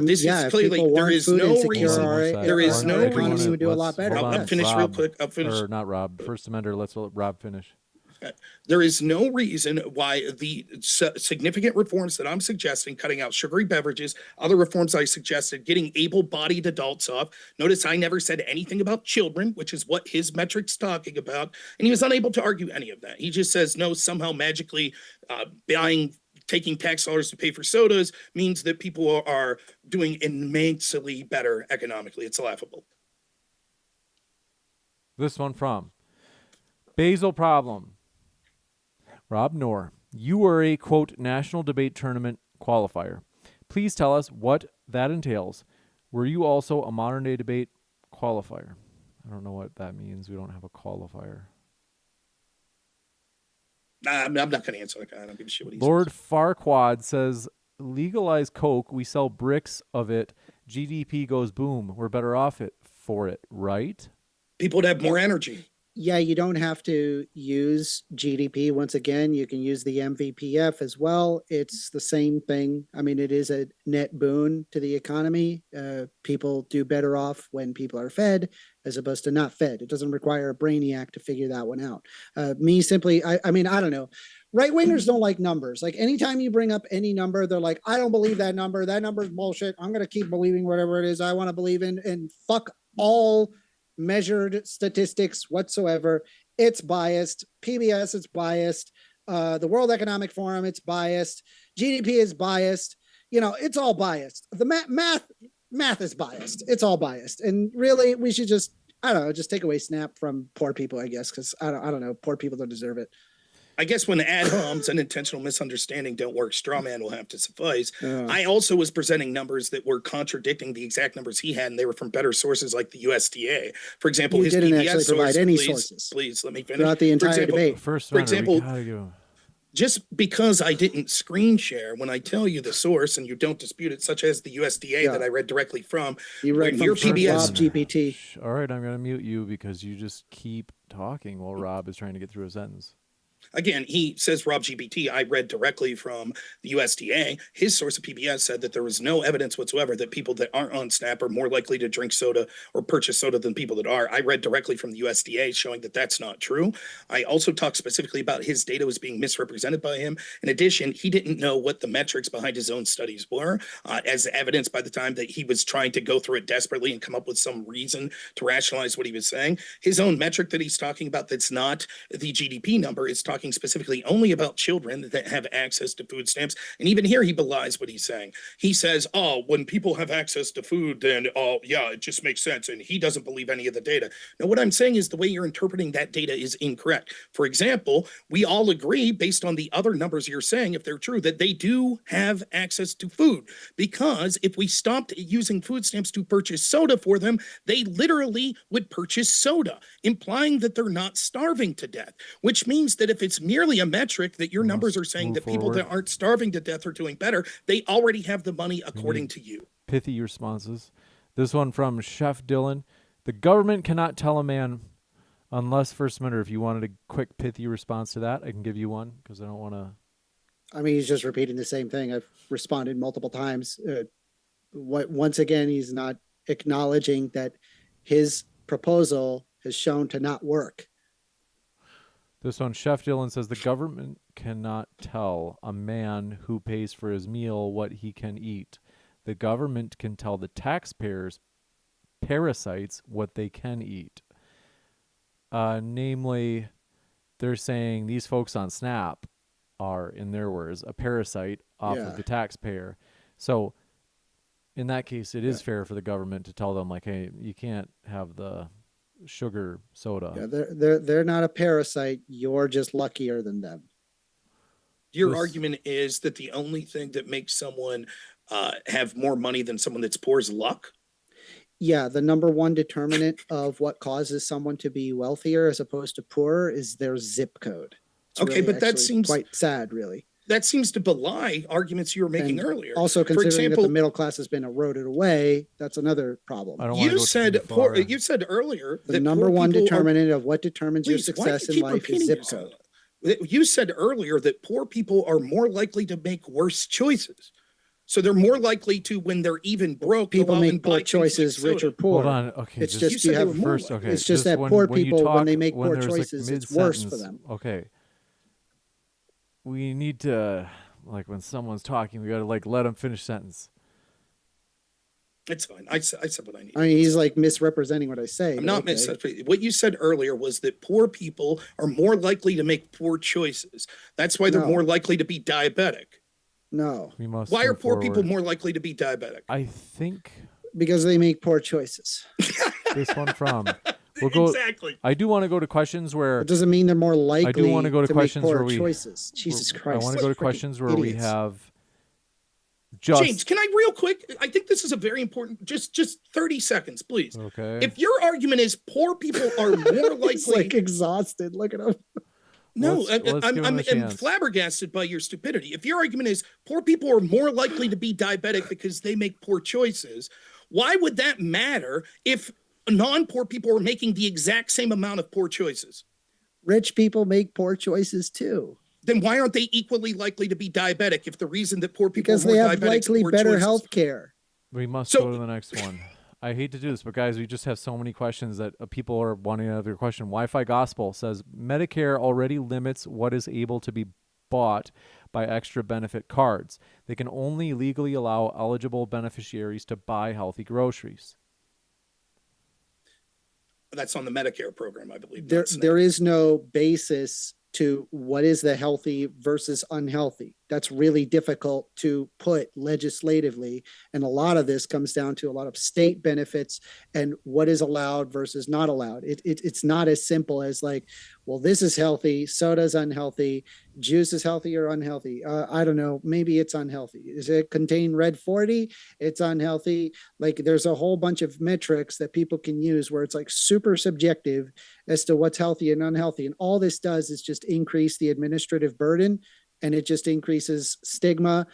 This is clearly there is no reason. There is no reason.
Would do a lot better.
I'll finish real quick. I'll finish.
Or not Rob. First Amender. Let's let Rob finish.
There is no reason why the significant reforms that I'm suggesting, cutting out sugary beverages, other reforms I suggested, getting able-bodied adults off. Notice I never said anything about children, which is what his metric's talking about. And he was unable to argue any of that. He just says, no, somehow magically taking tax dollars to pay for sodas means that people are doing immensely better economically. It's laughable.
This one from Basil Problem. Rob Noerr, you were a, quote, national debate tournament qualifier. Please tell us what that entails. Were you also a modern day debate qualifier? I don't know what that means. We don't have a qualifier.
I'm not going to answer that guy. I don't give a shit what he
Lord
says.
Farquaad says, legalize Coke. We sell bricks of it. GDP goes boom. We're better off it. for it, right?
People would have more energy.
Yeah, you don't have to use GDP. Once again, you can use the MVPF as well. It's the same thing. I mean, it is a net boon to the economy. People do better off when people are fed as opposed to not fed. It doesn't require a brainiac to figure that one out. I mean, I don't know. Right wingers don't like numbers. Like anytime you bring up any number, they're like, I don't believe that number. That number is bullshit. I'm going to keep believing whatever it is I want to believe in, and fuck all measured statistics whatsoever. It's biased. PBS, it's biased. The World Economic Forum, it's biased. GDP is biased. You know, it's all biased. The math is biased. It's all biased. And really, we should just, I don't know, just take away SNAP from poor people, I guess, because I don't know, poor people don't deserve it.
I guess when ad homs and intentional misunderstanding don't work, straw man will have to suffice. I also was presenting numbers that were contradicting the exact numbers he had, and they were from better sources like the USDA. For example, his
didn't
PBS
actually provide
source,
any
please,
sources
please let me finish.
throughout the entire
example,
debate.
For example,
just because I didn't screen share, when I tell you the source and you don't dispute it, such as the USDA that I read directly from,
you read
your
from
PBS
GPT.
All right, I'm going to mute you because you just keep talking while Rob is trying to get through a sentence.
Again, he says Rob GPT. I read directly from the USDA. His source of PBS said that there was no evidence whatsoever that people that aren't on SNAP are more likely to drink soda or purchase soda than people that are. I read directly from the USDA showing that that's not true. I also talked specifically about his data was being misrepresented by him. In addition, he didn't know what the metrics behind his own studies were, as evidenced by the time that he was trying to go through it desperately and come up with some reason to rationalize what he was saying. His own metric that he's talking about that's not the GDP number is talking specifically only about children that have access to food stamps. And even here, he belies what he's saying. He says, oh, when people have access to food, then, oh, yeah, it just makes sense. And he doesn't believe any of the data. Now, what I'm saying is the way you're interpreting that data is incorrect. For example, we all agree, based on the other numbers you're saying, if they're true, that they do have access to food. Because if we stopped using food stamps to purchase soda for them, they literally would purchase soda, implying that they're not starving to death, which means that if it's merely a metric that your numbers are saying that people that aren't starving to death are doing better, they already have the money according to you.
Pithy responses. This one from Chef Dylan. The government cannot tell a man unless 1stAmender. If you wanted a quick pithy response to that, I can give you one because I don't want to.
I mean, he's just repeating the same thing. I've responded multiple times. Once again, he's not acknowledging that his proposal has shown to not work.
This one, Chef Dylan says the government cannot tell a man who pays for his meal what he can eat. The government can tell the taxpayers, parasites, what they can eat. Namely, they're saying these folks on SNAP are, in their words, a parasite off of the taxpayer. So in that case, it is fair for the government to tell them, like, hey, you can't have the sugar soda.
Yeah, they're not a parasite. You're just luckier than them.
Your argument is that the only thing that makes someone have more money than someone that's poor is luck?
Yeah, the number one determinant of what causes someone to be wealthier as opposed to poorer is their zip code. It's
okay,
really
but that seems
quite sad, really.
That seems to belie arguments you were making earlier.
Also, considering that the middle class has been eroded away, that's another problem.
You said earlier
the number one determinant of what determines your success in life is zip code.
You said earlier that poor people are more likely to make worse choices. So they're more likely to, when they're even broke,
people make poor choices, rich or poor.
Hold on. Okay.
It's just you have first. Okay. It's just that poor people, when they make poor choices, it's worse for them.
Okay. We need to, like, when someone's talking, we got to, like, let them finish sentence.
It's fine. I said what I need.
I mean, he's like misrepresenting what I say.
I'm not misrepresenting. What you said earlier was that poor people are more likely to make poor choices. That's why they're more likely to be diabetic.
No.
Why are poor people more likely to be diabetic?
I think
because they make poor choices.
This one from. We'll go,
exactly.
I do want to go to questions where
it doesn't mean they're more likely.
I do want to go to questions
make poor
where we
choices. Jesus Christ!
I want to go to questions where we have.
James, can I real quick? I think this is a very important. Just 30 seconds, please.
Okay.
If your argument is poor people are more likely,
he's like exhausted. Look at him.
No, I'm flabbergasted by your stupidity. If your argument is poor people are more likely to be diabetic because they make poor choices, why would that matter if non-poor people are making the exact same amount of poor choices.
Rich people make poor choices too.
Then why aren't they equally likely to be diabetic if the reason that poor people
Because
are more
they have
diabetic
likely
poor
better
choices?
health care.
We must
So-
go to the next one. I hate to do this, but guys, we just have so many questions that people are wanting another question. Wi-Fi Gospel says Medicare already limits what is able to be bought by extra benefit cards. They can only legally allow eligible beneficiaries to buy healthy groceries.
That's on the Medicare program, I believe.
There is no basis to what is the healthy versus unhealthy. That's really difficult to put legislatively. And a lot of this comes down to a lot of state benefits and what is allowed versus not allowed. It's not as simple as like, well, this is healthy, soda's unhealthy, juice is healthy or unhealthy. I don't know. Maybe it's unhealthy. Does it contain red 40? It's unhealthy. Like there's a whole bunch of metrics that people can use where it's like super subjective as to what's healthy and unhealthy. And all this does is just increase the administrative burden, and it just increases stigma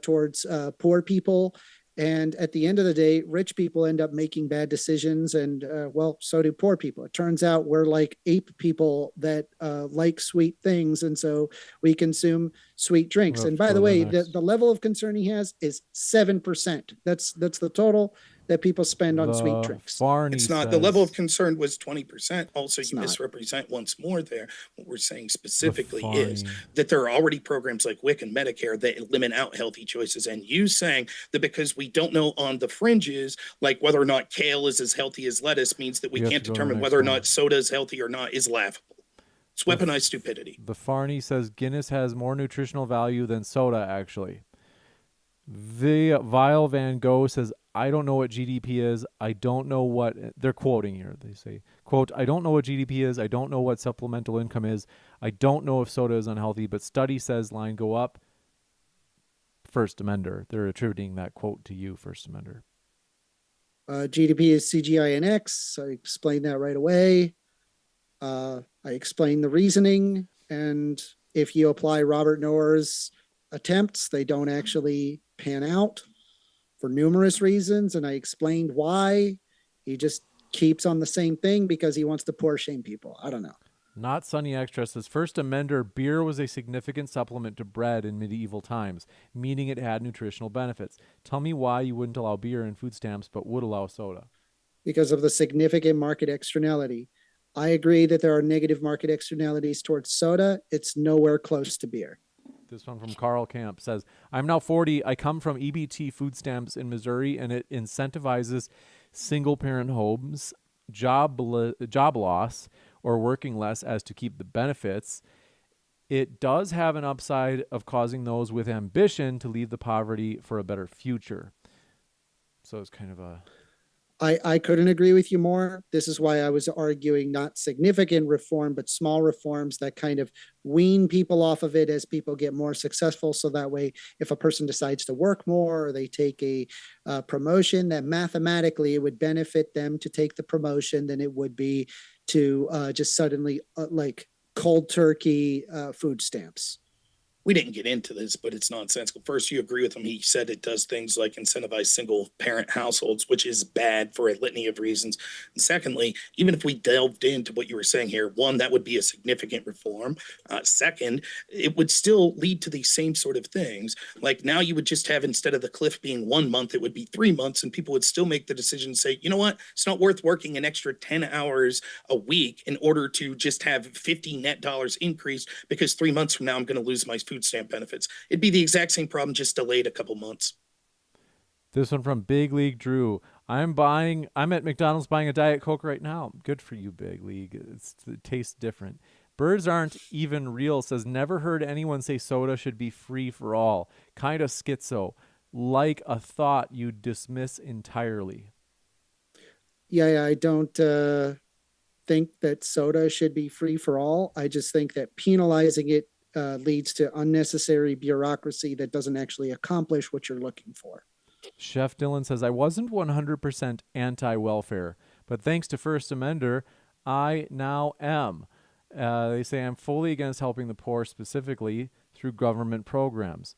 towards poor people. And at the end of the day, rich people end up making bad decisions, and well, so do poor people. It turns out we're like ape people that like sweet things, and so we consume sweet drinks.
Let's
And by
go
the
to
way,
the
the,
next.
the level of concern he has is 7%. That's the total that people spend on sweet drinks.
Farney
It's not.
says,
The level of concern was 20%. Also,
It's
you
not.
misrepresent once more there. What we're saying specifically is
Farney.
that there are already programs like WIC and Medicare that limit out healthy choices. And you saying that because we don't know on the fringes, like whether or not kale is as healthy as lettuce, means that we
We have
can't
to go to the
determine
next
whether or
one.
not soda is healthy or not is laughable. It's weaponized stupidity.
The Farney says Guinness has more nutritional value than soda, actually. The Vile Van Gogh says, I don't know what GDP is. I don't know what they're quoting here. They say, quote, I don't know what GDP is. I don't know what supplemental income is. I don't know if soda is unhealthy, but study says line go up. 1stAmender. They're attributing that quote to you, 1stAmender.
GDP is CGINX. I explained that right away. I explained the reasoning. And if you apply Robert Noerr's attempts, they don't actually pan out for numerous reasons. And I explained why. He just keeps on the same thing because he wants to poor shame people. I don't know.
Not Sunny Extra says, 1stAmender, beer was a significant supplement to bread in medieval times, meaning it had nutritional benefits. Tell me why you wouldn't allow beer in food stamps but would allow soda.
Because of the significant market externality. I agree that there are negative market externalities towards soda. It's nowhere close to beer.
This one from Carl Camp says, I'm now 40. I come from EBT food stamps in Missouri, and it incentivizes single-parent homes, job loss, or working less as to keep the benefits. It does have an upside of causing those with ambition to leave the poverty for a better future. So it's kind of a...
I couldn't agree with you more. This is why I was arguing not significant reform, but small reforms that kind of wean people off of it as people get more successful. So that way, if a person decides to work more or they take a promotion, that mathematically it would benefit them to take the promotion than it would be to just suddenly like cold turkey food stamps.
We didn't get into this, but it's nonsensical. First, you agree with him. He said it does things like incentivize single parent households, which is bad for a litany of reasons. And secondly, even if we delved into what you were saying here, one, that would be a significant reform. Second, it would still lead to these same sort of things. Like now you would just have, instead of the cliff being 1 month, it would be 3 months, and people would still make the decision and say, you know what, it's not worth working an extra 10 hours a week in order to just have $50 net increase because 3 months from now I'm going to lose my food stamp benefits. It'd be the exact same problem, just delayed a couple months.
This one from Big League Drew. I'm at McDonald's buying a Diet Coke right now. Good for you, Big League. It tastes different. Birds aren't even real says, never heard anyone say soda should be free for all. Kind of schizo. Like a thought you dismiss entirely.
Yeah, I don't think that soda should be free for all. I just think that penalizing it leads to unnecessary bureaucracy that doesn't actually accomplish what you're looking for.
Chef Dylan says, I wasn't 100% anti-welfare, but thanks to 1stAmender, I now am. They say I'm fully against helping the poor specifically through government programs.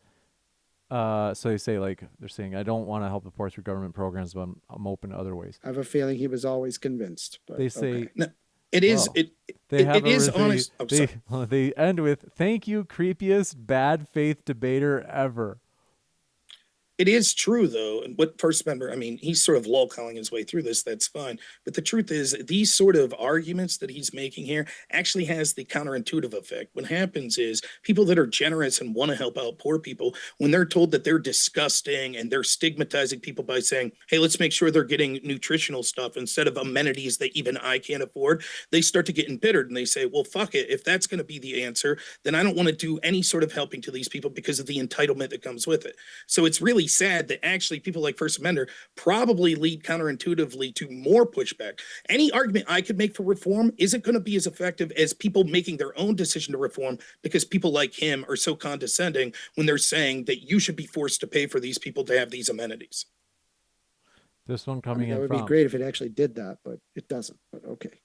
So they say like they're saying I don't want to help the poor through government programs, but I'm open to other ways.
I have a feeling he was always convinced, but
They say,
okay.
No, it is
well,
it
they have
it is honest. I'm
they
sorry.
they end with thank you, creepiest bad faith debater ever.
It is true, though, and what First Member, I mean, he's sort of lolcalling his way through this. That's fine. But the truth is, these sort of arguments that he's making here actually has the counterintuitive effect. What happens is people that are generous and want to help out poor people, when they're told that they're disgusting and they're stigmatizing people by saying, hey, let's make sure they're getting nutritional stuff instead of amenities that even I can't afford, they start to get embittered and they say, well, fuck it. If that's going to be the answer, then I don't want to do any sort of helping to these people because of the entitlement that comes with it. So it's really sad that actually people like 1stAmender probably lead counterintuitively to more pushback. Any argument I could make for reform isn't going to be as effective as people making their own decision to reform because people like him are so condescending when they're saying that you should be forced to pay for these people to have these amenities.
This one
I
coming
mean, that
in
would be
from
great if it actually did that, but it doesn't. But okay.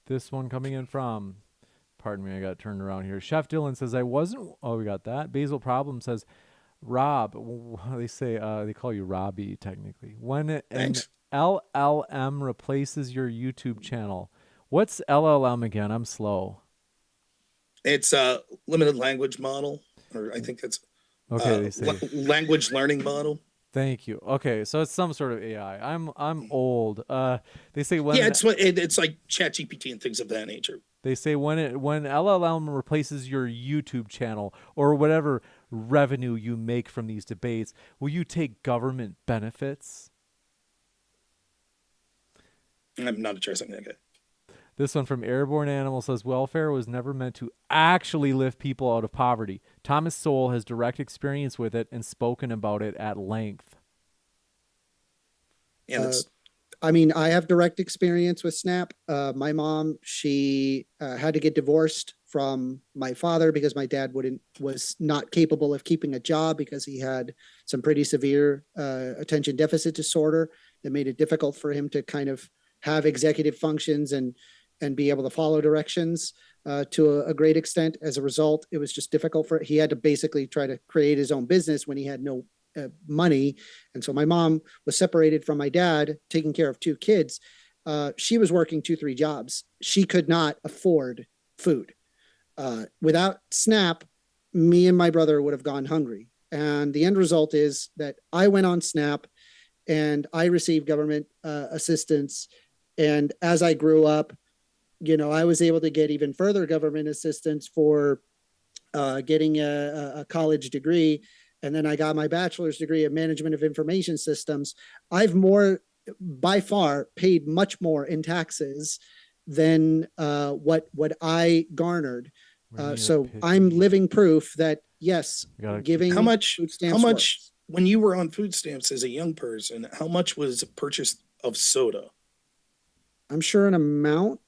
this one coming in from. Pardon me, I got turned around here. Chef Dylan says I wasn't. Oh, we got that. Basil Problem says Rob. They say they call you Robbie technically. When an
Thanks.
LLM replaces your YouTube channel, what's LLM again? I'm slow.
It's a limited language model, or I think that's
Okay, they say.
language learning model.
Thank you. Okay, so it's some sort of AI. I'm old. They say when
Yeah, it's like Chat GPT and things of that nature.
they say when LLM replaces your YouTube channel or whatever revenue you make from these debates, will you take government benefits?
I'm not addressing that guy.
This one from Airborne Animal says welfare was never meant to actually lift people out of poverty. Thomas Sowell has direct experience with it and spoken about it at length.
Yeah, that's
I mean, I have direct experience with SNAP. My mom, she had to get divorced from my father because my dad was not capable of keeping a job because he had some pretty severe attention deficit disorder that made it difficult for him to kind of have executive functions and be able to follow directions to a great extent. As a result, it was just difficult for he had to basically try to create his own business when he had no money. And so my mom was separated from my dad, taking care of two kids. She was working 2-3 jobs. She could not afford food. Without SNAP, me and my brother would have gone hungry. And the end result is that I went on SNAP and I received government assistance. And as I grew up, I was able to get even further government assistance for getting a college degree. And then I got my bachelor's degree in management of information systems. I've by far, paid much more in taxes than what I garnered. So I'm living proof that yes, giving
how much
food stamps works.
when you were on food stamps as a young person, how much was purchased of soda?
I'm sure an amount.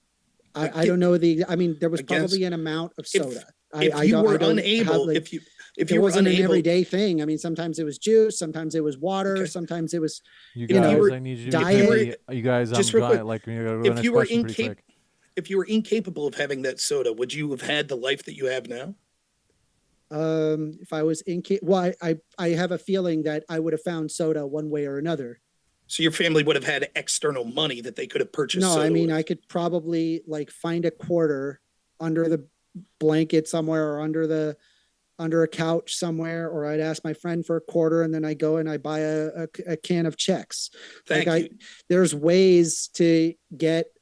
I don't know I mean, there was probably an amount of soda.
If you were unable, if you
it
were
wasn't
unable,
an everyday thing. I mean, sometimes it was juice, sometimes it was water,
Okay.
sometimes it was
You guys, I need you to
diet.
get you guys,
Just
I'm
real quick,
gonna like you gotta go to the
if
next
you were
question pretty quick.
if you were incapable of having that soda, would you have had the life that you have now?
If I was well, I have a feeling that I would have found soda one way or another.
So your family would have had external money that they could have purchased.
No,
soda
I mean,
with.
I could probably like find a quarter under the blanket somewhere or under a couch somewhere, or I'd ask my friend for a quarter and then I go and I buy a can of Chex.
Thank you.
There's ways to get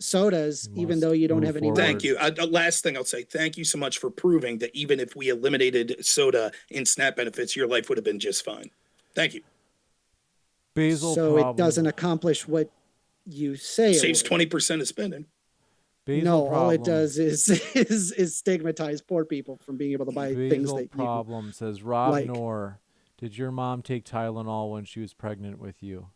sodas even though you don't have any money.
Thank you. Last thing I'll say, thank you so much for proving that even if we eliminated soda in SNAP benefits, your life would have been just fine. Thank you.
So it doesn't accomplish what you say.
Saves 20% of spending.
No, all it does is stigmatize poor people from being able to buy things that
problem says Rob Noerr. Did your mom take Tylenol when she was pregnant with you?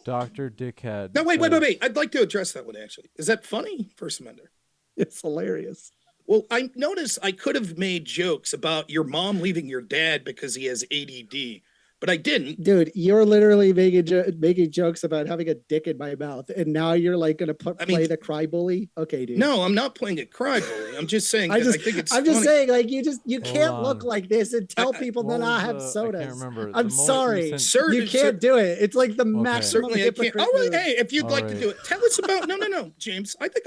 Dr. Dickhead.
No, wait. I'd like to address that one actually. Is that funny, 1stAmender?
It's hilarious.
Well, I noticed I could have made jokes about your mom leaving your dad because he has ADD. but I didn't.
Dude, you're literally making jokes about having a dick in my mouth, and now you're like gonna play the cry bully. Okay, dude.
No, I'm not playing a cry bully. I'm just saying. I think it's.
I'm just saying, like you can't look
on.
like this and tell people that I have sodas.
I can't remember.
I'm sorry,
Sir,
you can't do it. It's like the maximum.
Certainly, I can't. All right, hey, if you'd like
right.
to do it, tell us about. No, James. I think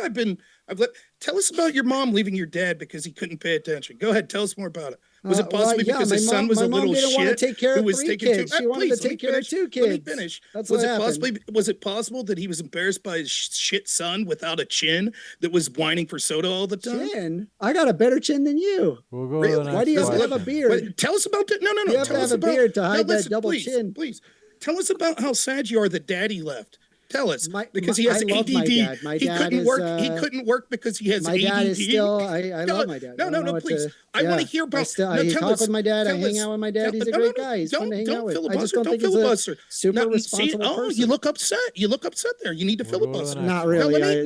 tell us about your mom leaving your dad because he couldn't pay attention. Go ahead, tell us more about it. Was it possibly because his son was a little shit who was taking
kids? She wanted to take care of 2 kids.
Let me finish.
That's
was
what
it
happened.
was it possible that he was embarrassed by his shit son without a chin that was whining for soda all the time?
Chin? I got a better chin than you.
We'll go
Really?
to the next
Why do you have to
question.
have a beard?
Wait, tell us about that. No.
You have to have a beard to hide that double chin.
Please, tell us about how sad you are that Daddy left. Tell us, because he has
I love
ADD.
my dad. My
he
dad
couldn't
is,
work. He couldn't work because he has
my
ADD.
dad is still. I love my dad.
No, please. I want to hear about.
I talk with my dad. I hang out with my dad. He's a great guy. He's fun to hang out with. I just don't think he's a super responsible person.
You look upset. You look upset there. You need to filibuster.
Not really.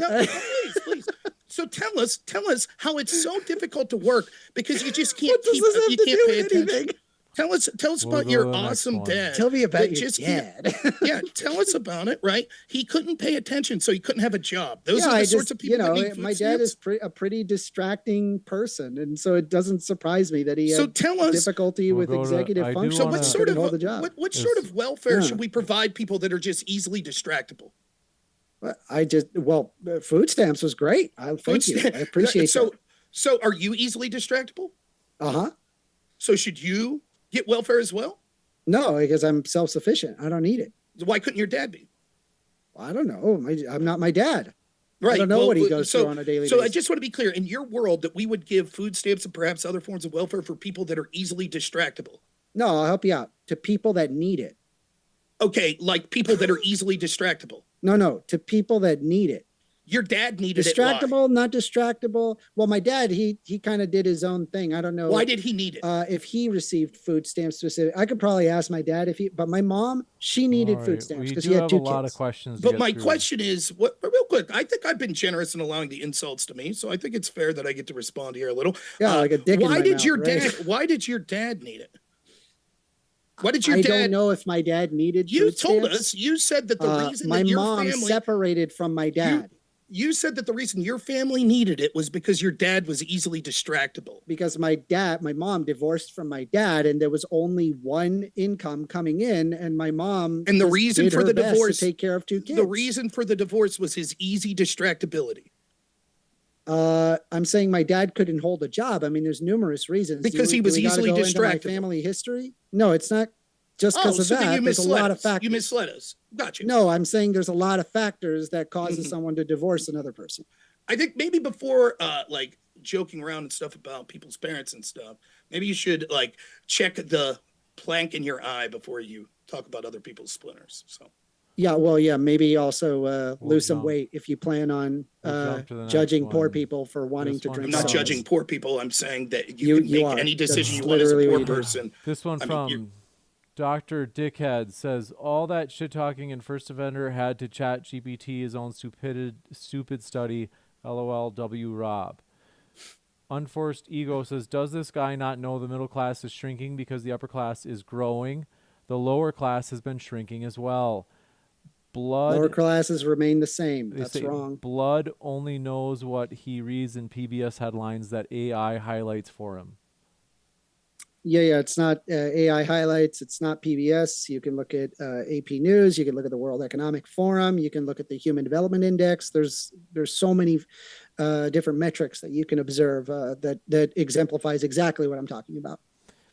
Please. So tell us how it's so difficult to work because you just can't
keep. You can't
pay attention. Tell us about your awesome dad.
Tell me about your dad.
Yeah, tell us about it, right? He couldn't pay attention, so he couldn't have a job. Those are the sorts of people that need food
my dad is a pretty distracting person, and so it doesn't surprise me that he had difficulty with executive function.
So what sort of welfare should we provide people that are just easily distractible?
Food stamps was great. Thank you. I appreciate it.
So are you easily distractible?
Uh-huh.
So should you get welfare as well?
No, because I'm self-sufficient. I don't need it.
Why couldn't your dad be?
I don't know. I'm not my dad.
Right.
I don't know what he goes through on a daily basis.
So I just want to be clear. In your world, that we would give food stamps and perhaps other forms of welfare for people that are easily distractible.
No, I'll help you out. To people that need it.
Okay, like people that are easily distractible.
No, to people that need it.
Your dad needed
distractible, not distractible. Well, my dad, he kind of did his own thing. I don't know.
Why did he need it?
If he received food stamps specific, I could probably ask my dad but my mom, she needed food stamps because he had 2 kids.
A lot of questions.
But my question is, real quick, I think I've been generous in allowing the insults to me, so I think it's fair that I get to respond here a little.
Yeah, like a dick in my mouth,
Why did your dad need it? What did your dad?
I don't know if my dad needed.
You told us. You said that the reason
my
that your
mom
family
separated from my dad.
You said that the reason your family needed it was because your dad was easily distractible.
Because my mom divorced from my dad, and there was only one income coming in, and my mom
and the reason for the divorce
to take care of 2 kids.
The reason for the divorce was his easy distractibility.
I'm saying my dad couldn't hold a job. I mean, there's numerous reasons.
Because he was easily distractible.
My family history? No, it's not just because of that. There's a lot of factors.
You misled us. Gotcha.
No, I'm saying there's a lot of factors that causes someone to divorce another person.
I think maybe before like joking around and stuff about people's parents and stuff, maybe you should like check the plank in your eye before you talk about other people's splinters. So.
Yeah, maybe also lose some weight if you plan on judging poor people for wanting to drink.
I'm not judging poor people. I'm saying that you can make any decision you want as a poor person.
This one from Dr. Dickhead says, all that shit talking in 1stAmender had to chat GPT his own stupid study. LOLW Rob. Unforced Ego says, does this guy not know the middle class is shrinking because the upper class is growing? The lower class has been shrinking as well. Lower
classes remain the same. That's wrong.
Blood only knows what he reads in PBS headlines that AI highlights for him.
Yeah. It's not AI highlights. It's not PBS. You can look at AP News. You can look at the World Economic Forum. You can look at the Human Development Index. There's so many different metrics that you can observe that exemplifies exactly what I'm talking about.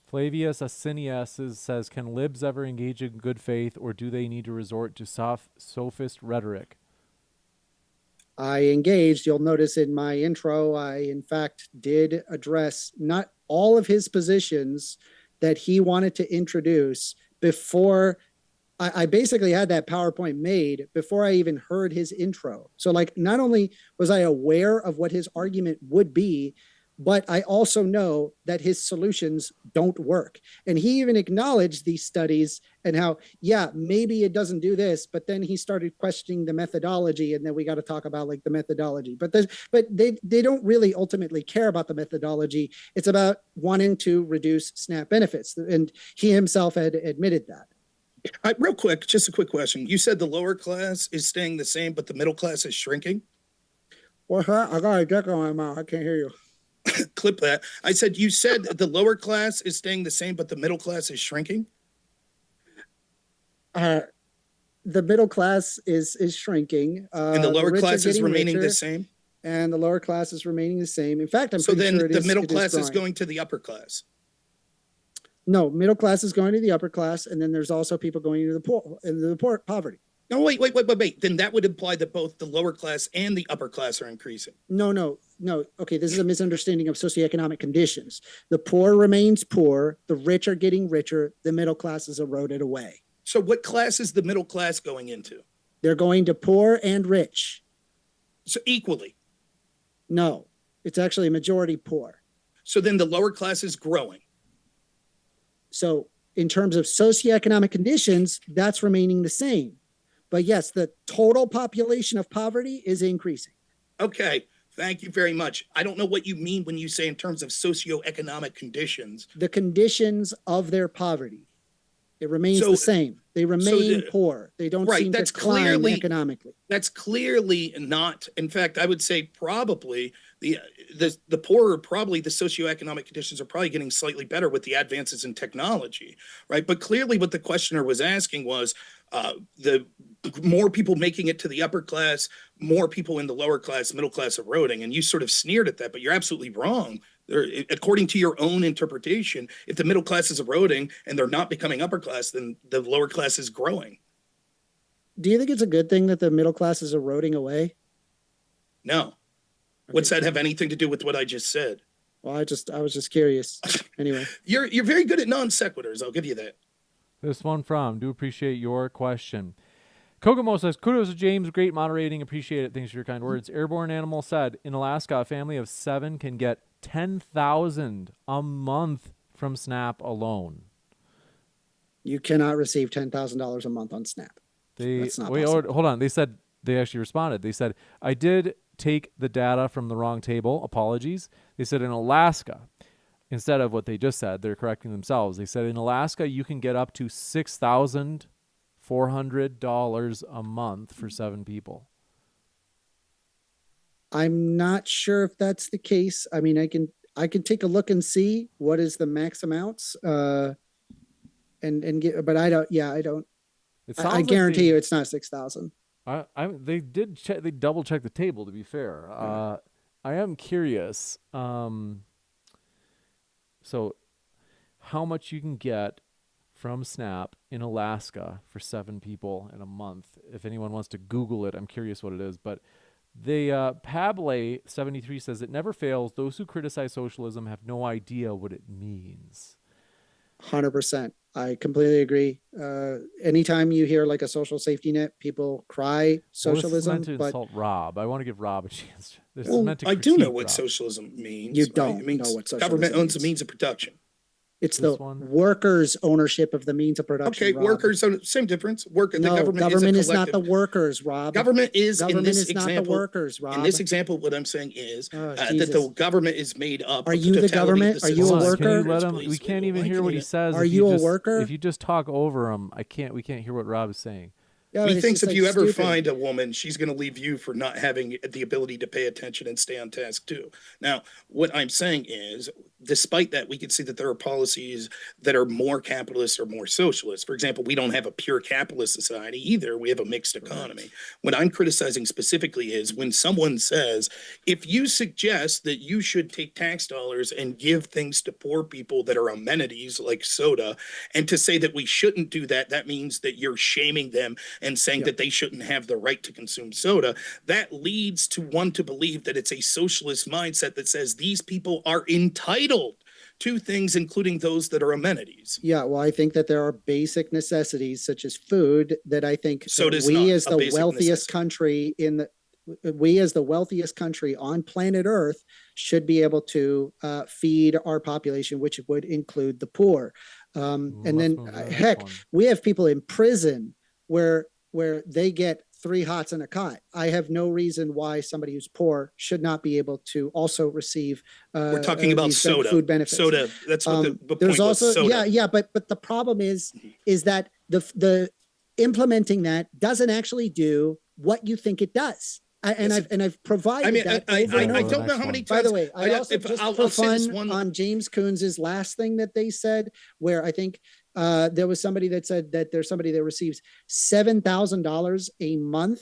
Flavius Asinius says, can libs ever engage in good faith, or do they need to resort to sophist rhetoric?
I engaged. You'll notice in my intro, I, in fact, did address not all of his positions that he wanted to introduce before I basically had that PowerPoint made before I even heard his intro. So like, not only was I aware of what his argument would be, But I also know that his solutions don't work. And he even acknowledged these studies and how, yeah, maybe it doesn't do this, but then he started questioning the methodology, and then we got to talk about like the methodology. But they don't really ultimately care about the methodology. It's about wanting to reduce SNAP benefits. And he himself had admitted that.
Real quick, just a quick question. You said the lower class is staying the same, but the middle class is shrinking?
What's that? I got a deck on my mouth. I can't hear you.
Clip that. I said, you said the lower class is staying the same, but the middle class is shrinking?
The middle class is shrinking.
And the lower
rich are
class is
getting
remaining the
richer,
same?
and the lower class is remaining the same. In fact, I'm
So
pretty
then
sure
the middle
it
class is
growing.
going to the upper class.
No, middle class is going to the upper class, and then there's also people going into the poor poverty.
No, wait. Then that would imply that both the lower class and the upper class are increasing.
No. Okay, this is a misunderstanding of socioeconomic conditions. The poor remains poor, the rich are getting richer, the middle class is eroded away.
So what class is the middle class going into?
They're going to poor and rich.
So equally.
No, it's actually a majority poor.
So then the lower class is growing.
So in terms of socioeconomic conditions, that's remaining the same. But yes, the total population of poverty is increasing.
Okay, thank you very much. I don't know what you mean when you say in terms of socioeconomic conditions.
The conditions of their poverty, it remains
So-
the same. They remain poor. They don't
Right,
seem to
that's
climb
clearly-
economically.
That's clearly not. In fact, I would say probably the poorer, probably the socioeconomic conditions are probably getting slightly better with the advances in technology, right? But clearly what the questioner was asking was the more people making it to the upper class, more people in the lower class, middle class eroding. And you sort of sneered at that, but you're absolutely wrong. According to your own interpretation, if the middle class is eroding and they're not becoming upper class, then the lower class is growing.
Do you think it's a good thing that the middle class is eroding away?
No. What's that have anything to do with what I just said?
Well, I was just curious. Anyway,
You're very good at non sequiturs. I'll give you that.
This one from, do appreciate your question. Kokomo says, kudos to James, great moderating, appreciate it. Thanks for your kind words. Airborne Animal said, in Alaska, a family of 7 can get $10,000 a month from SNAP alone.
you cannot receive $10,000 a month on SNAP. That's not possible.
Hold on. They actually responded. They said, I did take the data from the wrong table. Apologies. They said in Alaska, instead of what they just said, they're correcting themselves. They said in Alaska, you can get up to $6,400 a month for 7 people.
I'm not sure if that's the case. I mean, I can take a look and see what is the max amounts. And get, but I don't. Yeah, I don't.
It
I
sounds
guarantee you, it's not 6,000.
they did check. They double checked the table. To be fair, I am curious. So, how much you can get from SNAP in Alaska for 7 people in a month? If anyone wants to Google it, I'm curious what it is. But Pable 73 says it never fails. Those who criticize socialism have no idea what it means.
100%. I completely agree. Anytime you hear like a social safety net, people cry socialism.
Well, this is meant to
but
insult Rob. I want to give Rob a chance. This is
Well,
meant to
I do know
critique
what
Rob.
socialism means.
You
right?
don't
It means
know what socialism
government owns the
means.
means of production.
It's
This
the
one?
workers' ownership of the means of production.
Okay,
Rob.
workers, same difference.
No,
The government
is not the
collective.
workers, Rob.
Government is in
Government
this
is not the
example.
workers, Rob.
In this example, what I'm saying is
Oh,
that
Jesus.
the government is made up.
Are
of
you the
totality of
government? Are you a
Hold on,
worker?
Can you let him?
Please,
We can't
legal.
even
Why
hear
can't
what
you
he
do-
says.
Are
if
you a
just,
worker?
If you just talk over him, we can't hear what Rob is saying.
Yeah, but it's
Methinks
just,
if you
like,
ever
stupid.
find a woman, she's going to leave you for not having the ability to pay attention and stay on task too. Now, what I'm saying is, despite that, we can see that there are policies that are more capitalist or more socialist. For example, we don't have a pure capitalist society either. We have a mixed economy. What I'm criticizing specifically is when someone says, if you suggest that you should take tax dollars and give things to poor people that are amenities like soda, and to say that we shouldn't do that, that means that you're shaming them and saying that they shouldn't have the right to consume soda. That leads to one to believe that it's a socialist mindset that says these people are entitled to things, including those that are amenities.
Yeah, well, I think that there are basic necessities such as food that I think
So
that
does
we
not
as
a
the
basic
wealthiest
necessity.
country we as the wealthiest country on planet Earth should be able to feed our population, which would include the poor. And
Let's
then,
move to the next
heck,
one.
we have people in prison where they get 3 hots and a cot. I have no reason why somebody who's poor should not be able to also receive
We're talking about
these
soda.
food benefits.
Soda. That's what the
there's
point was.
also
Soda.
but the problem is that the implementing that doesn't actually do what you think it does. I've provided
I mean,
that.
I
over and over.
don't know how many
By
times.
the way, I also just for fun on James Coons's last thing that they said, where I think there was somebody that said that there's somebody that receives $7,000 a month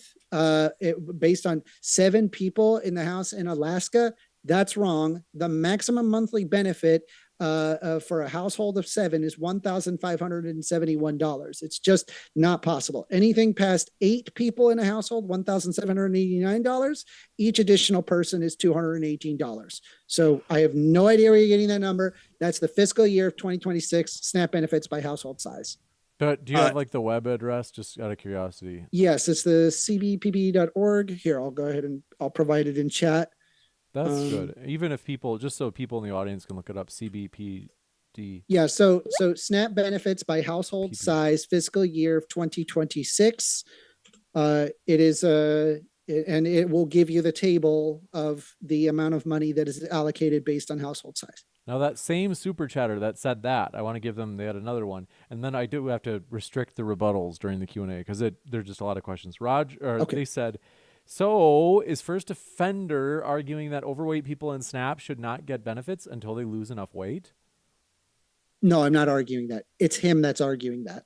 based on 7 people in the house in Alaska. That's wrong. The maximum monthly benefit for a household of 7 is $1,571. It's just not possible. Anything past 8 people in a household, $1,789. Each additional person is $218. So I have no idea where you're getting that number. That's the fiscal year of 2026 SNAP benefits by household size.
But do you have like the web address, just out of curiosity?
Yes, it's the cbpp.org. Here, I'll go ahead and I'll provide it in chat.
That's good. Even if people, just so people in the audience can look it up, CBPD.
Yeah, so SNAP benefits by household
PPD.
size, fiscal year of 2026. It is and it will give you the table of the amount of money that is allocated based on household size.
Now that same super chatter that said that, I want to give them, they had another one. And then I do have to restrict the rebuttals during the Q&A because there's just a lot of questions. They said, so is 1stAmender arguing that overweight people in SNAP should not get benefits until they lose enough weight?
No, I'm not arguing that. It's him that's arguing that.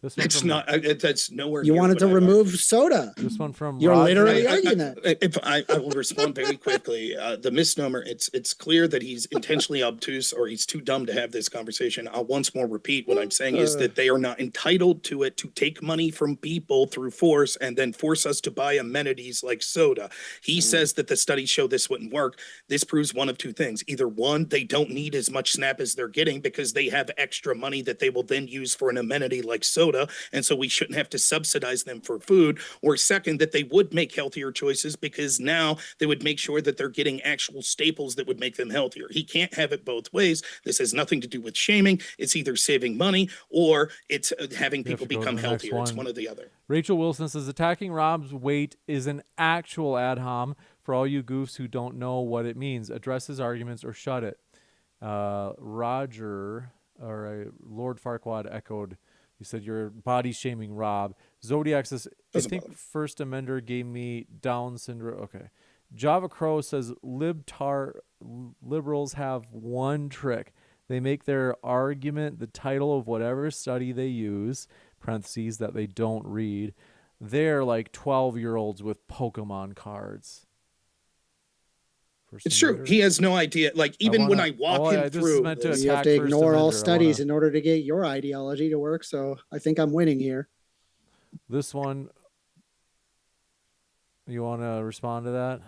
This one
It's not. That's nowhere.
You
near
wanted
what
to
I'm
remove soda.
This one from
You're
Roger.
literally arguing that.
If I will respond very quickly. The misnomer, it's clear that he's intentionally obtuse or he's too dumb to have this conversation. I'll once more repeat what I'm saying is that they are not entitled to it to take money from people through force and then force us to buy amenities like soda. He says that the studies show this wouldn't work. This proves one of 2 things. Either one, they don't need as much SNAP as they're getting because they have extra money that they will then use for an amenity like soda. And so we shouldn't have to subsidize them for food. Or second, that they would make healthier choices because now they would make sure that they're getting actual staples that would make them healthier. He can't have it both ways. This has nothing to do with shaming. It's either saving money or it's having people become healthier. It's one or the other.
Rachel Wilson says, attacking Rob's weight is an actual ad hom for all you goofs who don't know what it means. Address his arguments or shut it. Lord Farquaad echoed, he said, you're body shaming Rob. Zodiac says, I think 1stAmender gave me Down syndrome. Okay. Java Crow says, liberals have one trick. They make their argument the title of whatever study they use, parentheses, that they don't read. They're like 12-year-olds with Pokemon cards.
It's true. He has no idea. Like, even when I walk him through,
you have to ignore all studies in order to get your ideology to work. So I think I'm winning here.
This one, you want to respond to that?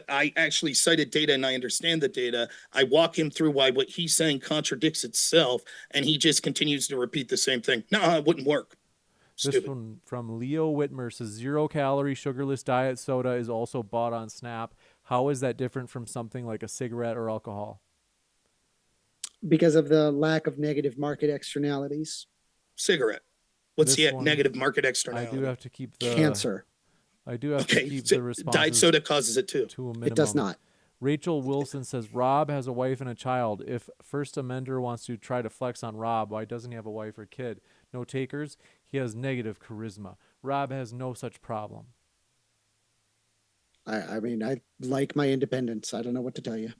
I actually cited data and I understand the data. I walk him through why what he's saying contradicts itself, and he just continues to repeat the same thing. No, it wouldn't work. Stupid.
This one from Leo Whitmer says, 0-calorie sugarless diet soda is also bought on SNAP. How is that different from something like a cigarette or alcohol?
Because of the lack of negative market externalities.
Cigarette. What's the negative market externality?
I do have to keep the
cancer.
I do have to keep the response.
Diet soda causes it too.
To a minimum.
It does not.
Rachel Wilson says, Rob has a wife and a child. If 1stAmender wants to try to flex on Rob, why doesn't he have a wife or kid? No takers? He has negative charisma. Rob has no such problem.
I mean, I like my independence. I don't know what to tell you.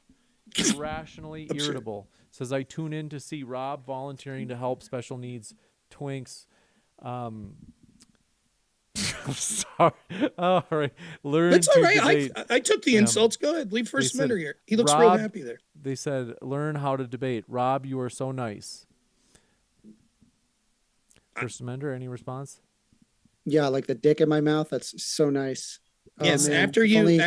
Irrationally irritable says, I tune in to see Rob volunteering to help special needs twinks. I'm sorry. All right.
That's all right. I took the insults. Go ahead. Leave 1stAmender here. He looks real happy there.
They said, learn how to debate. Rob, you are so nice. 1stAmender, any response?
Yeah, like the dick in my mouth. That's so nice.
Yes, after you made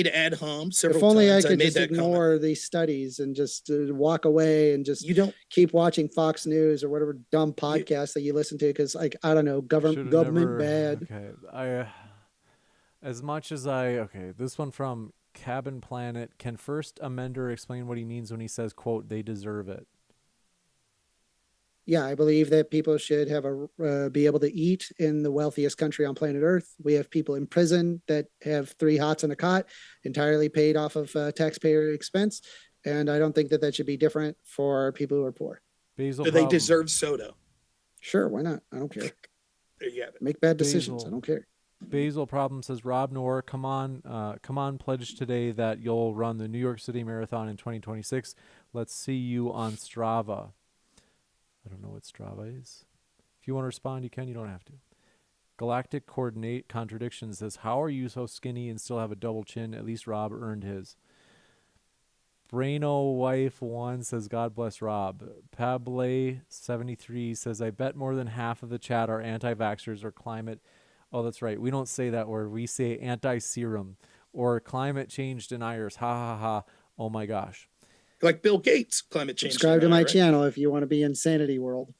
ad hom several times.
If only I could just ignore these studies and just walk away and just keep watching Fox News or whatever dumb podcast that you listen to, because, like, I don't know, government bad.
Okay, this one from Cabin Planet. Can First Amender explain what he means when he says, quote, they deserve it?
Yeah, I believe that people should have be able to eat in the wealthiest country on planet Earth. We have people in prison that have 3 hots and a cot, entirely paid off of taxpayer expense, and I don't think that that should be different for people who are poor.
Basil
Do they
problem.
deserve soda?
Sure, why not? I don't care.
There you have it.
Make bad decisions.
Basil.
I don't care.
Basil Problem says, Rob Noerr, come on, pledge today that you'll run the New York City Marathon in 2026. Let's see you on Strava. I don't know what Strava is. If you want to respond, you can. You don't have to. Galactic Coordinate Contradiction says, how are you so skinny and still have a double chin? At least Rob earned his. Braino Wife 1 says, God bless Rob. Pable 73 says, I bet more than half of the chat are anti-vaxxers or climate. Oh, that's right. We don't say that word. We say anti-serum or climate change deniers. Ha, ha, ha. Oh, my gosh.
Like Bill Gates, climate change.
Subscribe to
denier,
my
right?
channel if you want to be insanity world.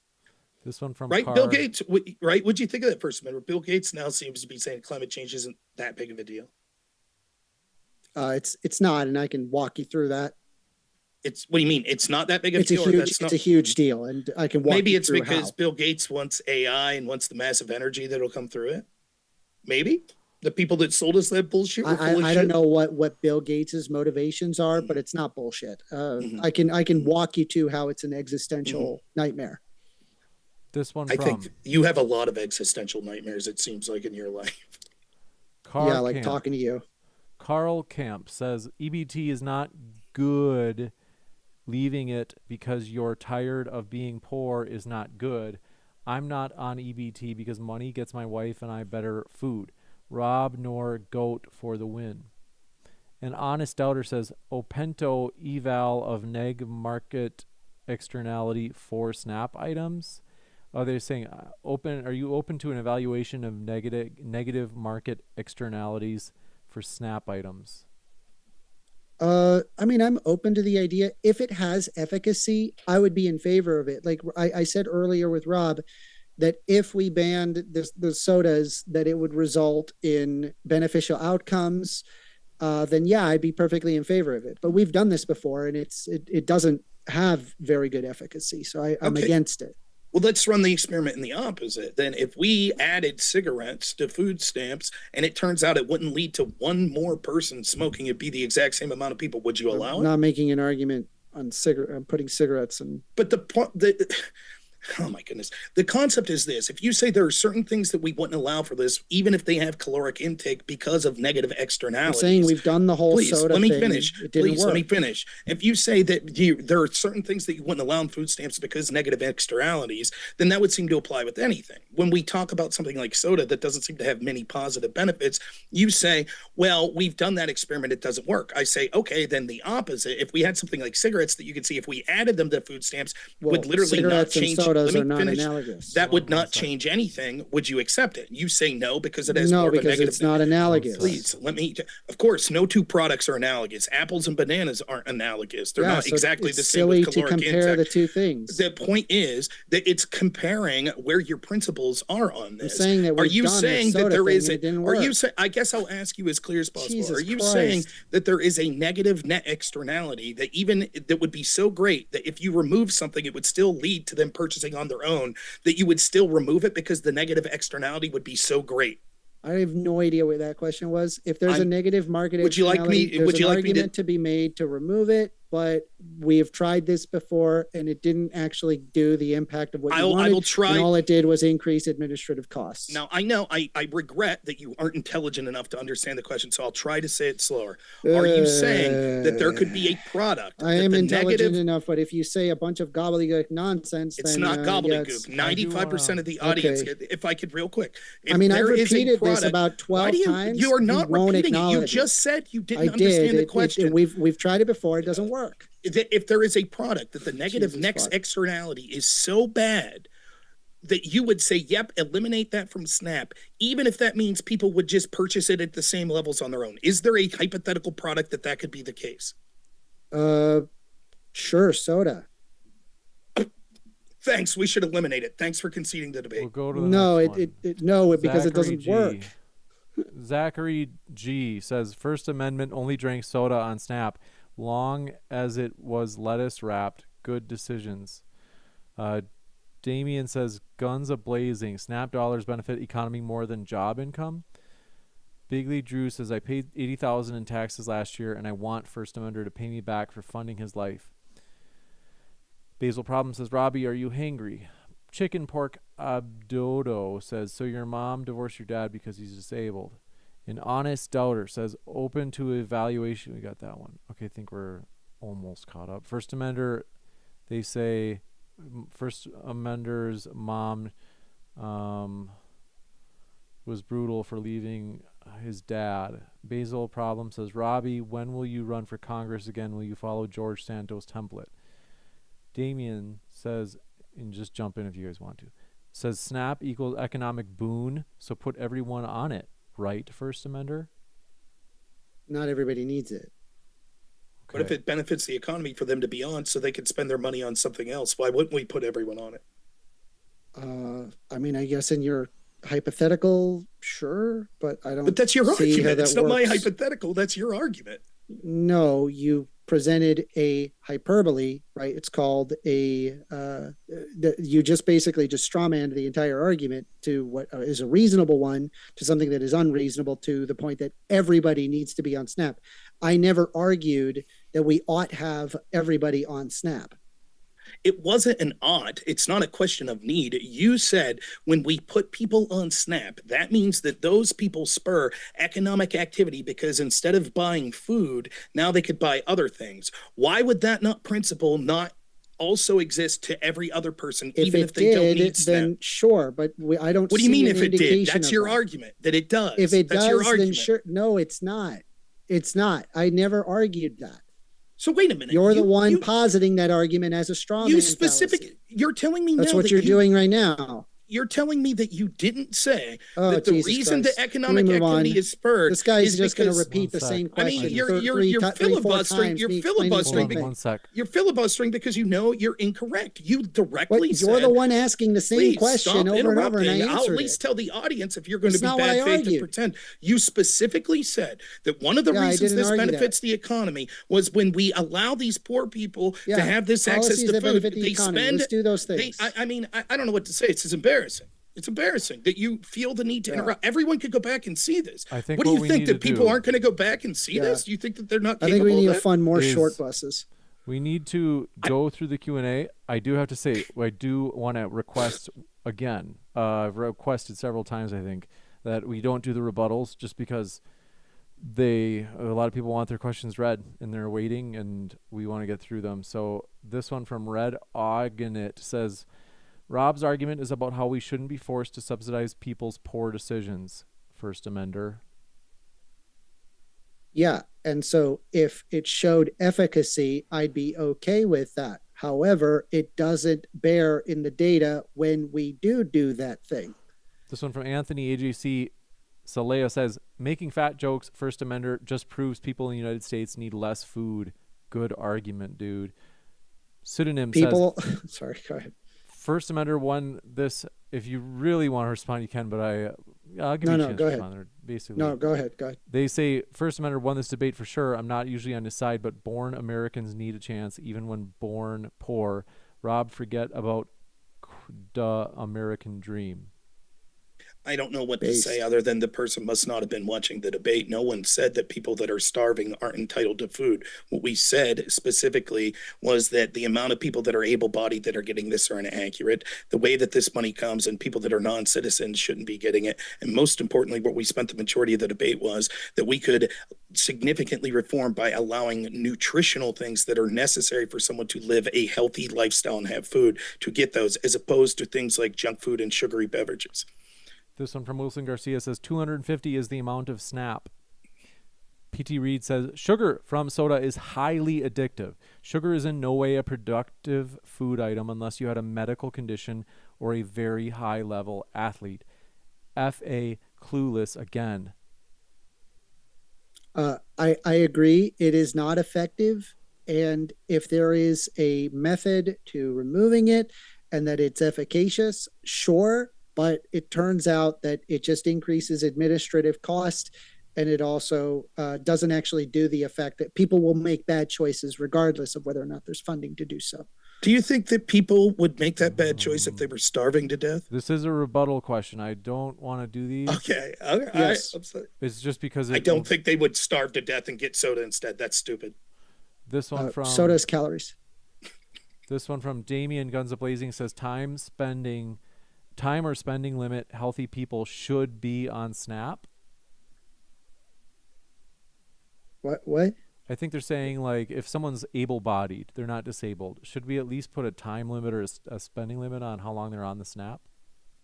This one from
Right,
Carr.
Bill Gates, right? What'd you think of that First Amendment? Bill Gates now seems to be saying climate change isn't that big of a deal.
It's not, and I can walk you through that.
It's what do you mean? It's not that big of a
It's a
deal. Or
huge,
that's not,
it's a huge deal, and I can walk
maybe
you
it's
through
because
how.
Bill Gates wants AI and wants the massive energy that'll come through it. Maybe the people that sold us that bullshit were full of
I
shit.
don't know what Bill Gates's motivations are, but it's not bullshit. I can walk you to how it's an existential nightmare.
This one
I
from
think you have a lot of existential nightmares, it seems like, in your life.
Carl
Yeah, like
Camp.
talking to you.
Carl Camp says, EBT is not good. Leaving it because you're tired of being poor is not good. I'm not on EBT because money gets my wife and I better food. Rob Noerr goat for the win. An honest doubter says, Opento eval of neg market externality for SNAP items. Oh, they're saying open. Are you open to an evaluation of negative market externalities for SNAP items?
I mean, I'm open to the idea. If it has efficacy, I would be in favor of it. Like I said earlier with Rob, that if we banned the sodas, that it would result in beneficial outcomes. Then yeah, I'd be perfectly in favor of it. But we've done this before, and it doesn't have very good efficacy, so I'm against it.
Well, let's run the experiment in the opposite. Then if we added cigarettes to food stamps and it turns out it wouldn't lead to one more person smoking, it'd be the exact same amount of people. Would you allow
I'm
it?
not making an argument on putting cigarettes in.
But oh my goodness. The concept is this. If you say there are certain things that we wouldn't allow for this, even if they have caloric intake because of negative
I'm
externalities.
saying we've done the whole
Please,
soda
let me
thing.
finish.
It didn't
Please,
work.
let me finish. If you say that there are certain things that you wouldn't allow in food stamps because negative externalities, then that would seem to apply with anything. When we talk about something like soda that doesn't seem to have many positive benefits, you say, well, we've done that experiment. It doesn't work. I say, okay, then the opposite. If we had something like cigarettes that you could see if we added them to food stamps would literally not
cigarettes and
change.
sodas
Let
are
me
not
finish.
analogous.
That would
One
not
second.
change anything. Would you accept it? You say no because it has
No,
more of a
because
negative.
it's not analogous.
Please let me. Of course, no two products are analogous. Apples and bananas aren't analogous. They're not
so
exactly
it's
the same.
silly
With
to
caloric
compare
intake.
the two things.
The point is that it's comparing where your principles are on this.
I'm saying that
Are
we've
you
done
saying
this
that
soda
there
thing
is
and
a?
it didn't
Are you
work.
saying? I guess I'll ask you as clear as possible.
Jesus
Are you
Christ.
saying that there is a negative net externality that would be so great that if you remove something, it would still lead to them purchasing on their own? That you would still remove it because the negative externality would be so great.
I have no idea what that question was. If there's a negative market
Would you like me-
externality, there's
would you
an
like me to-
argument to be made to remove it, but we have tried this before and it didn't actually do the impact of what you wanted.
I will try.
And all it did was increase administrative costs.
Now, I know I regret that you aren't intelligent enough to understand the question, so I'll try to say it slower. Are you saying that there could be a product?
I
that
am
the
intelligent
negative,
then if you say a bunch of gobbledygook nonsense,
it's
then,
not
yeah,
gobbledygook. 95% of the audience,
Okay.
if I could real quick. If
I mean, I've
there is a
repeated this
product-
about 12
why do
times.
You are not
won't
repeating it. You
acknowledge
just said you didn't
I
understand
did.
the question.
We've tried it before. It doesn't work.
If there is a product that the negative
Jesus
next
fuck.
externality is so bad that you would say, yep, eliminate that from SNAP, even if that means people would just purchase it at the same levels on their own. Is there a hypothetical product that could be the case?
Sure, soda.
Thanks. We should eliminate it. Thanks for conceding the debate.
We'll go to the
No,
next one.
no, because it
Zachary
doesn't
G.
work.
Zachary G says First Amendment only drank soda on Snap, long as it was lettuce wrapped. Good decisions. Damien says guns a blazing. Snap dollars benefit economy more than job income. Bigly Drew says I paid $80,000 in taxes last year, and I want First Amender to pay me back for funding his life. Basil Problem says Robbie, are you hangry? Chicken Pork Abdodo says so your mom divorced your dad because he's disabled. An Honest Doubter says open to evaluation. We got that one. Okay, I think we're almost caught up. First Amender, they say First Amender's mom was brutal for leaving his dad. Basil Problem says Robbie, when will you run for Congress again? Will you follow George Santos' template? Damien says, and just jump in if you guys want to, says Snap equals economic boon, so put everyone on it, right, First Amender?
Not everybody needs it.
What if it benefits the economy for them to be on so they could spend their money on something else? Why wouldn't we put everyone on it?
I mean, I guess in your hypothetical, sure, but I don't.
But that's your
see
argument.
how
It's
that
not my
works.
hypothetical. That's your argument.
No, you presented a hyperbole, right? It's called a, you just basically just strawmanned the entire argument to what is a reasonable one to something that is unreasonable, to the point that everybody needs to be on Snap. I never argued that we ought have everybody on Snap.
It wasn't an ought. It's not a question of need. You said when we put people on Snap, that means that those people spur economic activity because instead of buying food, now they could buy other things. Why would that principle not also exist to every other person, even if they don't need Snap?
Then sure, but I don't.
What do you mean
see
if
an
it did?
indication
That's
of
your
that.
argument, that it does.
If it
That's your
does, then
argument.
sure. No, it's not. It's not. I never argued that.
So wait a minute.
You're the one positing that argument as a straw man fallacy.
You're telling me
That's
now
what
that
you're doing right now.
You're telling me that you didn't say
Oh,
that the
Jesus
reason
Christ.
that economic
Can we move
activity
on?
is spurred
This guy's
is
just going to
because
repeat the
One
same
sec.
I
question.
mean, you're
three,
filibustering.
times,
You're
me explaining the
filibustering.
same thing.
One sec.
You're filibustering because you know you're incorrect. You directly
What,
said.
you're the one asking the same
Please
question
stop
over and over, and I
interrupting. I'll at
answered
least
it.
tell the audience if you're going
That's
to be
not what I
bad faith and
argued.
pretend. You specifically said that one of the
Yeah, I
reasons
didn't
this
argue
benefits the economy was when we allow these poor people to have this access
policies
to
that
food.
benefit the
They
economy.
spend.
Let's do those things.
I mean, I don't know what to say. It's just embarrassing. It's embarrassing that you feel the need to interrupt. Everyone could go back and see this.
I think
what do
what
you
we
think
need
that
to
people
do
aren't going to go back and see this? Do you think that they're not
I
capable
think we need
of
to
that?
fund more
Is-
short buses.
We need to go through the Q&A. I do have to say, I do want to request again, I've requested several times, I think, that we don't do the rebuttals just because a lot of people want their questions read and they're waiting and we want to get through them. So this one from Red Ognet says, Rob's argument is about how we shouldn't be forced to subsidize people's poor decisions. First Amender.
Yeah. And so if it showed efficacy, I'd be okay with that. However, it doesn't bear in the data when we do that thing.
This one from Anthony AJC Salea says, making fat jokes, First Amender just proves people in the United States need less food. Good argument, dude. Pseudonym
People,
says,
sorry, go ahead.
First Amender won this. If you really want to respond, you can, but I'll give you a chance
go
to
ahead.
respond. They're basically,
No, go ahead.
They say First Amender won this debate for sure. I'm not usually on his side, but born Americans need a chance, even when born poor. Rob, forget about the American dream.
I don't know what to say other than the person must not have been watching the debate. No one said that people that are starving aren't entitled to food. What we said specifically was that the amount of people that are able-bodied that are getting this are inaccurate. The way that this money comes and people that are non-citizens shouldn't be getting it. And most importantly, what we spent the majority of the debate was that we could significantly reform by allowing nutritional things that are necessary for someone to live a healthy lifestyle and have food to get those, as opposed to things like junk food and sugary beverages.
This one from Wilson Garcia says 250 is the amount of Snap. PT Reed says sugar from soda is highly addictive. Sugar is in no way a productive food item unless you had a medical condition or a very high level athlete. FA clueless again.
I agree. It is not effective. And if there is a method to removing it and that it's efficacious, sure. but it turns out that it just increases administrative cost, and it also doesn't actually do the effect that people will make bad choices regardless of whether or not there's funding to do so.
Do you think that people would make that bad choice if they were starving to death?
This is a rebuttal question. I don't want to do these.
Okay.
Yes.
It's just because
I don't think they would starve to death and get soda instead. That's stupid.
This one from
soda's calories.
This one from Damien Guns A Blazing says time or spending limit healthy people should be on SNAP.
What?
I think they're saying, like, if someone's able-bodied, they're not disabled, should we at least put a time limit or a spending limit on how long they're on the SNAP?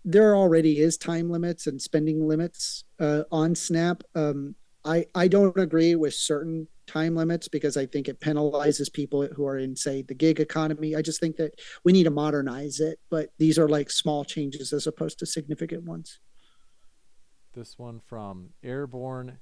There already is time limits and spending limits on SNAP. I don't agree with certain time limits because I think it penalizes people who are in, say, the gig economy. I just think that we need to modernize it, but these are like small changes as opposed to significant ones.
This one from Airborne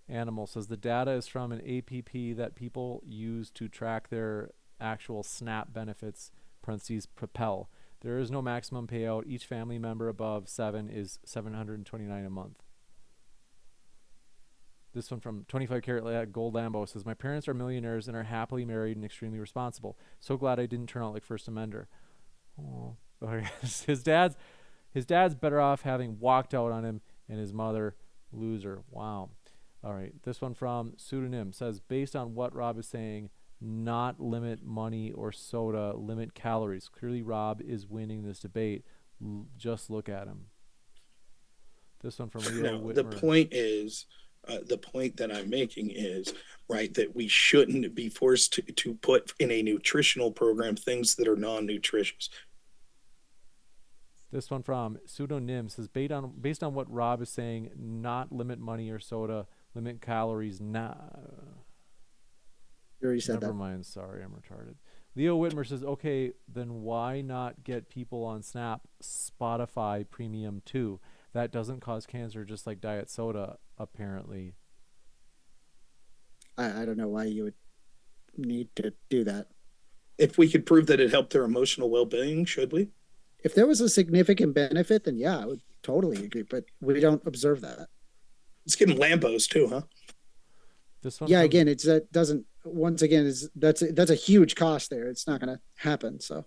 Animal says the data is from an APP that people use to track their actual SNAP benefits, parentheses, Propel. There is no maximum payout. Each family member above 7 is $729 a month. This one from 25 Carat Gold Lambo says, my parents are millionaires and are happily married and extremely responsible. So glad I didn't turn out like 1stAmender. Oh, his dad's better off having walked out on him, and his mother, loser. Wow. All right. This one from Pseudonym says, based on what Rob is saying, not limit money or soda, limit calories. Clearly Rob is winning this debate. Just look at him. This one from Leo Whitmer.
The point that I'm making is, right, that we shouldn't be forced to put in a nutritional program things that are non-nutritious.
This one from Pseudonym says, based on what Rob is saying, not limit money or soda, limit calories.
You already said
Never mind. Sorry, I'm retarded. Leo Whitmer says, okay, then why not get people on SNAP Spotify Premium too? That doesn't cause cancer, just like diet soda, apparently.
I don't know why you would need to do that.
If we could prove that it helped their emotional well-being, should we?
If there was a significant benefit, then yeah, I would totally agree. But we don't observe that.
It's getting Lambos too, huh?
This one.
Yeah,
again, that doesn't. Once again, that's a huge cost there. It's not going to happen. So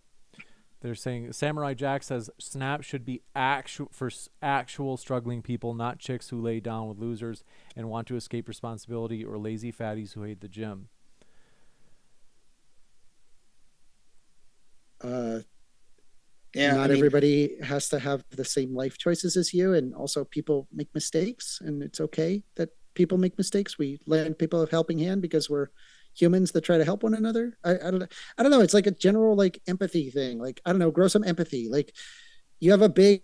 they're saying Samurai Jack says SNAP should be for actual struggling people, not chicks who lay down with losers and want to escape responsibility, or lazy fatties who hate the gym.
Yeah, not everybody has to have the same life choices as you, and also people make mistakes, and it's okay that people make mistakes. We lend people a helping hand because we're humans that try to help one another. I don't know. It's like a general like empathy thing. Like, I don't know, grow some empathy. Like, you have a big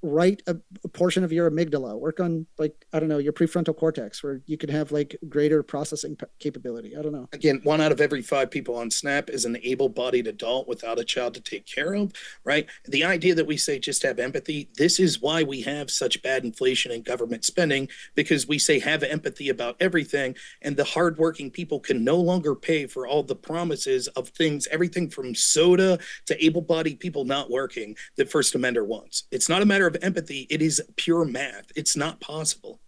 right a portion of your amygdala. Work on, like, I don't know, your prefrontal cortex, where you can have like greater processing capability. I don't know.
Again, 1 out of every 5 people on SNAP is an able-bodied adult without a child to take care of, right? The idea that we say just have empathy, this is why we have such bad inflation and government spending, because we say have empathy about everything, and the hardworking people can no longer pay for all the promises of things, everything from soda to able-bodied people not working, that 1stAmender wants. It's not a matter of empathy. It is pure math. It's not possible.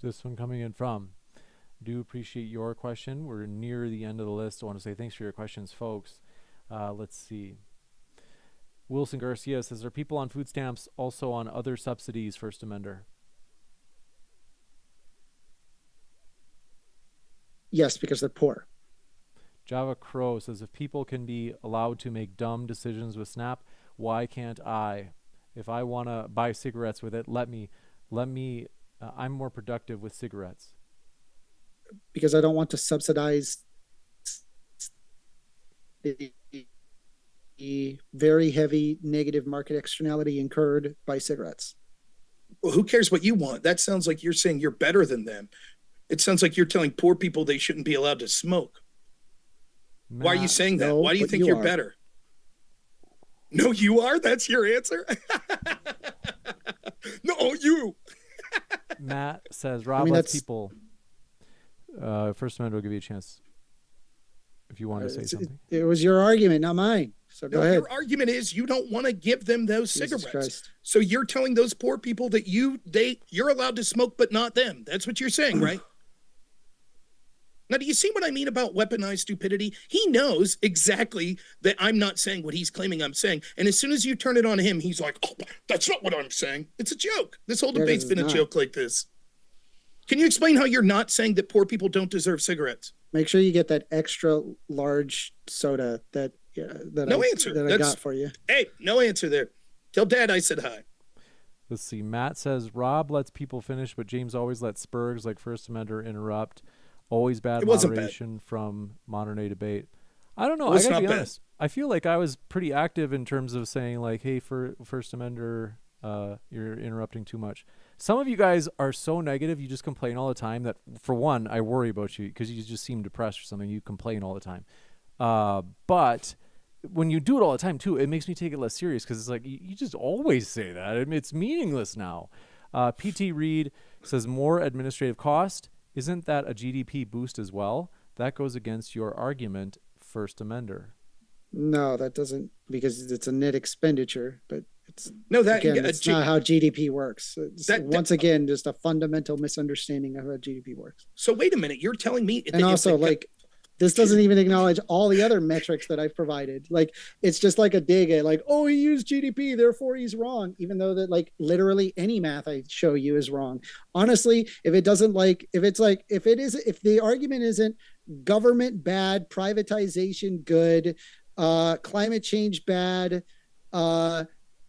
This one coming in from, do appreciate your question. We're near the end of the list. I want to say thanks for your questions, folks. Let's see. Wilson Garcia says, are people on food stamps also on other subsidies, 1stAmender?
Yes, because they're poor.
Java Crow says, if people can be allowed to make dumb decisions with SNAP, why can't I? If I want to buy cigarettes with it, let me, I'm more productive with cigarettes.
Because I don't want to subsidize the very heavy negative market externality incurred by cigarettes.
Well, who cares what you want? That sounds like you're saying you're better than them. It sounds like you're telling poor people they shouldn't be allowed to smoke. Why are you saying that? Why do you think you're better? No, you are? That's your answer? No, you.
Matt says, Rob, lets people. 1stAmender will give you a chance if you want to say something.
It was your argument, not mine. So
No,
go ahead.
your argument is you don't want to give them those
Jesus
cigarettes.
Christ.
So you're telling those poor people that you're allowed to smoke, but not them. That's what you're saying, right? Now, do you see what I mean about weaponized stupidity? He knows exactly that I'm not saying what he's claiming I'm saying. And as soon as you turn it on him, he's like, oh, that's not what I'm saying. It's a joke. This whole debate's been a joke like this. Can you explain how you're not saying that poor people don't deserve cigarettes?
Make sure you get that extra large soda that I got for you.
Hey, no answer there. Tell Dad I said hi.
Let's see. Matt says Rob lets people finish, but James always lets Spurgs like First Amender interrupt. Always bad moderation from Modern Day Debate. I don't know. I gotta be honest. I feel like I was pretty active in terms of saying like, hey, for First Amender, you're interrupting too much. Some of you guys are so negative, you just complain all the time that, for one, I worry about you because you just seem depressed or something. You complain all the time. But when you do it all the time, too, it makes me take it less serious because it's like, you just always say that. I mean, it's meaningless now. PT Reed says more administrative cost. Isn't that a GDP boost as well? That goes against your argument, First Amender.
No, that doesn't, because it's a net expenditure, but it's
it's
not how GDP works. It's once again, just a fundamental misunderstanding of how GDP works.
So wait a minute, you're telling me,
and also this doesn't even acknowledge all the other metrics that I've provided. Like, it's just like a dig at like, oh, he used GDP, therefore he's wrong. Even though that like literally any math I show you is wrong. Honestly, if the argument isn't government bad, privatization good, climate change bad,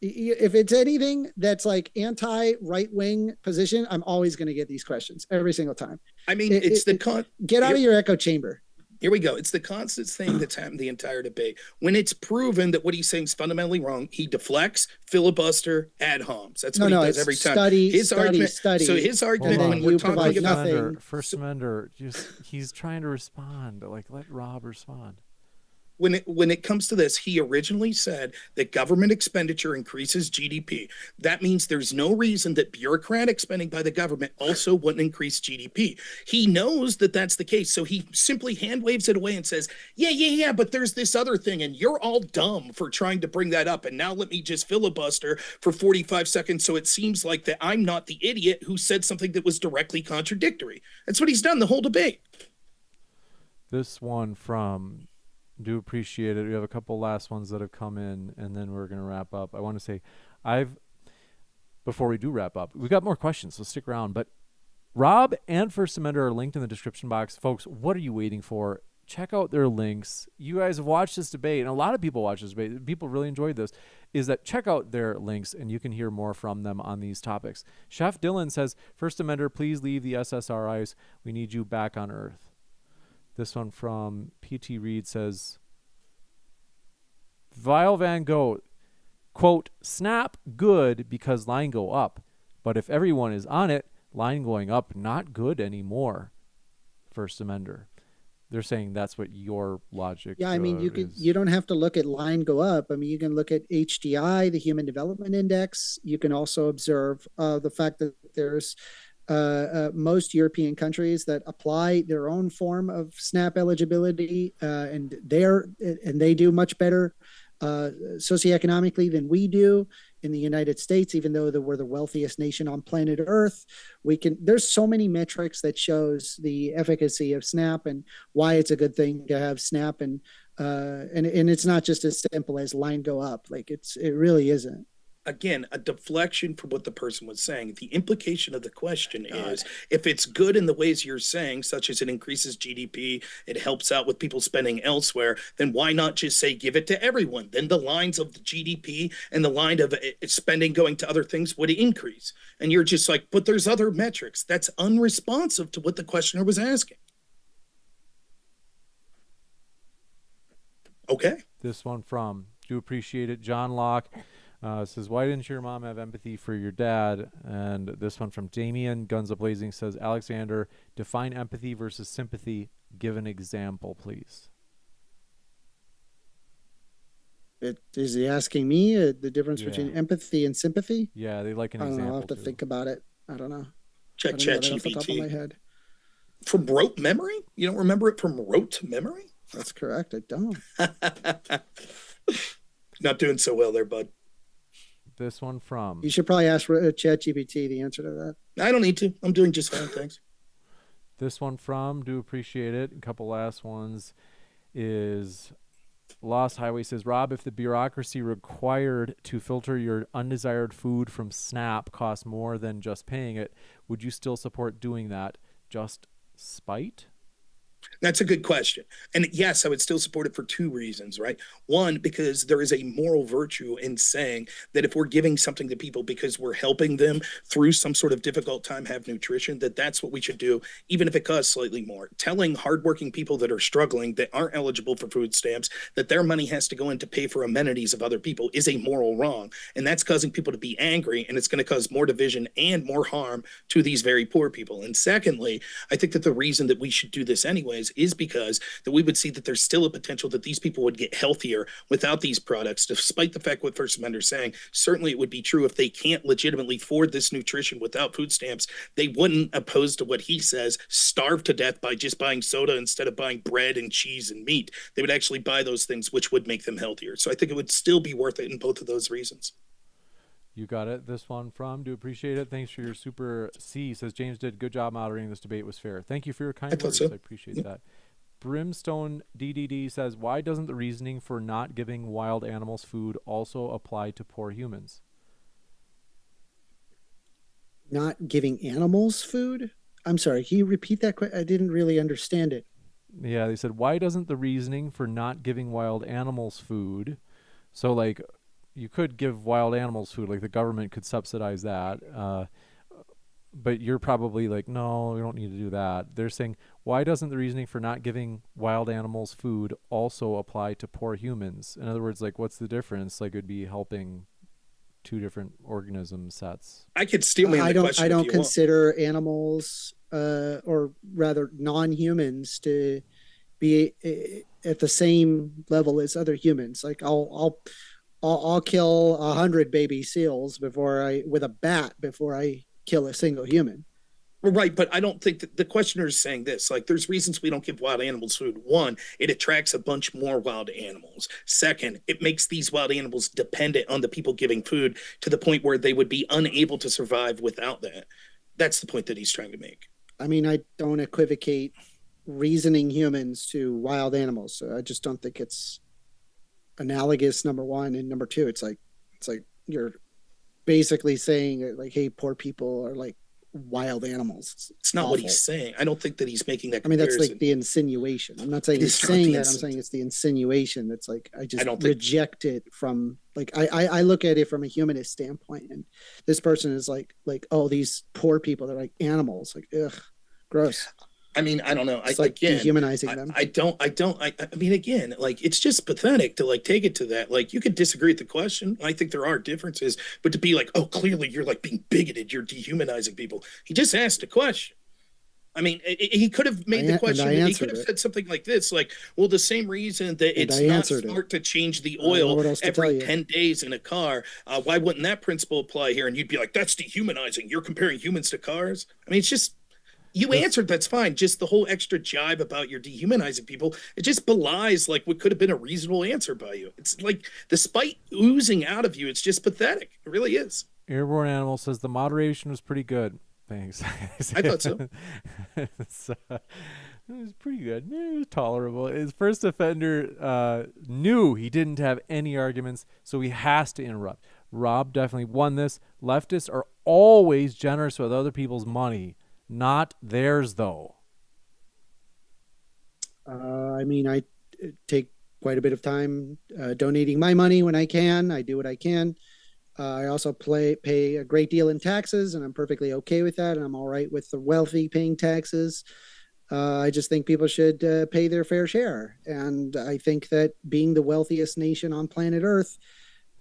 if it's anything that's like anti-right-wing position, I'm always going to get these questions every single time.
I mean,
get out of your echo chamber.
Here we go. It's the constant thing that's happened the entire debate. When it's proven that what he's saying is fundamentally wrong, he deflects, filibuster, ad homs. That's what he does every time.
Study.
So his argument, when we're talking about
First Amender, he's trying to respond. Like, let Rob respond.
When it comes to this, he originally said that government expenditure increases GDP. That means there's no reason that bureaucratic spending by the government also wouldn't increase GDP. He knows that that's the case, so he simply hand waves it away and says, yeah, but there's this other thing, and you're all dumb for trying to bring that up, and now let me just filibuster for 45 seconds so it seems like that I'm not the idiot who said something that was directly contradictory. That's what he's done the whole debate.
This one from... Do appreciate it. We have a couple last ones that have come in, and then we're going to wrap up. I want to say, before we do wrap up, we've got more questions, so stick around. But Rob and First Amender are linked in the description box. Folks, what are you waiting for? Check out their links. You guys have watched this debate, and a lot of people watch this debate. People really enjoyed this. Check out their links, and you can hear more from them on these topics. Chef Dylan says, First Amender, please leave the SSRIs. We need you back on Earth. This one from PT Reed says, Vile Van Gogh, quote, snap good because line go up. But if everyone is on it, line going up, not good anymore. First Amender. They're saying that's what your logic
I mean, you don't have to look at line go up. I mean, you can look at HDI, the Human Development Index. You can also observe the fact that there's most European countries that apply their own form of SNAP eligibility, and they do much better socioeconomically than we do in the United States. Even though we're the wealthiest nation on planet Earth, there's so many metrics that shows the efficacy of SNAP and why it's a good thing to have SNAP, and it's not just as simple as line go up. Like it really isn't.
Again, a deflection from what the person was saying. The implication of the question is, if it's good in the ways you're saying, such as it increases GDP, it helps out with people spending elsewhere, then why not just say give it to everyone? Then the lines of the GDP and the line of spending going to other things would increase. And you're just like, but there's other metrics. That's unresponsive to what the questioner was asking. Okay.
This one from, do appreciate it, John Locke. Says, why didn't your mom have empathy for your dad? And this one from Damien, Guns A-Blazing, says, Alexander, define empathy versus sympathy. Give an example, please.
Is he asking me the difference between empathy and sympathy?
Yeah, they like an example.
I'll have to think about it. I don't know.
Check ChatGPT.
Off the top of my head.
From rote memory? You don't remember it from rote memory?
That's correct. I don't.
Not doing so well there, bud.
This one from.
You should probably ask ChatGPT the answer to that.
I don't need to. I'm doing just fine, thanks.
This one from. Do appreciate it. A couple last ones is Lost Highway says, Rob, if the bureaucracy required to filter your undesired food from SNAP costs more than just paying it, would you still support doing that? Just spite?
That's a good question. And yes, I would still support it for two reasons, right? One, because there is a moral virtue in saying that if we're giving something to people because we're helping them through some sort of difficult time have nutrition, that's what we should do, even if it costs slightly more. Telling hardworking people that are struggling, that aren't eligible for food stamps, that their money has to go in to pay for amenities of other people is a moral wrong. And that's causing people to be angry, and it's going to cause more division and more harm to these very poor people. And secondly, I think that the reason that we should do this anyways is because that we would see that there's still a potential that these people would get healthier without these products, despite the fact what 1stAmender is saying. Certainly it would be true if they can't legitimately afford this nutrition without food stamps. They wouldn't, opposed to what he says, starve to death by just buying soda instead of buying bread and cheese and meat. They would actually buy those things, which would make them healthier. So I think it would still be worth it in both of those reasons.
You got it. This one from. Do appreciate it. Thanks for your super C. Says James did good job moderating. This debate was fair. Thank you for your kind words.
So.
I appreciate that. Brimstone DDD says, why doesn't the reasoning for not giving wild animals food also apply to poor humans?
Not giving animals food? I'm sorry. Can you repeat that? I didn't really understand it.
Yeah, they said, why doesn't the reasoning for not giving wild animals food? So like, you could give wild animals food, like the government could subsidize that. But you're probably like, no, we don't need to do that. They're saying, why doesn't the reasoning for not giving wild animals food also apply to poor humans? In other words, like, what's the difference? Like, it'd be helping two different organism sets.
I could steal me.
I don't consider animals, or rather non-humans, to be at the same level as other humans. Like I'll kill 100 baby seals with a bat before I kill a single human.
Right, but I don't think that the questioner is saying this. Like, there's reasons we don't give wild animals food. One, it attracts a bunch more wild animals. Second, it makes these wild animals dependent on the people giving food to the point where they would be unable to survive without that. That's the point that he's trying to make.
I mean, I don't equivocate reasoning humans to wild animals. So I just don't think it's analogous, number one. And number two, it's like you're basically saying like, hey, poor people are like wild animals.
It's not
awful.
What he's saying. I don't think that he's making that
comparison. I mean, that's like the insinuation. I'm not saying he's saying that. I'm saying it's the insinuation. That's like, I don't reject it from like, I look at it from a humanist standpoint, and this person is like, oh, these poor people, they're like animals. Like, ugh, gross.
I mean, I don't know.
It's like dehumanizing them.
I mean, again, like, it's just pathetic to like take it to that. Like, you could disagree with the question. I think there are differences, but to be like, oh, clearly you're like being bigoted, you're dehumanizing people. He just asked a question. I mean, he could have made the question. He could have said something like this, like, well, the same reason that it's not smart to change the oil every 10 days in a car, why wouldn't that principle apply here? And you'd be like, that's dehumanizing. You're comparing humans to cars. I mean, it's just, you answered, that's fine. Just the whole extra jibe about you're dehumanizing people, it just belies like what could have been a reasonable answer by you. It's like the spite oozing out of you. It's just pathetic. It really is.
Airborne Animal says the moderation was pretty good. Thanks.
I thought so.
It was pretty good. It was tolerable. His 1stAmender knew he didn't have any arguments, so he has to interrupt. Rob definitely won this. Leftists are always generous with other people's money. Not theirs, though.
I mean, I take quite a bit of time donating my money when I can. I do what I can. I also pay a great deal in taxes, and I'm perfectly okay with that. And I'm all right with the wealthy paying taxes. I just think people should pay their fair share. And I think that being the wealthiest nation on planet Earth,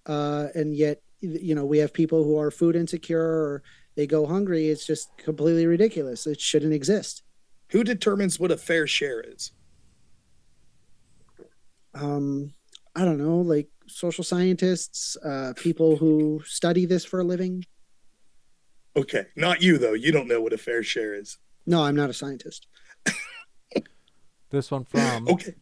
and yet, you know, we have people who are food insecure or they go hungry. It's just completely ridiculous. It shouldn't exist.
Who determines what a fair share is?
I don't know, like social scientists, people who study this for a living.
Okay. Not you, though. You don't know what a fair share is.
No, I'm not a scientist.
This one from
okay.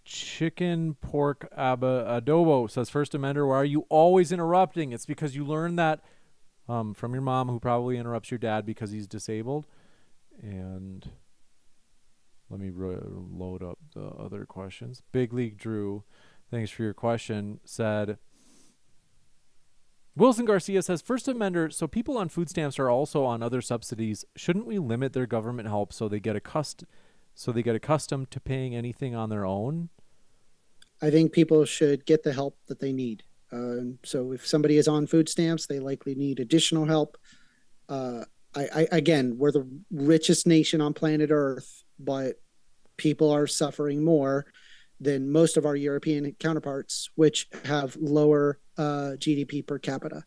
Chicken pork adobo says, First Amender, why are you always interrupting? It's because you learned that from your mom, who probably interrupts your dad because he's disabled. And let me load up the other questions. Big League Drew, thanks for your question, said, Wilson Garcia says, First Amender, so people on food stamps are also on other subsidies. Shouldn't we limit their government help so they get accustomed to paying anything on their own?
I think people should get the help that they need. So if somebody is on food stamps, they likely need additional help. Again, we're the richest nation on planet Earth, but people are suffering more than most of our European counterparts, which have lower GDP per capita.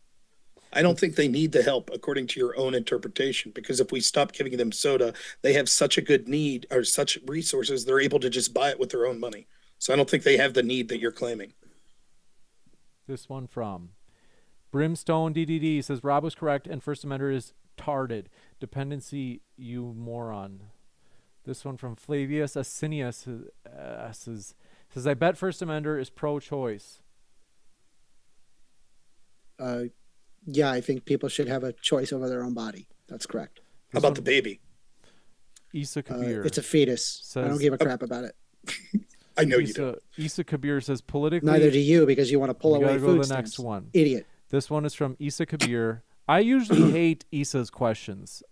I don't think they need the help according to your own interpretation, because if we stop giving them soda, they have such a good need or such resources, they're able to just buy it with their own money. So I don't think they have the need that you're claiming.
This one from Brimstone DDD says, Rob was correct and First Amender is tarded. Dependency, you moron. This one from Flavius Asinius says, I bet First Amender is pro-choice.
Yeah, I think people should have a choice over their own body. That's correct.
How about the baby?
Isa Kabir.
It's a fetus.
Says,
I don't give a crap about it.
I know you do.
Isa Kabir says, politically...
Neither do you, because you want to pull away food
go to the
stamps.
next one.
Idiot.
This one is from Isa Kabir. I usually hate Isa's questions.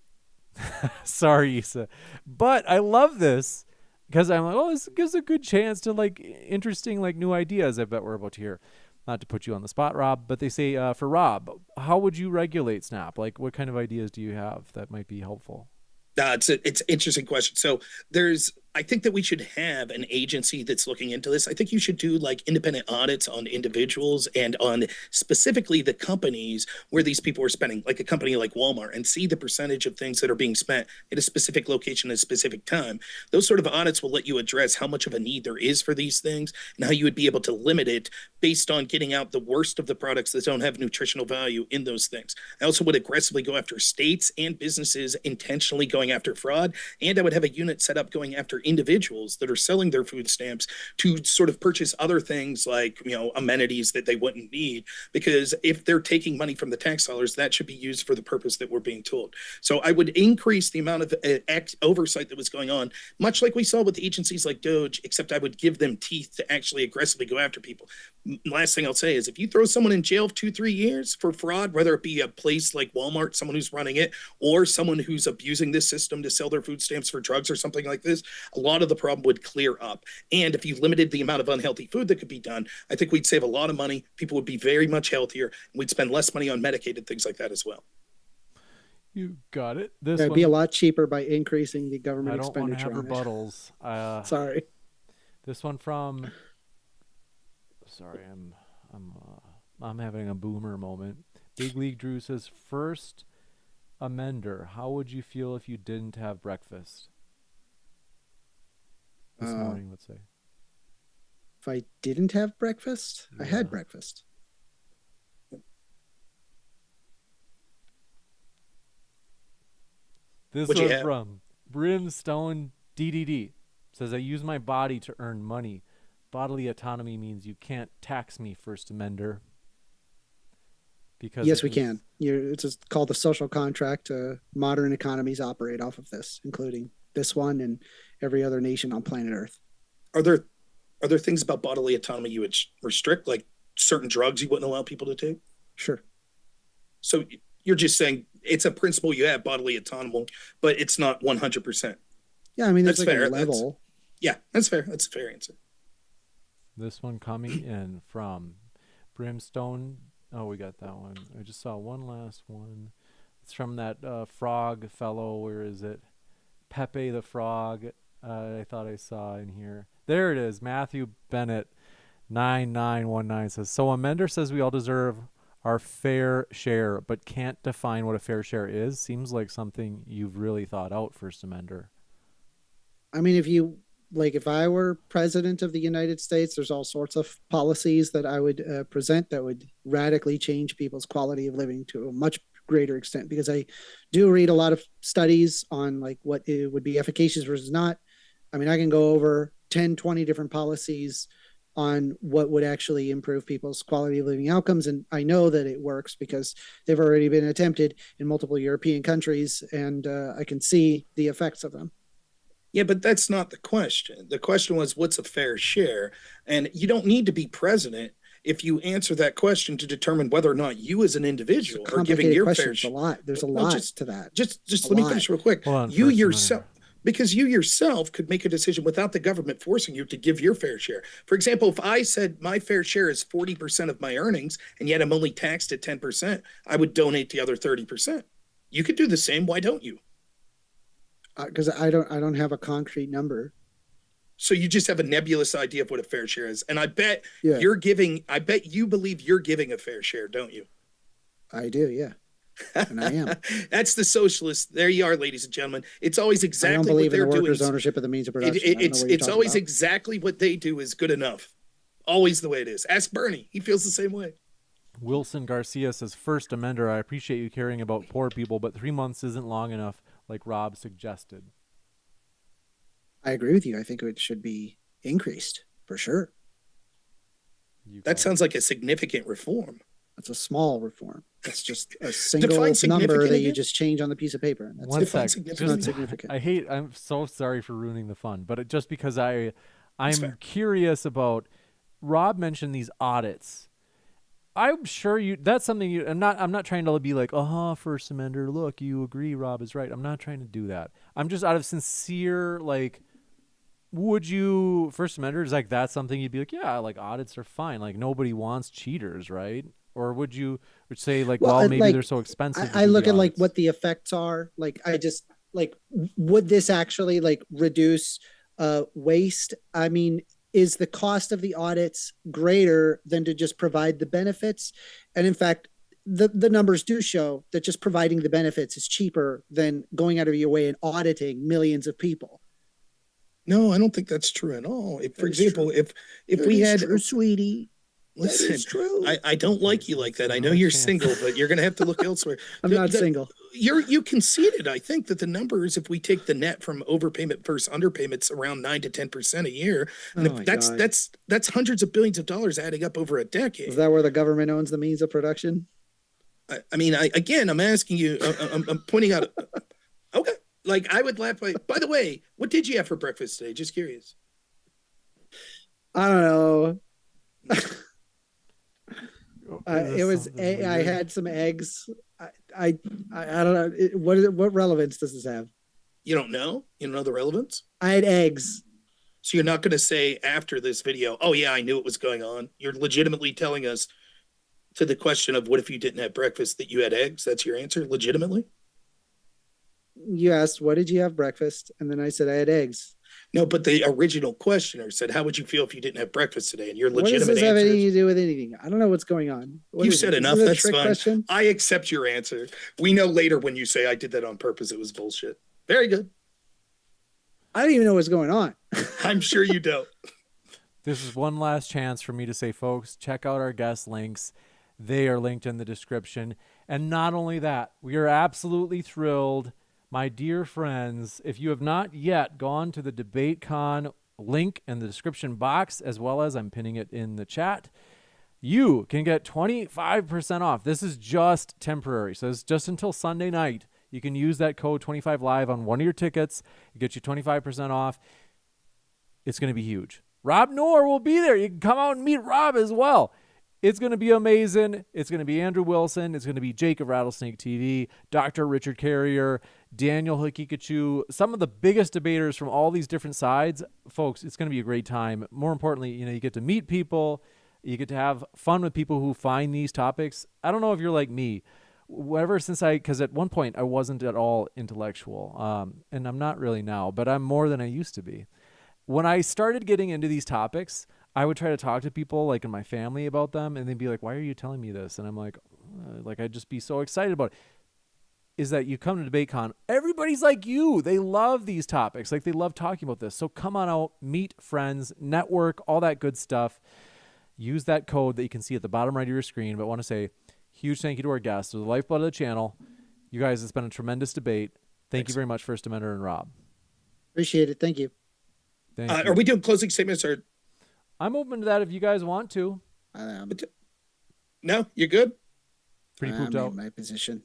Sorry, Isa. But I love this because I'm like, oh, this gives a good chance to like interesting like new ideas I bet we're about to hear. Not to put you on the spot, Rob, but they say for Rob, how would you regulate SNAP? Like what kind of ideas do you have that might be helpful?
It's an interesting question. So I think that we should have an agency that's looking into this. I think you should do like independent audits on individuals and on specifically the companies where these people are spending, like a company like Walmart, and see the percentage of things that are being spent at a specific location at a specific time. Those sort of audits will let you address how much of a need there is for these things and how you would be able to limit it based on getting out the worst of the products that don't have nutritional value in those things. I also would aggressively go after states and businesses intentionally going after fraud, and I would have a unit set up going after individuals that are selling their food stamps to sort of purchase other things like, amenities that they wouldn't need, because if they're taking money from the tax dollars, that should be used for the purpose that we're being told. So I would increase the amount of oversight that was going on, much like we saw with agencies like Doge, except I would give them teeth to actually aggressively go after people. Last thing I'll say is if you throw someone in jail for 2-3 years for fraud, whether it be a place like Walmart, someone who's running it, or someone who's abusing this system to sell their food stamps for drugs or something like this, a lot of the problem would clear up. And if you limited the amount of unhealthy food that could be done, I think we'd save a lot of money. People would be very much healthier. And we'd spend less money on medicated things like that as well.
You got it.
It'd be a lot cheaper by increasing the government expenditure.
I don't want to have rebuttals.
Sorry.
This one from... Sorry, I'm having a boomer moment. Big League Drew says, First Amender, how would you feel if you didn't have breakfast? This morning, let's say.
If I didn't have breakfast, I had breakfast.
This one from Brimstone DDD says, I use my body to earn money. Bodily autonomy means you can't tax me, First Amender. Because
yes, we can. It's just called the social contract. Modern economies operate off of this, including this one and every other nation on planet Earth.
Are there things about bodily autonomy you would restrict, like certain drugs you wouldn't allow people to take?
Sure.
So you're just saying it's a principle you have bodily autonomy, but it's not 100%.
Yeah, I mean,
that's
like
fair.
A level.
That's fair. That's a fair answer.
This one coming in from Brimstone. Oh, we got that one. I just saw one last one. It's from that frog fellow. Where is it? Pepe the Frog. I thought I saw in here. There it is. Matthew Bennett, 9919 says, so Amender says we all deserve our fair share, but can't define what a fair share is. Seems like something you've really thought out, First Amender.
I mean, if I were president of the United States, there's all sorts of policies that I would present that would radically change people's quality of living to a much greater extent, because I do read a lot of studies on like what it would be efficacious versus not. I mean, I can go over 10, 20 different policies on what would actually improve people's quality of living outcomes. And I know that it works because they've already been attempted in multiple European countries, and I can see the effects of them.
Yeah, but that's not the question. The question was, what's a fair share? And you don't need to be president if you answer that question to determine whether or not you as an individual are giving your fair
It's a
share.
lot. There's a lot to that.
Just
A
let me
lot.
finish real quick.
Hold on,
You
First
yourself,
Amendment.
because you yourself could make a decision without the government forcing you to give your fair share. For example, if I said my fair share is 40% of my earnings, and yet I'm only taxed at 10%, I would donate the other 30%. You could do the same. Why don't you?
Because I don't have a concrete number.
So you just have a nebulous idea of what a fair share is. And I bet
Yeah.
I bet you believe you're giving a fair share, don't you?
I do, yeah. And I am.
That's the socialist. There you are, ladies and gentlemen. It's always
I
exactly
don't
what
believe in
they're
the
doing.
workers' ownership of the means of production.
It's always
about.
exactly what they do is good enough. Always the way it is. Ask Bernie. He feels the same way.
Wilson Garcia says, First Amender, I appreciate you caring about poor people, but 3 months isn't long enough, like Rob suggested.
I agree with you. I think it should be increased for sure.
That sounds like a significant reform.
That's a small reform. That's just a single
Define
number
significant
that you
again?
just change on the piece of paper. That's
One
define
sec.
significant.
not
Just-
significant.
I'm so sorry for ruining the fun, but just because
That's
I'm
fair.
curious about, Rob mentioned these audits. I'm sure that's something I'm not trying to be like, First Amender, look, you agree Rob is right. I'm not trying to do that. I'm just out of sincere, like, would you, First Amender, is like that something you'd be like, yeah, like audits are fine. Like nobody wants cheaters, right? Or would you say like, well, maybe
like,
they're so expensive.
I look at like what the effects are. Like I just like, would this actually like reduce waste? I mean, is the cost of the audits greater than to just provide the benefits? And in fact, the numbers do show that just providing the benefits is cheaper than going out of your way and auditing millions of people.
No, I don't think that's true at all. If, for
That is
example,
true.
if we had
true, sweetie.
listen,
That is true.
I don't like you like that. I know
Another
you're
chance.
single, but you're gonna have to look elsewhere.
I'm not single.
You conceded, I think, that the numbers, if we take the net from overpayment versus underpayments, around 9 to 10% a year, and
Oh my God.
that's hundreds of billions of dollars adding up over a decade.
Is that where the government owns the means of production?
I mean, I'm asking you. I'm pointing out. Okay, like I would laugh. By the way, what did you have for breakfast today? Just curious.
I don't know.
This
It was
sounds
I
weird.
had some eggs. I don't know. What relevance does this have?
You don't know? You don't know the relevance?
I had eggs.
So you're not going to say after this video, oh yeah, I knew what was going on. You're legitimately telling us to the question of what if you didn't have breakfast that you had eggs? That's your answer, legitimately?
You asked, what did you have breakfast? And then I said I had eggs.
No, but the original questioner said, how would you feel if you didn't have breakfast today? And your
What does
legitimate
this have
answer
anything
is,
to do with anything? I don't know what's going on. What
you
is
said
it? Is
enough.
it a
That's
trick
fine.
question?
I accept your answer. We know later when you say I did that on purpose, it was bullshit. Very good.
I don't even know what's going on.
I'm sure you don't.
This is one last chance for me to say, folks, check out our guest links. They are linked in the description. And not only that, we are absolutely thrilled, my dear friends, if you have not yet gone to the DebateCon link in the description box, as well as I'm pinning it in the chat, you can get 25% off. This is just temporary. So it's just until Sunday night. You can use that code 25live on one of your tickets. It gets you 25% off. It's going to be huge. Rob Noerr will be there. You can come out and meet Rob as well. It's going to be amazing. It's going to be Andrew Wilson. It's going to be Jake of Rattlesnake TV, Dr. Richard Carrier, Daniel Hikikachu, some of the biggest debaters from all these different sides. Folks, it's going to be a great time. More importantly, you get to meet people. You get to have fun with people who find these topics. I don't know if you're like me. Because at one point I wasn't at all intellectual, and I'm not really now, but I'm more than I used to be. When I started getting into these topics, I would try to talk to people like in my family about them, and they'd be like, why are you telling me this? And I'm like I'd just be so excited about it. Is that you come to DebateCon, everybody's like you. They love these topics. Like they love talking about this. So come on out, meet friends, network, all that good stuff. Use that code that you can see at the bottom right of your screen. But I want to say huge thank you to our guests, to the lifeblood of the channel. You guys, it's been a tremendous debate. Thank you very much, 1stAmender and Rob.
Appreciate it. Thank you.
Thank you.
Are we doing closing statements or
I'm open to that if you guys want to.
no? You're good.
Pretty pooped out.
My position.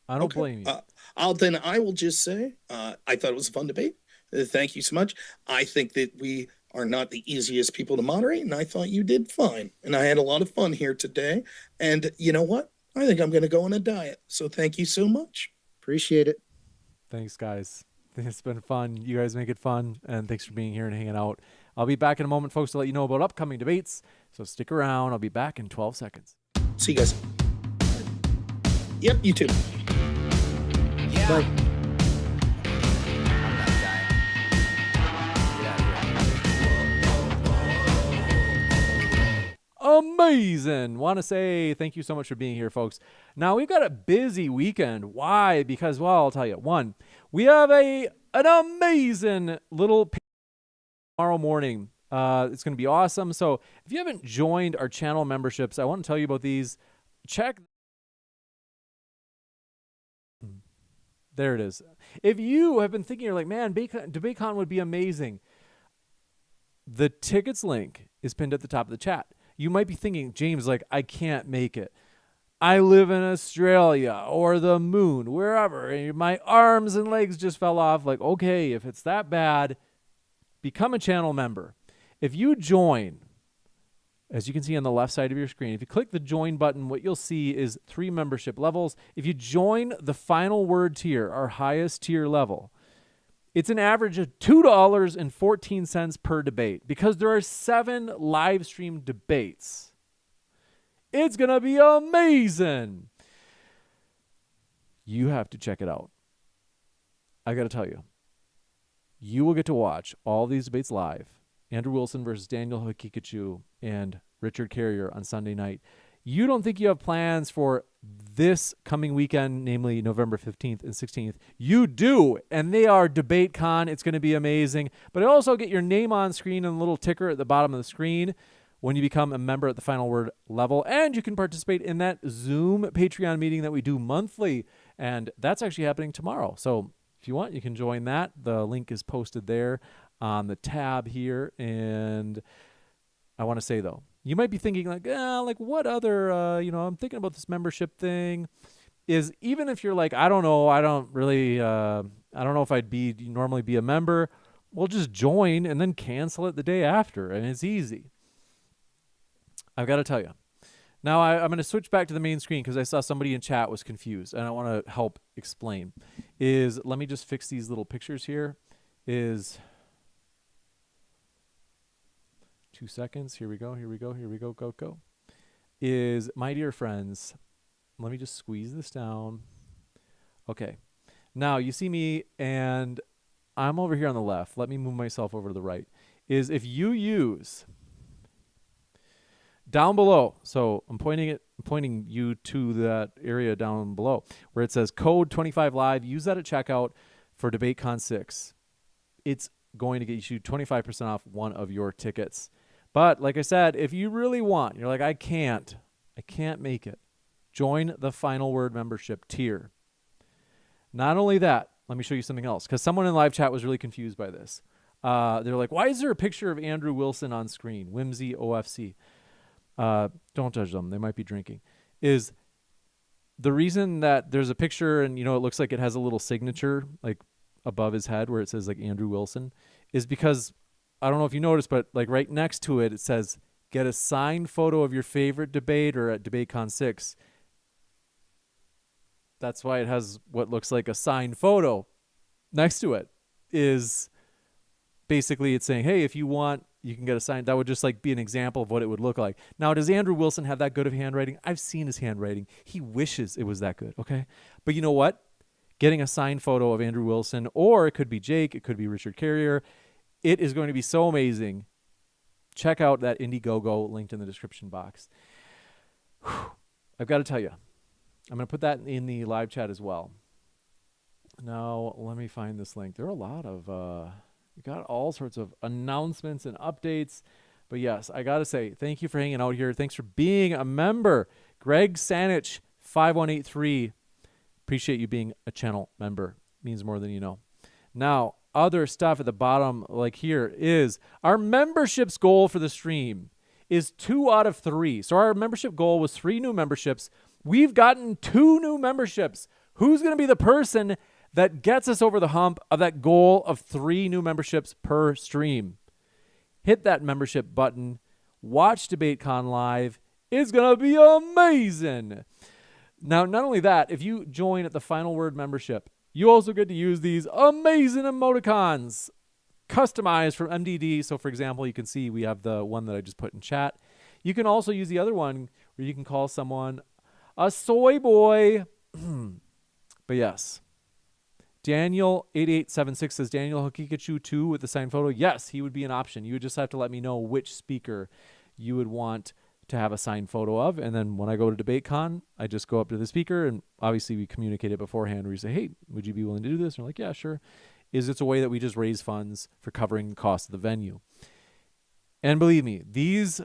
I don't blame you.
I will just say, I thought it was a fun debate. Thank you so much. I think that we are not the easiest people to moderate, and I thought you did fine. And I had a lot of fun here today. And you know what? I think I'm going to go on a diet. So thank you so much.
Appreciate it.
Thanks, guys. It's been fun. You guys make it fun, and thanks for being here and hanging out. I'll be back in a moment, folks, to let you know about upcoming debates. So stick around. I'll be back in 12 seconds.
See you guys. Yep, you too.
Yeah.
Bye.
I'm not dying. Get out of here.
Amazing. Want to say thank you so much for being here, folks. Now, we've got a busy weekend. Why? Because, well, I'll tell you. One, we have an amazing little tomorrow morning. It's going to be awesome. So if you haven't joined our channel memberships, I want to tell you about these. Check. There it is. If you have been thinking, you're like, man, DebateCon would be amazing. The tickets link is pinned at the top of the chat. You might be thinking, James, like, I can't make it. I live in Australia or the moon, wherever. And my arms and legs just fell off. Like, okay, if it's that bad, become a channel member. If you join, as you can see on the left side of your screen, if you click the join button, what you'll see is 3 membership levels. If you join the final word tier, our highest tier level, it's an average of $2.14 per debate because there are 7 live stream debates. It's going to be amazing. You have to check it out. I got to tell you, you will get to watch all these debates live. Andrew Wilson versus Daniel Hakikachu and Richard Carrier on Sunday night. You don't think you have plans for this coming weekend, namely November 15th and 16th. You do, and they are DebateCon. It's going to be amazing. But I also get your name on screen and a little ticker at the bottom of the screen when you become a member at the final word level. And you can participate in that Zoom Patreon meeting that we do monthly. And that's actually happening tomorrow. So if you want, you can join that. The link is posted there on the tab here. And I want to say, though, you might be thinking like what other, I'm thinking about this membership thing. Is even if you're like, I don't know, I don't know if I'd normally be a member, well, just join and then cancel it the day after. And it's easy. I've got to tell you. Now, I'm going to switch back to the main screen because I saw somebody in chat was confused, and I want to help explain. Let me just fix these little pictures here. 2 seconds. Here we go. Go. My dear friends, let me just squeeze this down. Okay. Now, you see me, and I'm over here on the left. Let me move myself over to the right. If you use down below, so I'm pointing you to that area down below where it says code 25 live. Use that at checkout for DebateCon 6. It's going to get you 25% off one of your tickets. But like I said, if you really want, you're like, I can't make it, join the final word membership tier. Not only that, let me show you something else, because someone in live chat was really confused by this. They're like, why is there a picture of Andrew Wilson on screen? Whimsy OFC. Don't judge them. They might be drinking. Is the reason that there's a picture and, it looks like it has a little signature like above his head where it says like Andrew Wilson is because I don't know if you noticed, but like right next to it, it says get a signed photo of your favorite debater at DebateCon 6. That's why it has what looks like a signed photo next to it. Is basically it's saying, hey, if you want, you can get a sign. That would just like be an example of what it would look like. Now, does Andrew Wilson have that good of handwriting? I've seen his handwriting. He wishes it was that good, okay? But you know what? Getting a signed photo of Andrew Wilson, or it could be Jake, it could be Richard Carrier. It is going to be so amazing. Check out that Indiegogo linked in the description box. Whew. I've got to tell you, I'm going to put that in the live chat as well. Now, let me find this link. There are a lot of... we got all sorts of announcements and updates. But yes, I got to say, thank you for hanging out here. Thanks for being a member. Greg Sanich, 5183. Appreciate you being a channel member. Means more than you know. Now, other stuff at the bottom, like here, is our memberships goal for the stream is 2 out of 3. So our membership goal was 3 new memberships. We've gotten 2 new memberships. Who's going to be the person that gets us over the hump of that goal of 3 new memberships per stream? Hit that membership button. Watch DebateCon live. It's going to be amazing. Now, not only that, if you join at the Final Word membership, you also get to use these amazing emoticons customized from MDD. So, for example, you can see we have the one that I just put in chat. You can also use the other one where you can call someone a soy boy. But yes, Daniel8876 says, Daniel Hakikachu 2 with the signed photo. Yes, he would be an option. You would just have to let me know which speaker you would want to have a signed photo of. And then when I go to DebateCon, I just go up to the speaker, and obviously we communicate it beforehand where you say, hey, would you be willing to do this? And we're like, yeah, sure. It's a way that we just raise funds for covering the cost of the venue. And believe me, these,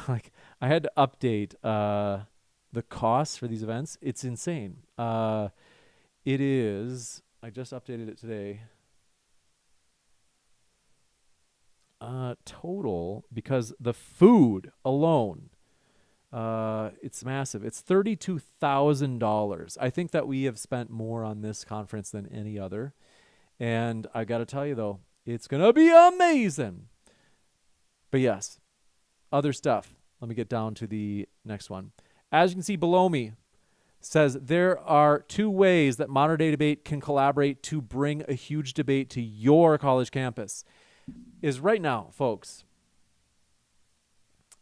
like, I had to update the costs for these events. It's insane. It is, I just updated it today. Total, because the food alone, it's massive. It's $32,000. I think that we have spent more on this conference than any other. And I got to tell you, though, it's going to be amazing. But yes, other stuff. Let me get down to the next one. As you can see below me, says there are 2 ways that Modern Day Debate can collaborate to bring a huge debate to your college campus. Is right now, folks,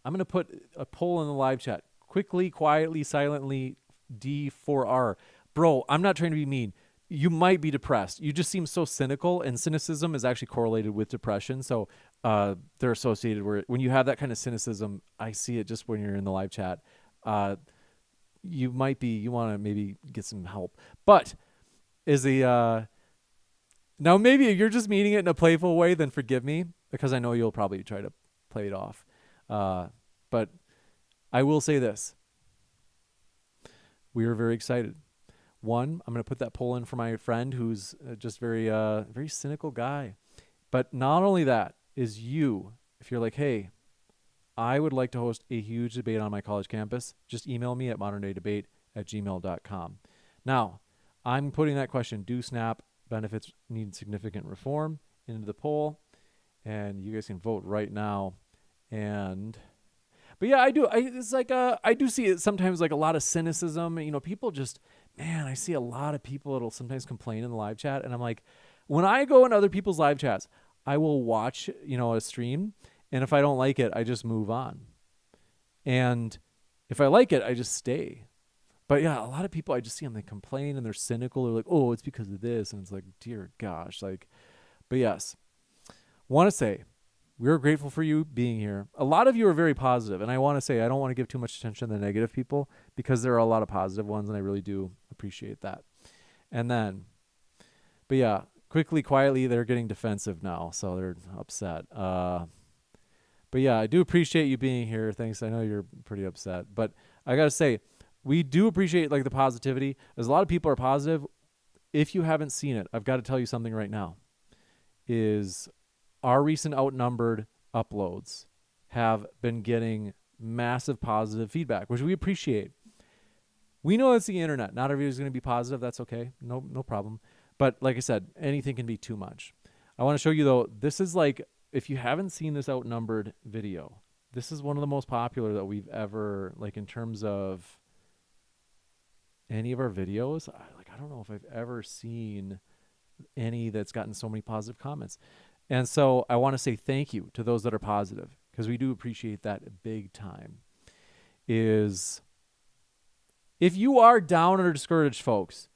I'm going to put a poll in the live chat. Quickly, quietly, silently, D4R. Bro, I'm not trying to be mean. You might be depressed. You just seem so cynical, and cynicism is actually correlated with depression. So they're associated where when you have that kind of cynicism, I see it just when you're in the live chat. You want to maybe get some help. But now maybe if you're just meaning it in a playful way, then forgive me, because I know you'll probably try to play it off. But I will say this. We are very excited. One, I'm going to put that poll in for my friend who's just very cynical guy. But not only that, is you, if you're like, hey, I would like to host a huge debate on my college campus, just email me at moderndaydebate@gmail.com. Now, I'm putting that question, do SNAP benefits need significant reform, into the poll, and you guys can vote right now. But yeah, I do see it sometimes, like a lot of cynicism. You know, people just, man, I see a lot of people that'll sometimes complain in the live chat, and I'm like, when I go in other people's live chats, I will watch, a stream, and if I don't like it, I just move on. And if I like it, I just stay. But yeah, a lot of people, I just see them, they complain and they're cynical. They're like, oh, it's because of this. And it's like, dear gosh. But yes, want to say, we're grateful for you being here. A lot of you are very positive, and I want to say I don't want to give too much attention to the negative people, because there are a lot of positive ones, and I really do appreciate that. But yeah, quickly, quietly, they're getting defensive now, so they're upset. But yeah, I do appreciate you being here. Thanks. I know you're pretty upset, but I got to say, we do appreciate the positivity. As a lot of people are positive. If you haven't seen it, I've got to tell you something right now. Is our recent Outnumbered uploads have been getting massive positive feedback, which we appreciate. We know it's the internet. Not everybody's going to be positive. That's okay. No problem. But like I said, anything can be too much. I want to show you, though, this is if you haven't seen this Outnumbered video, this is one of the most popular that we've ever, in terms of any of our videos. I don't know if I've ever seen any that's gotten so many positive comments. And so I want to say thank you to those that are positive, because we do appreciate that big time. If you are down or discouraged, folks,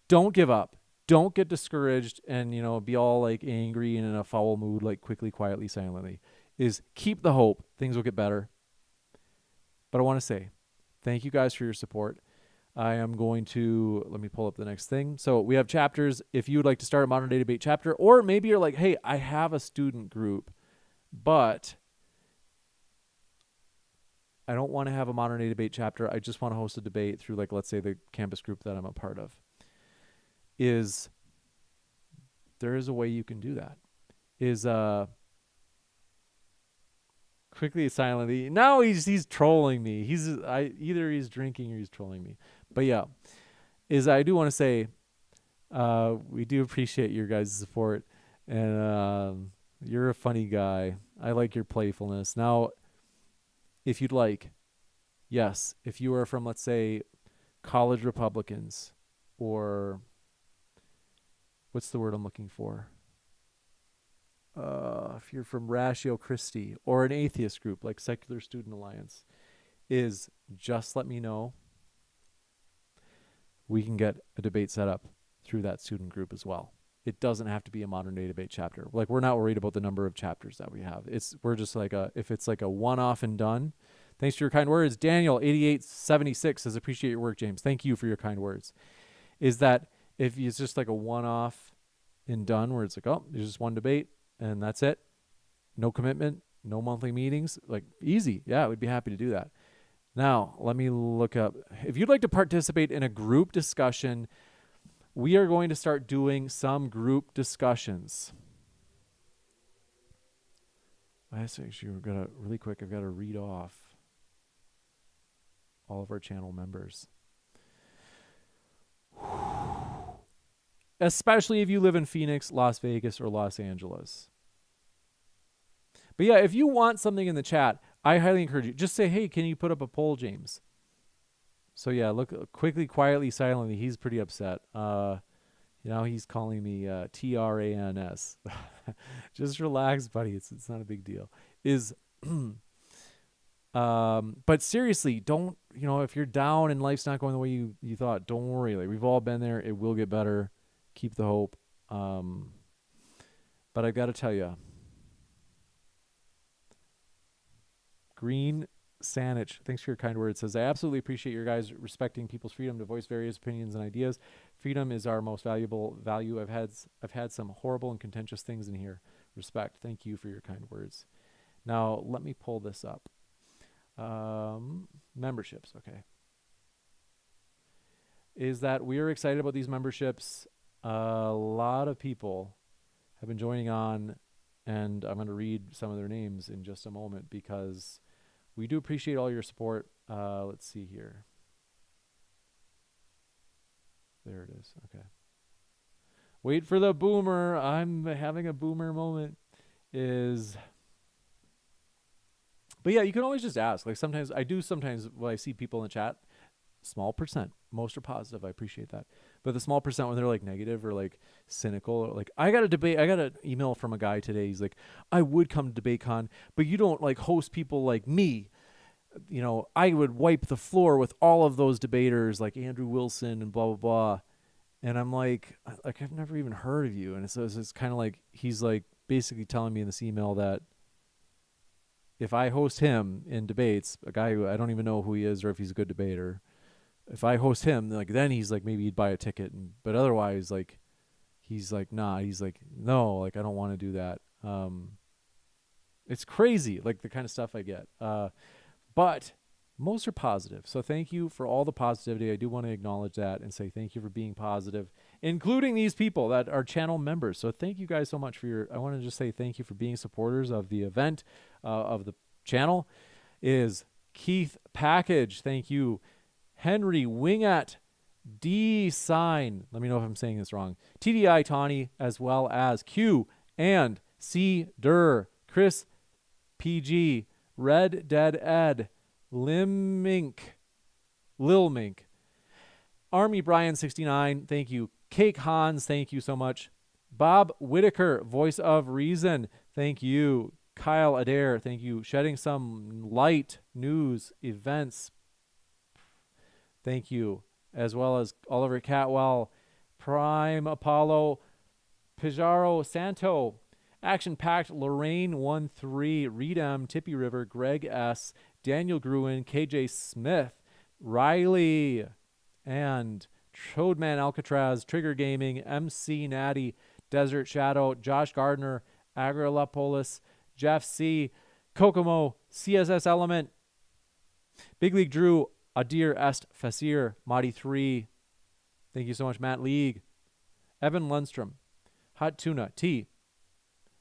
don't give up. Don't get discouraged and, be all angry and in a foul mood, quickly, quietly, silently. Keep the hope. Things will get better. But I want to say thank you guys for your support. I am going to, let me pull up the next thing. So we have chapters. If you would like to start a Modern Day Debate chapter, or maybe you're like, hey, I have a student group, but I don't want to have a Modern Day Debate chapter. I just want to host a debate through, let's say, the campus group that I'm a part of. there is a way you can do that. Is quickly silently. Now he's trolling me. Either he's drinking or he's trolling me. But yeah, is I do want to say we do appreciate your guys' support, and you're a funny guy. I like your playfulness. Now, if you'd like, yes, if you are from, let's say, college Republicans, or what's the word I'm looking for? If you're from Ratio Christi or an atheist group like Secular Student Alliance, is just let me know. We can get a debate set up through that student group as well. It doesn't have to be a modern day debate chapter. Like, we're not worried about the number of chapters that we have. We're just like if it's like a one-off and done. Thanks for your kind words. Daniel 8876 says, appreciate your work, James. Thank you for your kind words. Is that if it's just like a one-off and done, where it's like, oh, there's just one debate and that's it. No commitment, no monthly meetings, like easy. Yeah, we'd be happy to do that. Now, let me look up. If you'd like to participate in a group discussion, we are going to start doing some group discussions. Actually, we've got to, really quick, I've got to read off all of our channel members. Especially if you live in Phoenix, Las Vegas, or Los Angeles. But yeah, if you want something in the chat, I highly encourage you. Just say, hey, can you put up a poll, James? So yeah, look, quickly, quietly, silently. He's pretty upset. He's calling me TRANS. Just relax, buddy. It's not a big deal. But seriously, don't, if you're down and life's not going the way you thought, don't worry. Like, we've all been there. It will get better. Keep the hope. But I've got to tell you, Green Sanich, thanks for your kind words, says, I absolutely appreciate your guys respecting people's freedom to voice various opinions and ideas. Freedom is our most valuable value. I've had some horrible and contentious things in here. Respect. Thank you for your kind words. Now, let me pull this up. Memberships, okay. Is that we are excited about these memberships. A lot of people have been joining on, and I'm going to read some of their names in just a moment because we do appreciate all your support. Let's see here. There it is. Okay. Wait for the boomer. I'm having a boomer moment. But yeah, you can always just ask. Like, sometimes when I see people in the chat, small percent, most are positive. I appreciate that. But the small percent when they're like negative or like cynical, or like, I got an email from a guy today. He's like, I would come to DebateCon, but you don't like host people like me. I would wipe the floor with all of those debaters like Andrew Wilson and blah, blah, blah. And I'm like, I've never even heard of you. And so it's kind of like, he's like basically telling me in this email that if I host him in debates, a guy who I don't even know who he is or if he's a good debater, if I host him, like, then he's like, maybe he'd buy a ticket. But otherwise, like, he's like, nah, he's like, no, like, I don't want to do that. It's crazy, like the kind of stuff I get. But most are positive. So thank you for all the positivity. I do want to acknowledge that and say thank you for being positive, including these people that are channel members. So thank you guys so much I want to just say thank you for being supporters of the event, of the channel. Is Keith Package. Thank you. Henry Wingat, D Sign. Let me know if I'm saying this wrong. TDI Tawny, as well as Q and C Durr, Chris PG, Red Dead Ed, Lil Mink, Army Brian 69, thank you. Cake Hans, thank you so much. Bob Whitaker, Voice of Reason, thank you. Kyle Adair, thank you. Shedding Some Light, News, Events, thank you. As well as Oliver Catwell, Prime Apollo, Pijaro Santo, Action Packed, Lorraine 13, Reed M, Tippy River, Greg S, Daniel Gruen, KJ Smith, Riley, and Trodeman Alcatraz, Trigger Gaming, MC Natty, Desert Shadow, Josh Gardner, Agrolapolis, Jeff C, Kokomo, CSS Element, Big League Drew, Adir Est Fasir, Madi 3, thank you so much, Matt League, Evan Lundstrom, Hot Tuna, T.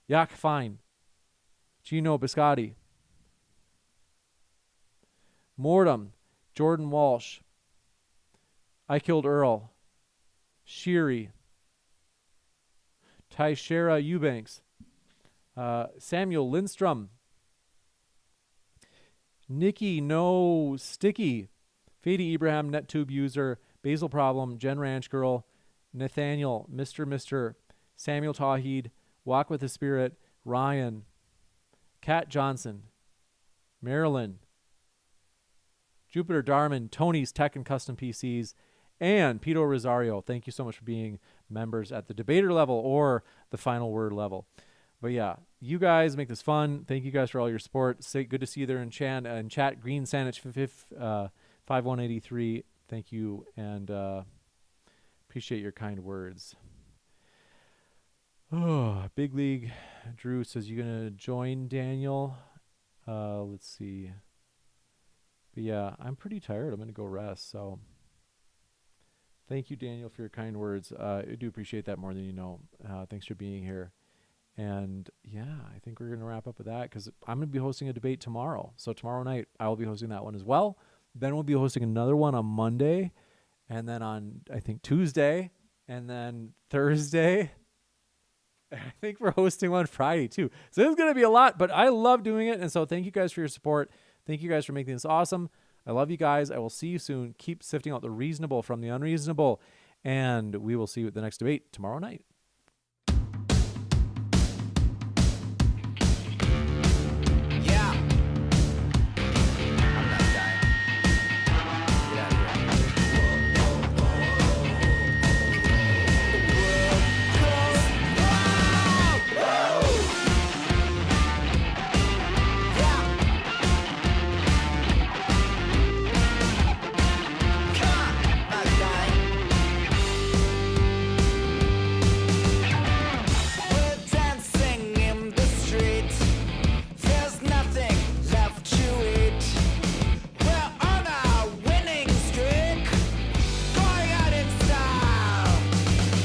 Yak Fine. Gino Biscotti. Mortem, Jordan Walsh. I Killed Earl. Sheary. Tyshera Eubanks. Samuel Lindstrom. Nikki No Sticky. Fady Ibrahim, NetTube user. Basil Problem, Jen Ranch Girl. Nathaniel, Mr. Samuel Tawheed. Walk with the Spirit. Ryan. Kat Johnson. Marilyn. Jupiter Darman, Tony's Tech and Custom PCs, and Pito Rosario. Thank you so much for being members at the debater level or the final word level. But yeah, you guys make this fun. Thank you guys for all your support. Good to see you there in chat. Green Sandwich 5183. Thank you, and appreciate your kind words. Oh, Big League Drew says, you gonna join Daniel? Let's see. But yeah, I'm pretty tired. I'm gonna go rest. So thank you, Daniel, for your kind words. I do appreciate that more than you know. Thanks for being here. And yeah, I think we're gonna wrap up with that because I'm gonna be hosting a debate tomorrow. So tomorrow night I will be hosting that one as well. Then we'll be hosting another one on Monday, and then on I think Tuesday, and then Thursday. I think we're hosting one Friday too. So this is going to be a lot, but I love doing it. And so thank you guys for your support. Thank you guys for making this awesome. I love you guys. I will see you soon. Keep sifting out the reasonable from the unreasonable. And we will see you at the next debate tomorrow night.